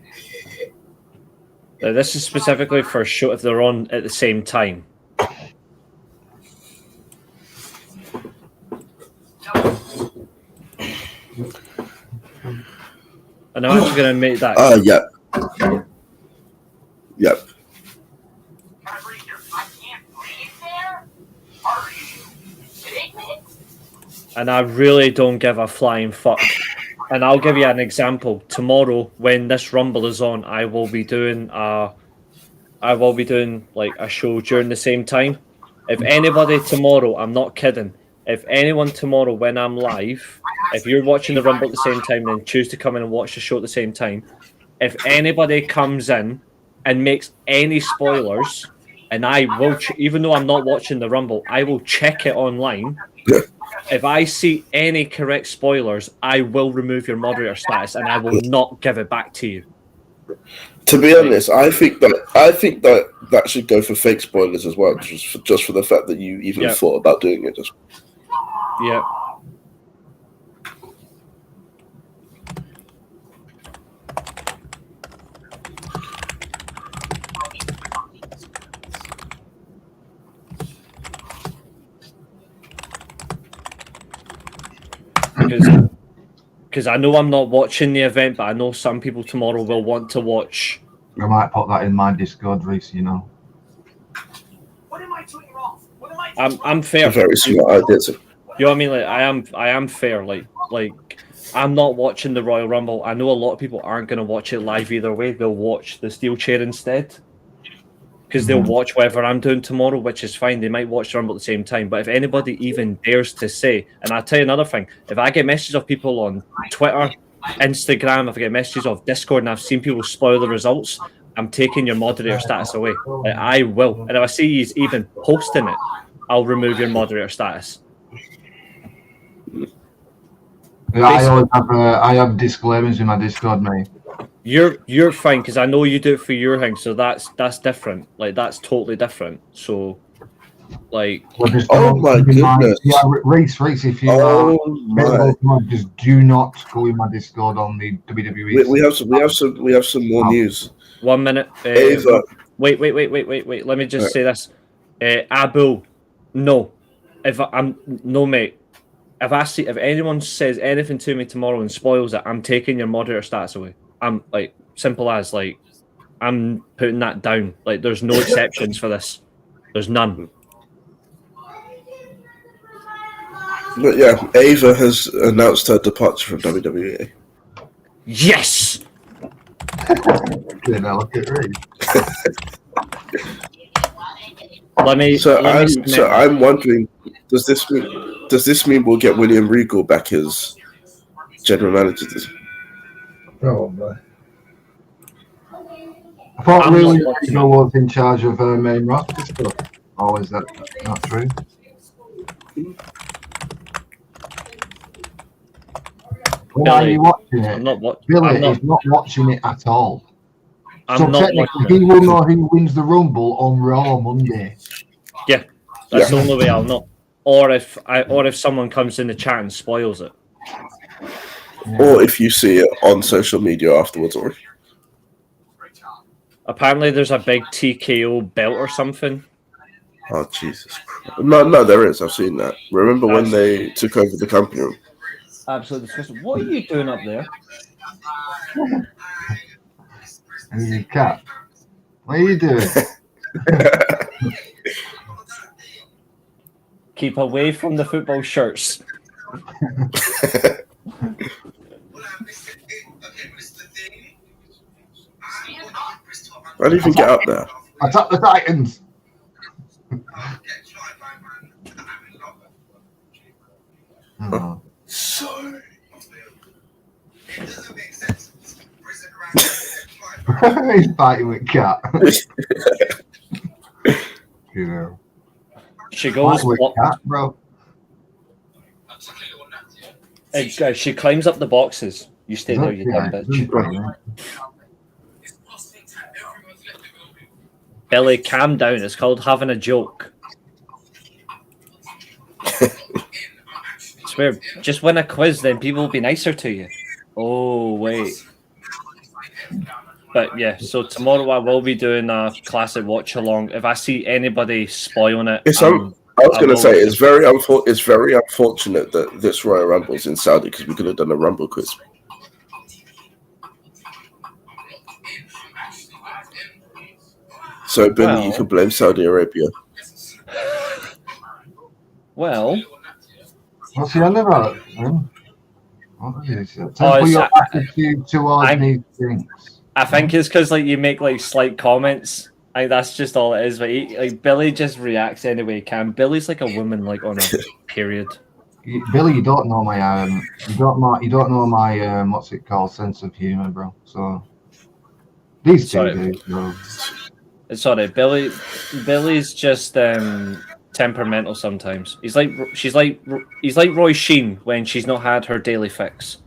[SPEAKER 7] there?
[SPEAKER 1] This is specifically for a show if they're on at the same time. And I'm actually going to make that.
[SPEAKER 3] Yep. Yep.
[SPEAKER 7] Can I breathe here? I can't breathe there? Are you kidding me?
[SPEAKER 1] And I really don't give a flying fuck. And I'll give you an example. Tomorrow, when this Rumble is on, I will be doing like a show during the same time. If anybody tomorrow, I'm not kidding. If anyone tomorrow, when I'm live, if you're watching the Rumble at the same time, then choose to come in and watch the show at the same time. If anybody comes in and makes any spoilers, and I will, even though I'm not watching the Rumble, I will check it online. If I see any correct spoilers, I will remove your moderator status and I will not give it back to you.
[SPEAKER 3] To be honest, I think that should go for fake spoilers as well, just for the fact that you even thought about doing it.
[SPEAKER 1] Yeah. Because I know I'm not watching the event, but I know some people tomorrow will want to watch.
[SPEAKER 6] I might put that in my Discord, Reese, you know.
[SPEAKER 7] What am I doing wrong? What am I
[SPEAKER 1] I'm fair.
[SPEAKER 3] Very smart idea.
[SPEAKER 1] You know what I mean? Like I am fair. Like I'm not watching the Royal Rumble. I know a lot of people aren't going to watch it live either way. They'll watch the Steelchair instead. Because they'll watch whatever I'm doing tomorrow, which is fine. They might watch the Rumble at the same time. But if anybody even dares to say, and I'll tell you another thing, if I get messages of people on Twitter, Instagram, if I get messages of Discord, and I've seen people spoil the results, I'm taking your moderator status away. Like, I will. And if I see he's even posting it, I'll remove your moderator status.
[SPEAKER 6] Yeah, I have disclaimers in my Discord, mate.
[SPEAKER 1] You're fine because I know you do it for your thing, so that's different. Like that's totally different. So, like,
[SPEAKER 3] Oh my goodness!
[SPEAKER 6] Yeah, Reese, if you just do not go in my Discord on the WWE.
[SPEAKER 3] We have some more news.
[SPEAKER 1] 1 minute.
[SPEAKER 3] Ava.
[SPEAKER 1] Wait. Let me just say this. Abu, no. No, mate. If anyone says anything to me tomorrow and spoils it, I'm taking your moderator status away. I'm like simple as like I'm putting that down. Like there's no exceptions for this. There's none.
[SPEAKER 3] But yeah, Ava has announced her departure from WWE.
[SPEAKER 1] Yes.
[SPEAKER 3] I'm wondering, does this mean we'll get William Regal back as general manager?
[SPEAKER 4] Probably.
[SPEAKER 6] I thought William Regal was in charge of main roster stuff. Or is that not true? Why are you watching it?
[SPEAKER 1] I'm not watching.
[SPEAKER 6] Billy is not watching it at all.
[SPEAKER 1] I'm
[SPEAKER 6] so
[SPEAKER 1] not
[SPEAKER 6] technically, he will know who wins the Rumble on Raw Monday.
[SPEAKER 1] Yeah, that's the only way I'll know. Or if someone comes in the chat and spoils it.
[SPEAKER 3] Yeah. Or if you see it on social media afterwards, or
[SPEAKER 1] apparently there's a big TKO belt or something.
[SPEAKER 3] Oh Jesus Christ. No, there is. I've seen that. Remember when they took over the company?
[SPEAKER 1] Absolutely disgusting. What are you doing up there?
[SPEAKER 6] You cat. What are you doing?
[SPEAKER 1] Keep away from the football shirts.
[SPEAKER 3] Why do you even get up there?
[SPEAKER 6] Attack the Titans!
[SPEAKER 3] Oh. Sorry.
[SPEAKER 6] He's fighting with cat. You know.
[SPEAKER 1] She goes
[SPEAKER 6] with cat, bro.
[SPEAKER 1] She climbs up the boxes. You stay there, you dumb bitch. Billy, calm down. It's called having a joke. I swear, just win a quiz, then people will be nicer to you. Oh, wait. But yeah, so tomorrow I will be doing a classic watch along. If I see anybody spoiling it,
[SPEAKER 3] I was going to say it's very unfortunate that this Royal Rumble is in Saudi because we could have done a Rumble quiz. So Billy, you can blame Saudi Arabia.
[SPEAKER 1] Well,
[SPEAKER 6] what's the other about? Your attitude towards these things.
[SPEAKER 1] I think it's because like you make like slight comments. That's just all it is. But Billy just reacts any way he can. Billy's like a woman, like on a period.
[SPEAKER 6] Billy, you don't know my you don't know my what's it called, sense of humor, bro. So these two days, bro.
[SPEAKER 1] It's alright. Billy's just temperamental sometimes. He's like Roy Sheen when she's not had her daily fix.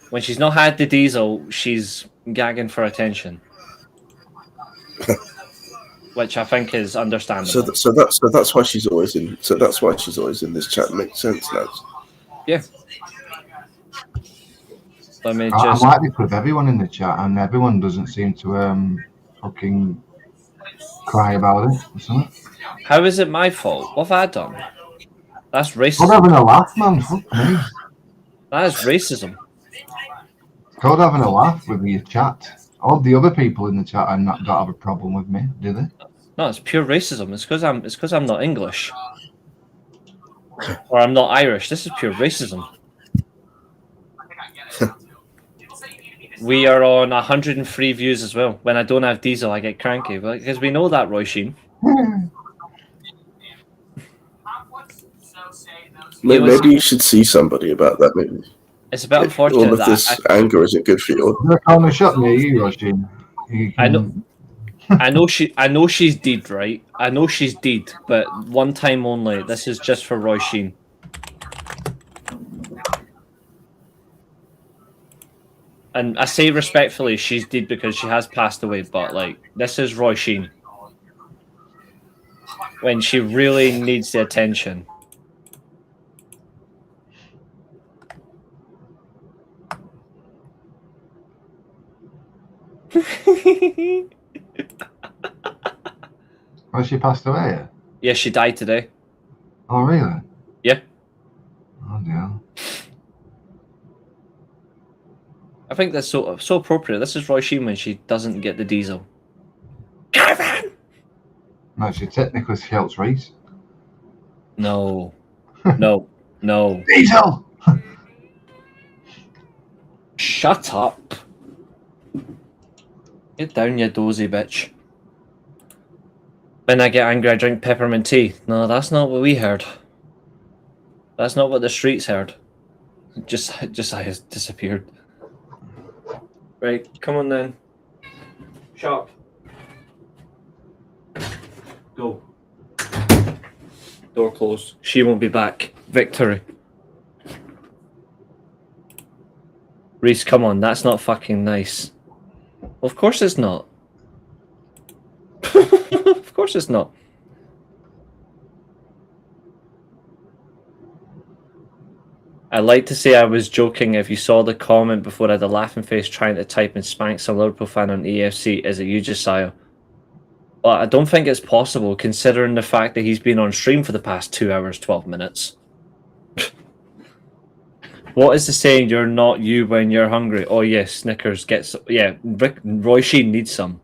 [SPEAKER 1] When she's not had the diesel, she's gagging for attention. Which I think is understandable.
[SPEAKER 3] So that's why she's always in. So that's why she's always in this chat. Makes sense, lads.
[SPEAKER 1] Yeah.
[SPEAKER 6] I'm like this with everyone in the chat, and everyone doesn't seem to fucking cry about it or something.
[SPEAKER 1] How is it my fault? What have I done? That's racism.
[SPEAKER 6] I'm having a laugh, man. Fuck me.
[SPEAKER 1] That is racism.
[SPEAKER 6] Called having a laugh with your chat. All the other people in the chat don't have a problem with me, do they?
[SPEAKER 1] No, it's pure racism. It's because I'm not English. Or I'm not Irish. This is pure racism. We are on 103 views as well. When I don't have Diesel, I get cranky. Because we know that, Roy Sheen.
[SPEAKER 3] Maybe you should see somebody about that. Maybe
[SPEAKER 1] It's a bit
[SPEAKER 3] all
[SPEAKER 1] unfortunate
[SPEAKER 3] of
[SPEAKER 1] that
[SPEAKER 3] this anger isn't good for you.
[SPEAKER 6] They're calling a shot near you, Roshin.
[SPEAKER 1] I know she's dead, right? I know she's dead, but one time only. This is just for Roy Sheen. And I say respectfully, she's dead because she has passed away, but like this is Roy Sheen. When she really needs the attention.
[SPEAKER 6] Oh, she passed away?
[SPEAKER 1] Yeah, she died today.
[SPEAKER 6] Oh, really?
[SPEAKER 1] Yeah.
[SPEAKER 6] Oh, dear.
[SPEAKER 1] I think that's so appropriate. This is Roy Sheen when she doesn't get the Diesel.
[SPEAKER 6] No, she technically helps Reese.
[SPEAKER 1] No. No. No.
[SPEAKER 6] Diesel!
[SPEAKER 1] Shut up. Get down, you dozy bitch. When I get angry, I drink peppermint tea. No, that's not what we heard. That's not what the streets heard. Josiah's disappeared. Right, come on then. Sharp. Go. Door closed. She won't be back. Victory. Reese, come on. That's not fucking nice. Well, of course it's not. Of course it's not. I like to say I was joking. If you saw the comment before, I had a laughing face trying to type and spank some Liverpool fan on EFC. Is it you, Josiah? Well, I don't think it's possible, considering the fact that he's been on stream for the past 2 hours, 12 minutes. What is the saying? You're not you when you're hungry. Oh, yes, Snickers gets... Yeah, Roy Sheen needs some.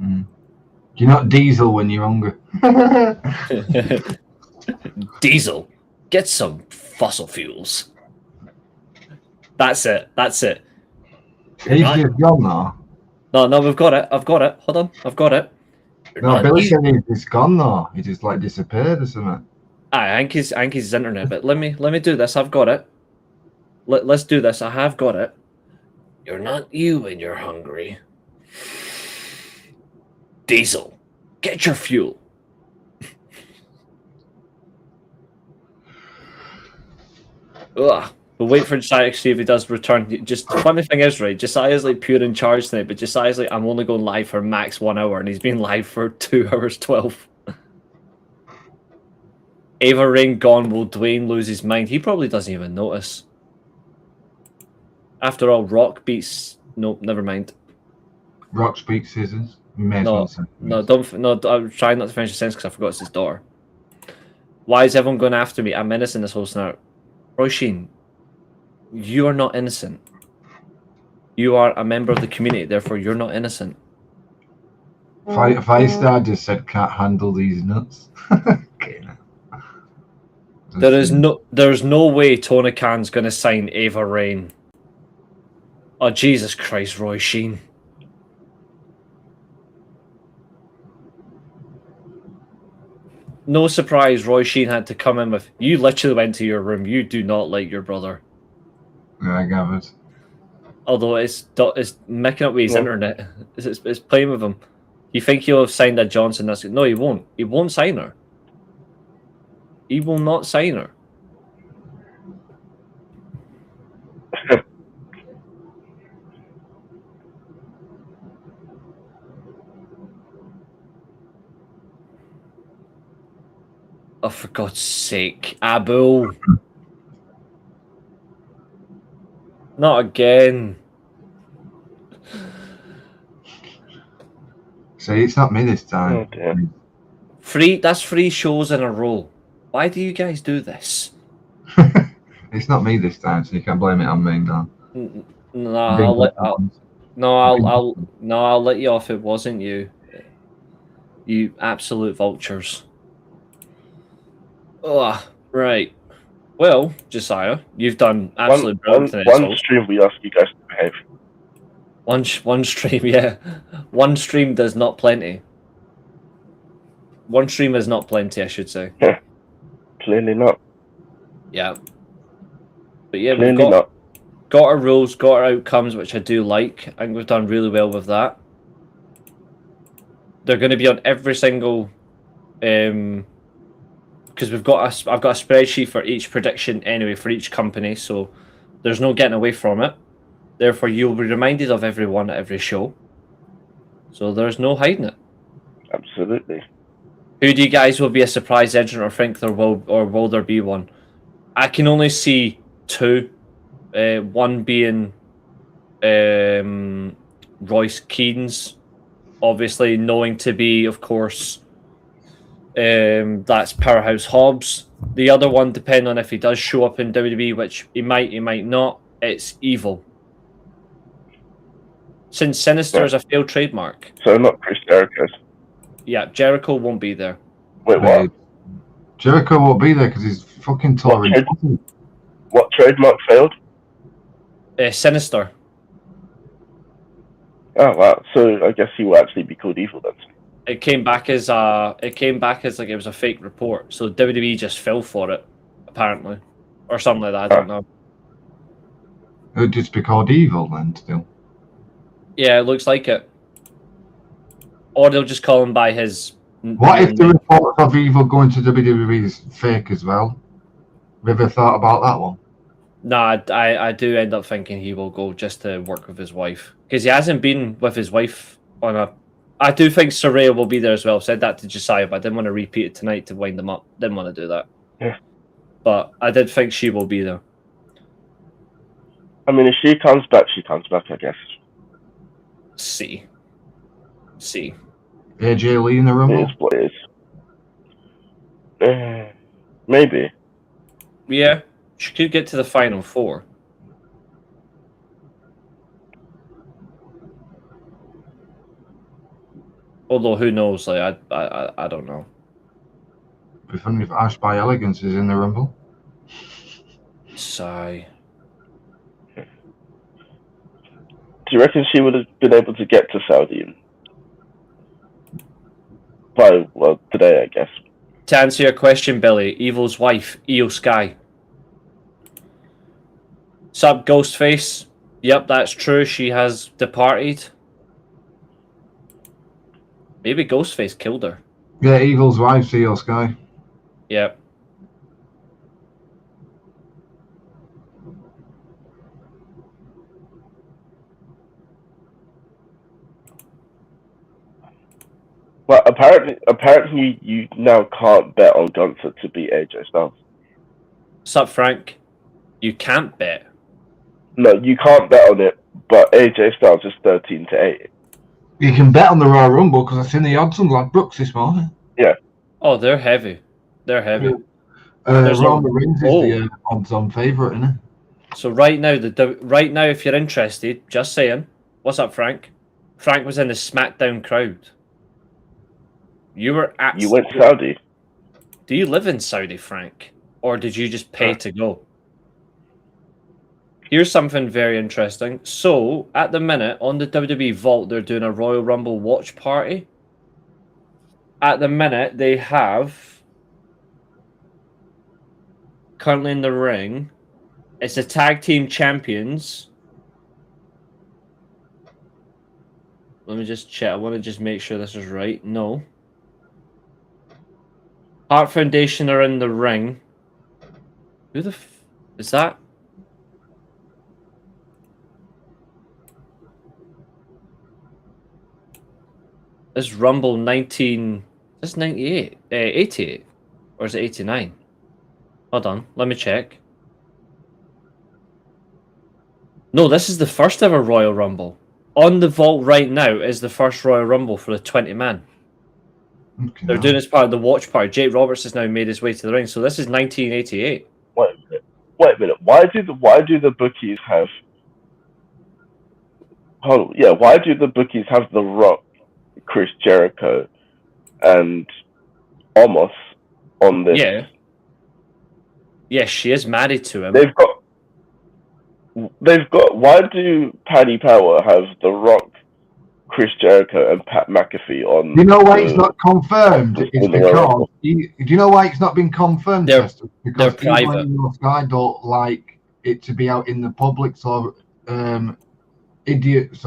[SPEAKER 6] Mm. You're not Diesel when you're hungry.
[SPEAKER 1] Diesel, get some fossil fuels. That's it. That's it.
[SPEAKER 6] He's just gone now.
[SPEAKER 1] No, we've got it. I've got it. Hold on. I've got it.
[SPEAKER 6] No, Billy said he's just gone now. He just like disappeared or something.
[SPEAKER 1] I think he's his internet, but let me do this. I've got it. Let's do this. I have got it. You're not you when you're hungry. Diesel, get your fuel. Ugh. We'll wait for Josiah to see if he does return. Just the funny thing is, right, Josiah's like pure in charge tonight, but Josiah's like, I'm only going live for max 1 hour, and he's been live for 2 hours 12. Ava Rain gone, will Dwayne lose his mind? He probably doesn't even notice. After all, Rock beats... Nope, never mind.
[SPEAKER 6] Rock speaks scissors.
[SPEAKER 1] No, I'm trying not to finish the sentence because I forgot it's his daughter. Why is everyone going after me? I'm innocent this whole scenario. Roy Sheen, you are not innocent. You are a member of the community, therefore you're not innocent.
[SPEAKER 6] Five Star just said can't handle these nuts. Okay,
[SPEAKER 1] There's no way Tony Khan's gonna sign Ava Rain. Oh Jesus Christ, Roy Sheen. No surprise, Roy Sheen had to come in with, you literally went to your room, you do not like your brother.
[SPEAKER 6] Yeah, I gathered.
[SPEAKER 1] Although it's making up with his internet. It's playing with him. You think he'll have signed a Johnson? No, he won't. He won't sign her. He will not sign her. Oh, for God's sake, Abu. Not again.
[SPEAKER 6] See, it's not me this time.
[SPEAKER 3] Okay.
[SPEAKER 1] That's 3 shows in a row. Why do you guys do this?
[SPEAKER 6] It's not me this time, so you can't blame it on me, Dan.
[SPEAKER 1] No, I'll let you off. It wasn't you. You absolute vultures. Oh, right. Well, Josiah, you've done absolute brilliant tonight.
[SPEAKER 3] One stream we asked you guys to behave.
[SPEAKER 1] One stream, yeah. One stream does not plenty. One stream is not plenty, I should say.
[SPEAKER 3] Clearly not.
[SPEAKER 1] Yeah. But yeah,
[SPEAKER 3] Clearly
[SPEAKER 1] we've
[SPEAKER 3] not.
[SPEAKER 1] got our rules, got our outcomes, which I do like. I think we've done really well with that. They're going to be on every single, because I've got a spreadsheet for each prediction anyway for each company, so there's no getting away from it. Therefore, you'll be reminded of everyone at every show. So there's no hiding it.
[SPEAKER 3] Absolutely.
[SPEAKER 1] Who do you guys will be a surprise entrant, or think there will there be one? I can only see two. One being Royce Keane's, obviously knowing to be, of course, that's Powerhouse Hobbs. The other one, depending on if he does show up in WWE, which he might not, it's Evil. Since Sinister is a failed trademark.
[SPEAKER 3] So not Chris Jericho.
[SPEAKER 1] Yeah, Jericho won't be there.
[SPEAKER 3] Wait, what?
[SPEAKER 6] Jericho won't be there because he's fucking touring.
[SPEAKER 3] What trademark failed?
[SPEAKER 1] Sinister.
[SPEAKER 3] Oh wow! So I guess he will actually be called Evil then.
[SPEAKER 1] It came back as like it was a fake report. So WWE just fell for it, apparently, or something like that. I don't know.
[SPEAKER 6] It would just be called Evil then, still.
[SPEAKER 1] Yeah, it looks like it. Or they'll just call him by his.
[SPEAKER 6] What if the reports of Evil going to WWE is fake as well? Have you ever thought about that one?
[SPEAKER 1] Nah, I do end up thinking he will go just to work with his wife, because he hasn't been with his wife on a. I do think Saraya will be there as well. I've said that to Josiah, but I didn't want to repeat it tonight to wind them up. Didn't want to do that.
[SPEAKER 3] Yeah.
[SPEAKER 1] But I did think she will be there.
[SPEAKER 3] I mean, if she comes back, I guess.
[SPEAKER 1] See.
[SPEAKER 6] AJ Lee in the
[SPEAKER 3] It
[SPEAKER 6] Rumble?
[SPEAKER 3] is what it is. Maybe.
[SPEAKER 1] Yeah, she could get to the final four. Although, who knows? Like, I don't know.
[SPEAKER 6] It'd be funny if Ash by Elegance is in the Rumble.
[SPEAKER 1] Sigh.
[SPEAKER 3] Do you reckon she would have been able to get to Saudi by, well, today, I guess?
[SPEAKER 1] To answer your question, Billy, Evil's wife, Io Sky. Sup, Ghostface? Yep, that's true. She has departed. Maybe Ghostface killed her.
[SPEAKER 6] Yeah, Evil's wife, Io Sky.
[SPEAKER 1] Yep.
[SPEAKER 3] Well, apparently you now can't bet on Gunther to beat AJ Styles.
[SPEAKER 1] Sup, Frank? You can't bet.
[SPEAKER 3] No, you can't bet on it, but AJ Styles is 13-8.
[SPEAKER 6] You can bet on the Royal Rumble because I've seen the odds on Ladbrokes this morning.
[SPEAKER 3] Yeah.
[SPEAKER 1] Oh, they're heavy. They're heavy.
[SPEAKER 6] Roman Reigns is the odds-on favourite, isn't it?
[SPEAKER 1] So right now, if you're interested, just saying. What's up, Frank? Frank was in the SmackDown crowd. You were at.
[SPEAKER 3] You went Saudi.
[SPEAKER 1] Do you live in Saudi, Frank, or did you just pay to go? Here's something very interesting. So, at the minute, on the WWE Vault, they're doing a Royal Rumble watch party. At the minute, they have, currently in the ring, it's the Tag Team Champions. Let me just check. I want to just make sure this is right. No. Heart Foundation are in the ring. Who the f... is that? This Rumble 19... This is 98? 88? Or is it 89? Hold on, let me check. No, this is the first ever Royal Rumble. On the vault right now is the first Royal Rumble for the 20-man.
[SPEAKER 6] Okay.
[SPEAKER 1] They're doing it as part of the watch party. Jake Roberts has now made his way to the ring, so this is 1988.
[SPEAKER 3] Wait a minute. Why do the bookies have? Hold on. Yeah. Why do the bookies have The Rock, Chris Jericho, and Omos on this?
[SPEAKER 1] Yeah. Yes, she is married to him.
[SPEAKER 3] They've got. they've got. Why do Paddy Power have The Rock, Chris Jericho, and Pat McAfee on?
[SPEAKER 6] You know why it's not confirmed?
[SPEAKER 3] in
[SPEAKER 6] It's
[SPEAKER 3] the Royal
[SPEAKER 6] because
[SPEAKER 3] Rumble?
[SPEAKER 6] do you know why it's not been confirmed,
[SPEAKER 1] They're-
[SPEAKER 6] Chester? Because
[SPEAKER 1] they're private.
[SPEAKER 6] Elon and Sky don't like it to be out in the public, so idiots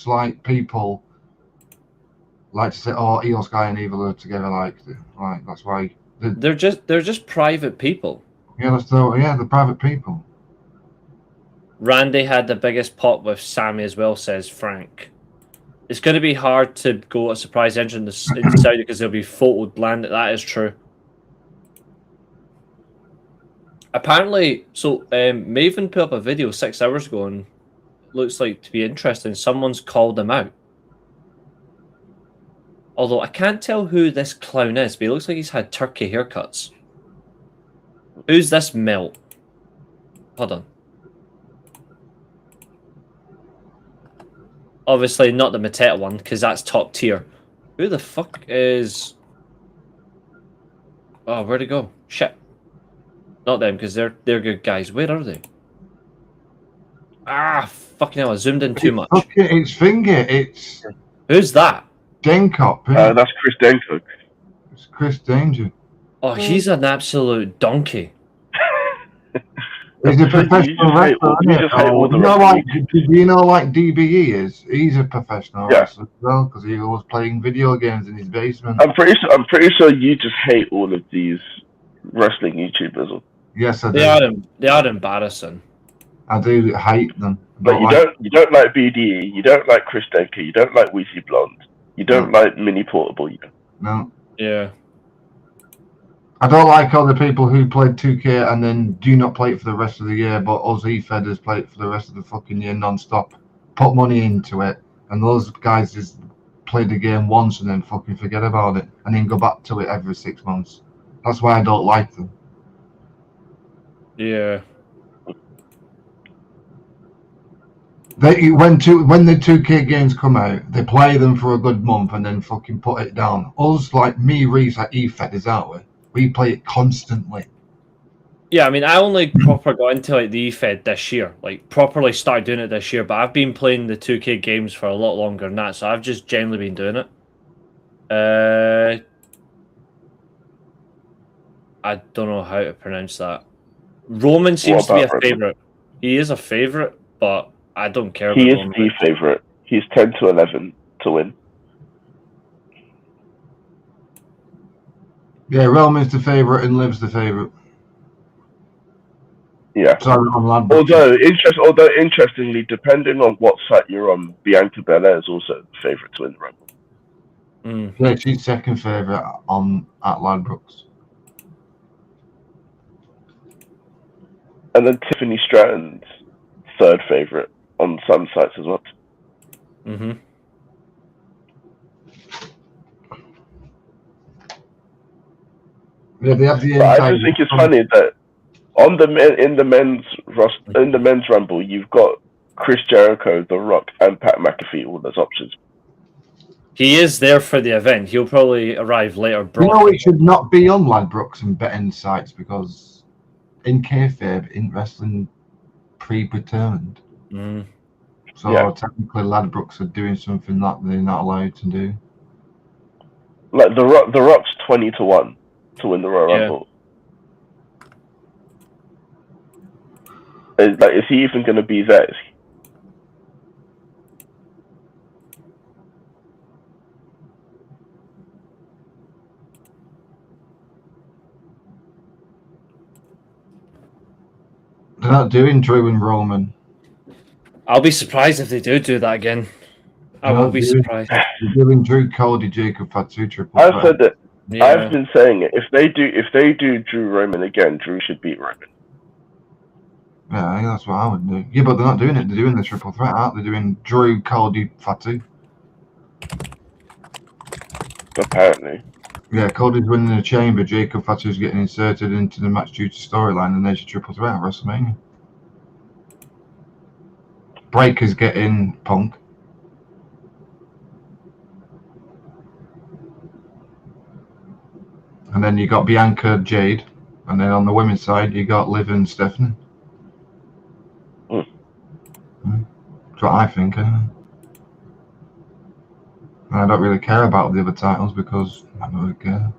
[SPEAKER 6] like people like to say, "Oh, Io Sky and Evil are together." Like that's why
[SPEAKER 1] They're just private people.
[SPEAKER 6] yeah, the private people.
[SPEAKER 1] Randy had the biggest pop with Sammy as well, says Frank. It's going to be hard to go a surprise entrance in Saudi because there'll be photo landed. That is true. Apparently, so Maven put up a video 6 hours ago and looks like to be interesting. Someone's called him out. Although I can't tell who this clown is, but he looks like he's had turkey haircuts. Who's this melt? Hold on. Obviously not the Mateta one, because that's top tier. Who the fuck is... Oh, where'd it go? Shit. Not them, because they're good guys. Where are they? Ah, fucking hell, I zoomed in too much.
[SPEAKER 6] It's Finger. It's
[SPEAKER 1] Who's that?
[SPEAKER 6] Denkop.
[SPEAKER 3] That's Chris Denko.
[SPEAKER 6] It's Chris Danger.
[SPEAKER 1] Oh, he's an absolute donkey.
[SPEAKER 6] He's a professional wrestler. Do you know like DBE is? He's a professional wrestler as well because he was playing video games in his basement.
[SPEAKER 3] I'm pretty sure you just hate all of these wrestling YouTubers.
[SPEAKER 6] Yes, I do.
[SPEAKER 1] They are embarrassing.
[SPEAKER 6] I do hate them.
[SPEAKER 3] But you don't like BDE, you don't like Chris Denker, you don't like Weezy Blonde, you don't like Mini Portable.
[SPEAKER 6] No.
[SPEAKER 1] Yeah.
[SPEAKER 6] I don't like all the people who played 2K and then do not play it for the rest of the year, but us E-Fedders play it for the rest of the fucking year non-stop. Put money into it, and those guys just play the game once and then fucking forget about it, and then go back to it every 6 months. That's why I don't like them.
[SPEAKER 1] Yeah.
[SPEAKER 6] When the 2K games come out, they play them for a good month and then fucking put it down. Us, like me, Reese, like E-Fedders, aren't we? We play it constantly.
[SPEAKER 1] Yeah, I mean, I only proper got into like the E-Fed this year, like properly started doing it this year. But I've been playing the 2K games for a lot longer than that, so I've just generally been doing it. I don't know how to pronounce that. Roman seems to be a favorite. He is a favorite, but I don't care.
[SPEAKER 3] He is
[SPEAKER 1] Roman.
[SPEAKER 3] the favorite. He's 10-11 to win.
[SPEAKER 6] Yeah, Roman's the favourite and Liv's the favourite.
[SPEAKER 3] Yeah.
[SPEAKER 6] Sorry,
[SPEAKER 3] although interestingly, depending on what site you're on, Bianca Belair is also the favourite to win the Rumble.
[SPEAKER 6] Yeah, she's second favourite at Ladbrokes.
[SPEAKER 3] And then Tiffany Stratton's third favourite on some sites as well.
[SPEAKER 1] Mm-hmm.
[SPEAKER 6] Yeah, they have the.
[SPEAKER 3] But I just think it's funny that in the men's Rumble, you've got Chris Jericho, The Rock, and Pat McAfee all as options.
[SPEAKER 1] He is there for the event. He'll probably arrive later.
[SPEAKER 6] You know, it should not be on Ladbrokes and betting sites because in kayfabe, in wrestling, predetermined. So technically, Ladbrokes are doing something that they're not allowed to do.
[SPEAKER 3] Like the Rock's 20-1 to win the Royal Rumble. Is he even going to be there?
[SPEAKER 6] They're not doing Drew and Roman.
[SPEAKER 1] I'll be surprised if they do that again. I will be surprised.
[SPEAKER 6] They're doing Drew, Cody, Jacob, Fatu, Triple.
[SPEAKER 3] I've said that. Yeah. I've been saying it. If they do Drew Roman again, Drew should beat Roman.
[SPEAKER 6] Yeah, that's what I would do. Yeah, but they're not doing it. They're doing the triple threat, aren't they? They're doing Drew, Cody, Fatu.
[SPEAKER 3] Apparently.
[SPEAKER 6] Yeah, Cody's winning the chamber. Jacob Fatu's getting inserted into the match due to storyline, and there's your triple threat at WrestleMania. Breaker's getting Punk. And then you got Bianca, Jade. And then on the women's side, you got Liv and Stephanie. That's what I think. And I don't really care about the other titles because I don't really care.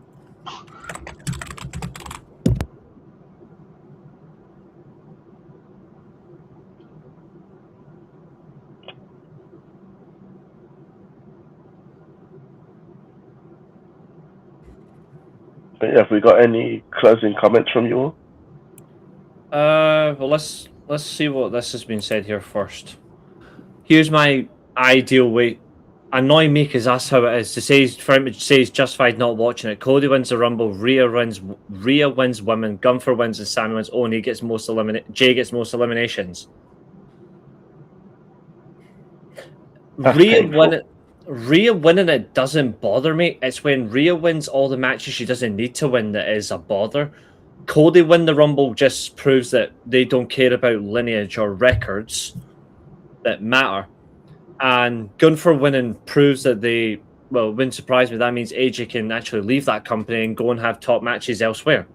[SPEAKER 3] But yeah, have we got any closing comments from you all?
[SPEAKER 1] Well, let's see what this has been said here first. Here's my ideal way. Annoy me because that's how it is. To say for him to say he's justified not watching it. Cody wins the Rumble. Rhea wins women. Gunther wins and Sammy wins. Only gets most Jay gets most eliminations. Rhea winning it doesn't bother me. It's when Rhea wins all the matches she doesn't need to win that is a bother. Cody win the Rumble just proves that they don't care about lineage or records that matter. And Gunther winning proves that they, well, wouldn't surprise me. That means AJ can actually leave that company and go and have top matches elsewhere.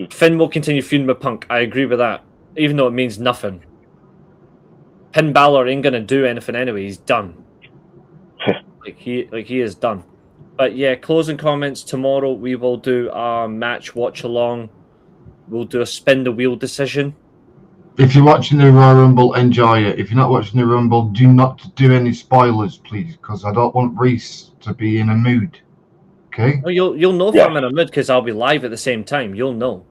[SPEAKER 1] Finn will continue feuding with Punk. I agree with that, even though it means nothing. Finn Balor ain't gonna do anything anyway. He's done. he is done. But yeah, closing comments. Tomorrow we will do a match watch along. We'll do a spin the wheel decision.
[SPEAKER 6] If you're watching the Royal Rumble, enjoy it. If you're not watching the Rumble, do not do any spoilers, please, because I don't want Reese to be in a mood. Okay?
[SPEAKER 1] Well, you'll know if I'm in a mood because I'll be live at the same time. You'll know.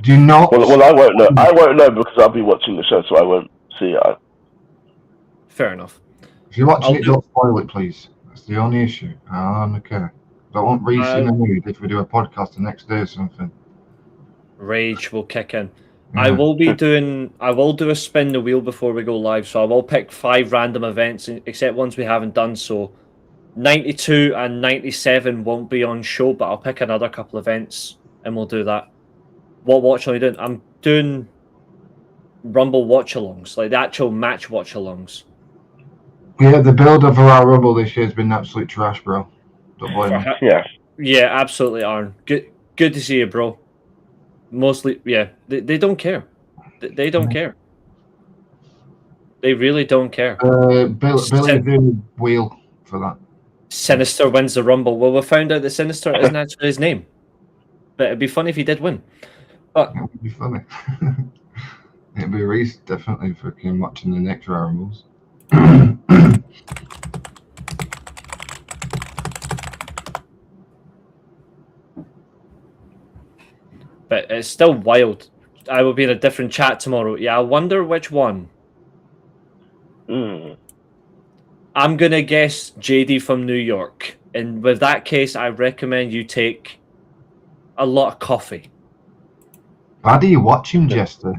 [SPEAKER 6] Do not.
[SPEAKER 3] Well, I won't know. I won't know because I'll be watching the show, so I won't see it.
[SPEAKER 1] Fair enough.
[SPEAKER 6] If you're watching don't spoil it, please. That's the only issue. Okay. Don't want Reese in a mood if we do a podcast the next day or something.
[SPEAKER 1] Rage will kick in. I will do a spin the wheel before we go live, so I will pick 5 random events, except ones we haven't done. So 92 and 97 won't be on show, but I'll pick another couple events and we'll do that. What watch are you doing? I'm doing Rumble watch-alongs, like the actual match watch-alongs.
[SPEAKER 6] Yeah, the build of our Rumble this year has been absolute trash, bro. Don't blame me.
[SPEAKER 1] Yeah, absolutely, Aaron. Good to see you, bro. Mostly, yeah, they don't care. They don't care. They really don't care.
[SPEAKER 6] Billy's doing wheel for that.
[SPEAKER 1] Sinister wins the Rumble. Well, we found out that Sinister isn't actually his name. But it'd be funny if he did win. But
[SPEAKER 6] it would be funny. It'd be Reese definitely fucking watching the next Royal Rumbles.
[SPEAKER 1] But it's still wild. I will be in a different chat tomorrow. Yeah, I wonder which one. I'm going to guess JD from New York. And with that case, I recommend you take a lot of coffee.
[SPEAKER 6] Why do you watch him, Jester?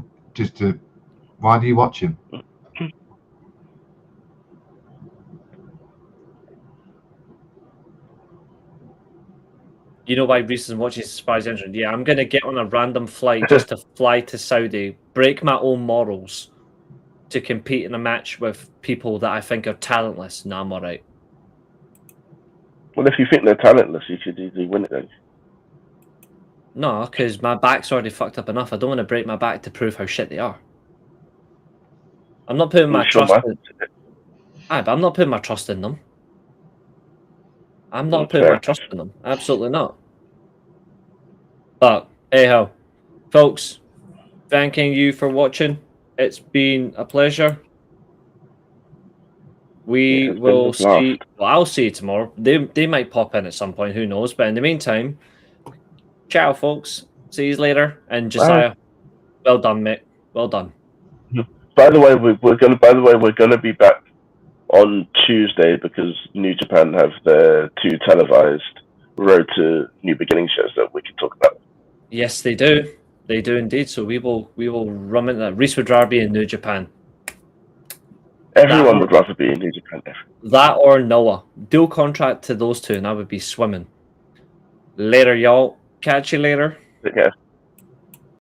[SPEAKER 6] Why do you watch him?
[SPEAKER 1] You know why Reese is watching Surprise Entrance? Yeah, I'm going to get on a random flight just to fly to Saudi, break my own morals to compete in a match with people that I think are talentless. No, I'm all right.
[SPEAKER 3] Well, if you think they're talentless, you should easily win it then.
[SPEAKER 1] No, because my back's already fucked up enough. I don't want to break my back to prove how shit they are. I'm not putting my trust in... but I'm not putting my trust in them. I'm not putting my trust in them. Absolutely not. But, anyhow, folks, thanking you for watching. It's been a pleasure. We will see... Well, I'll see you tomorrow. They might pop in at some point. Who knows? But in the meantime, ciao, folks. See you later. And Josiah, well done, mate. Well done.
[SPEAKER 3] By the way, we're gonna be back on Tuesday because New Japan have their 2 televised Road to New Beginning shows that we can talk about.
[SPEAKER 1] Yes, they do. They do indeed. So we will run into that. Reese would rather be in New Japan.
[SPEAKER 3] Everyone would rather be in New Japan.
[SPEAKER 1] That or Noah. Dual contract to those 2 and I would be swimming. Later, y'all. Catch you later.
[SPEAKER 3] Yeah.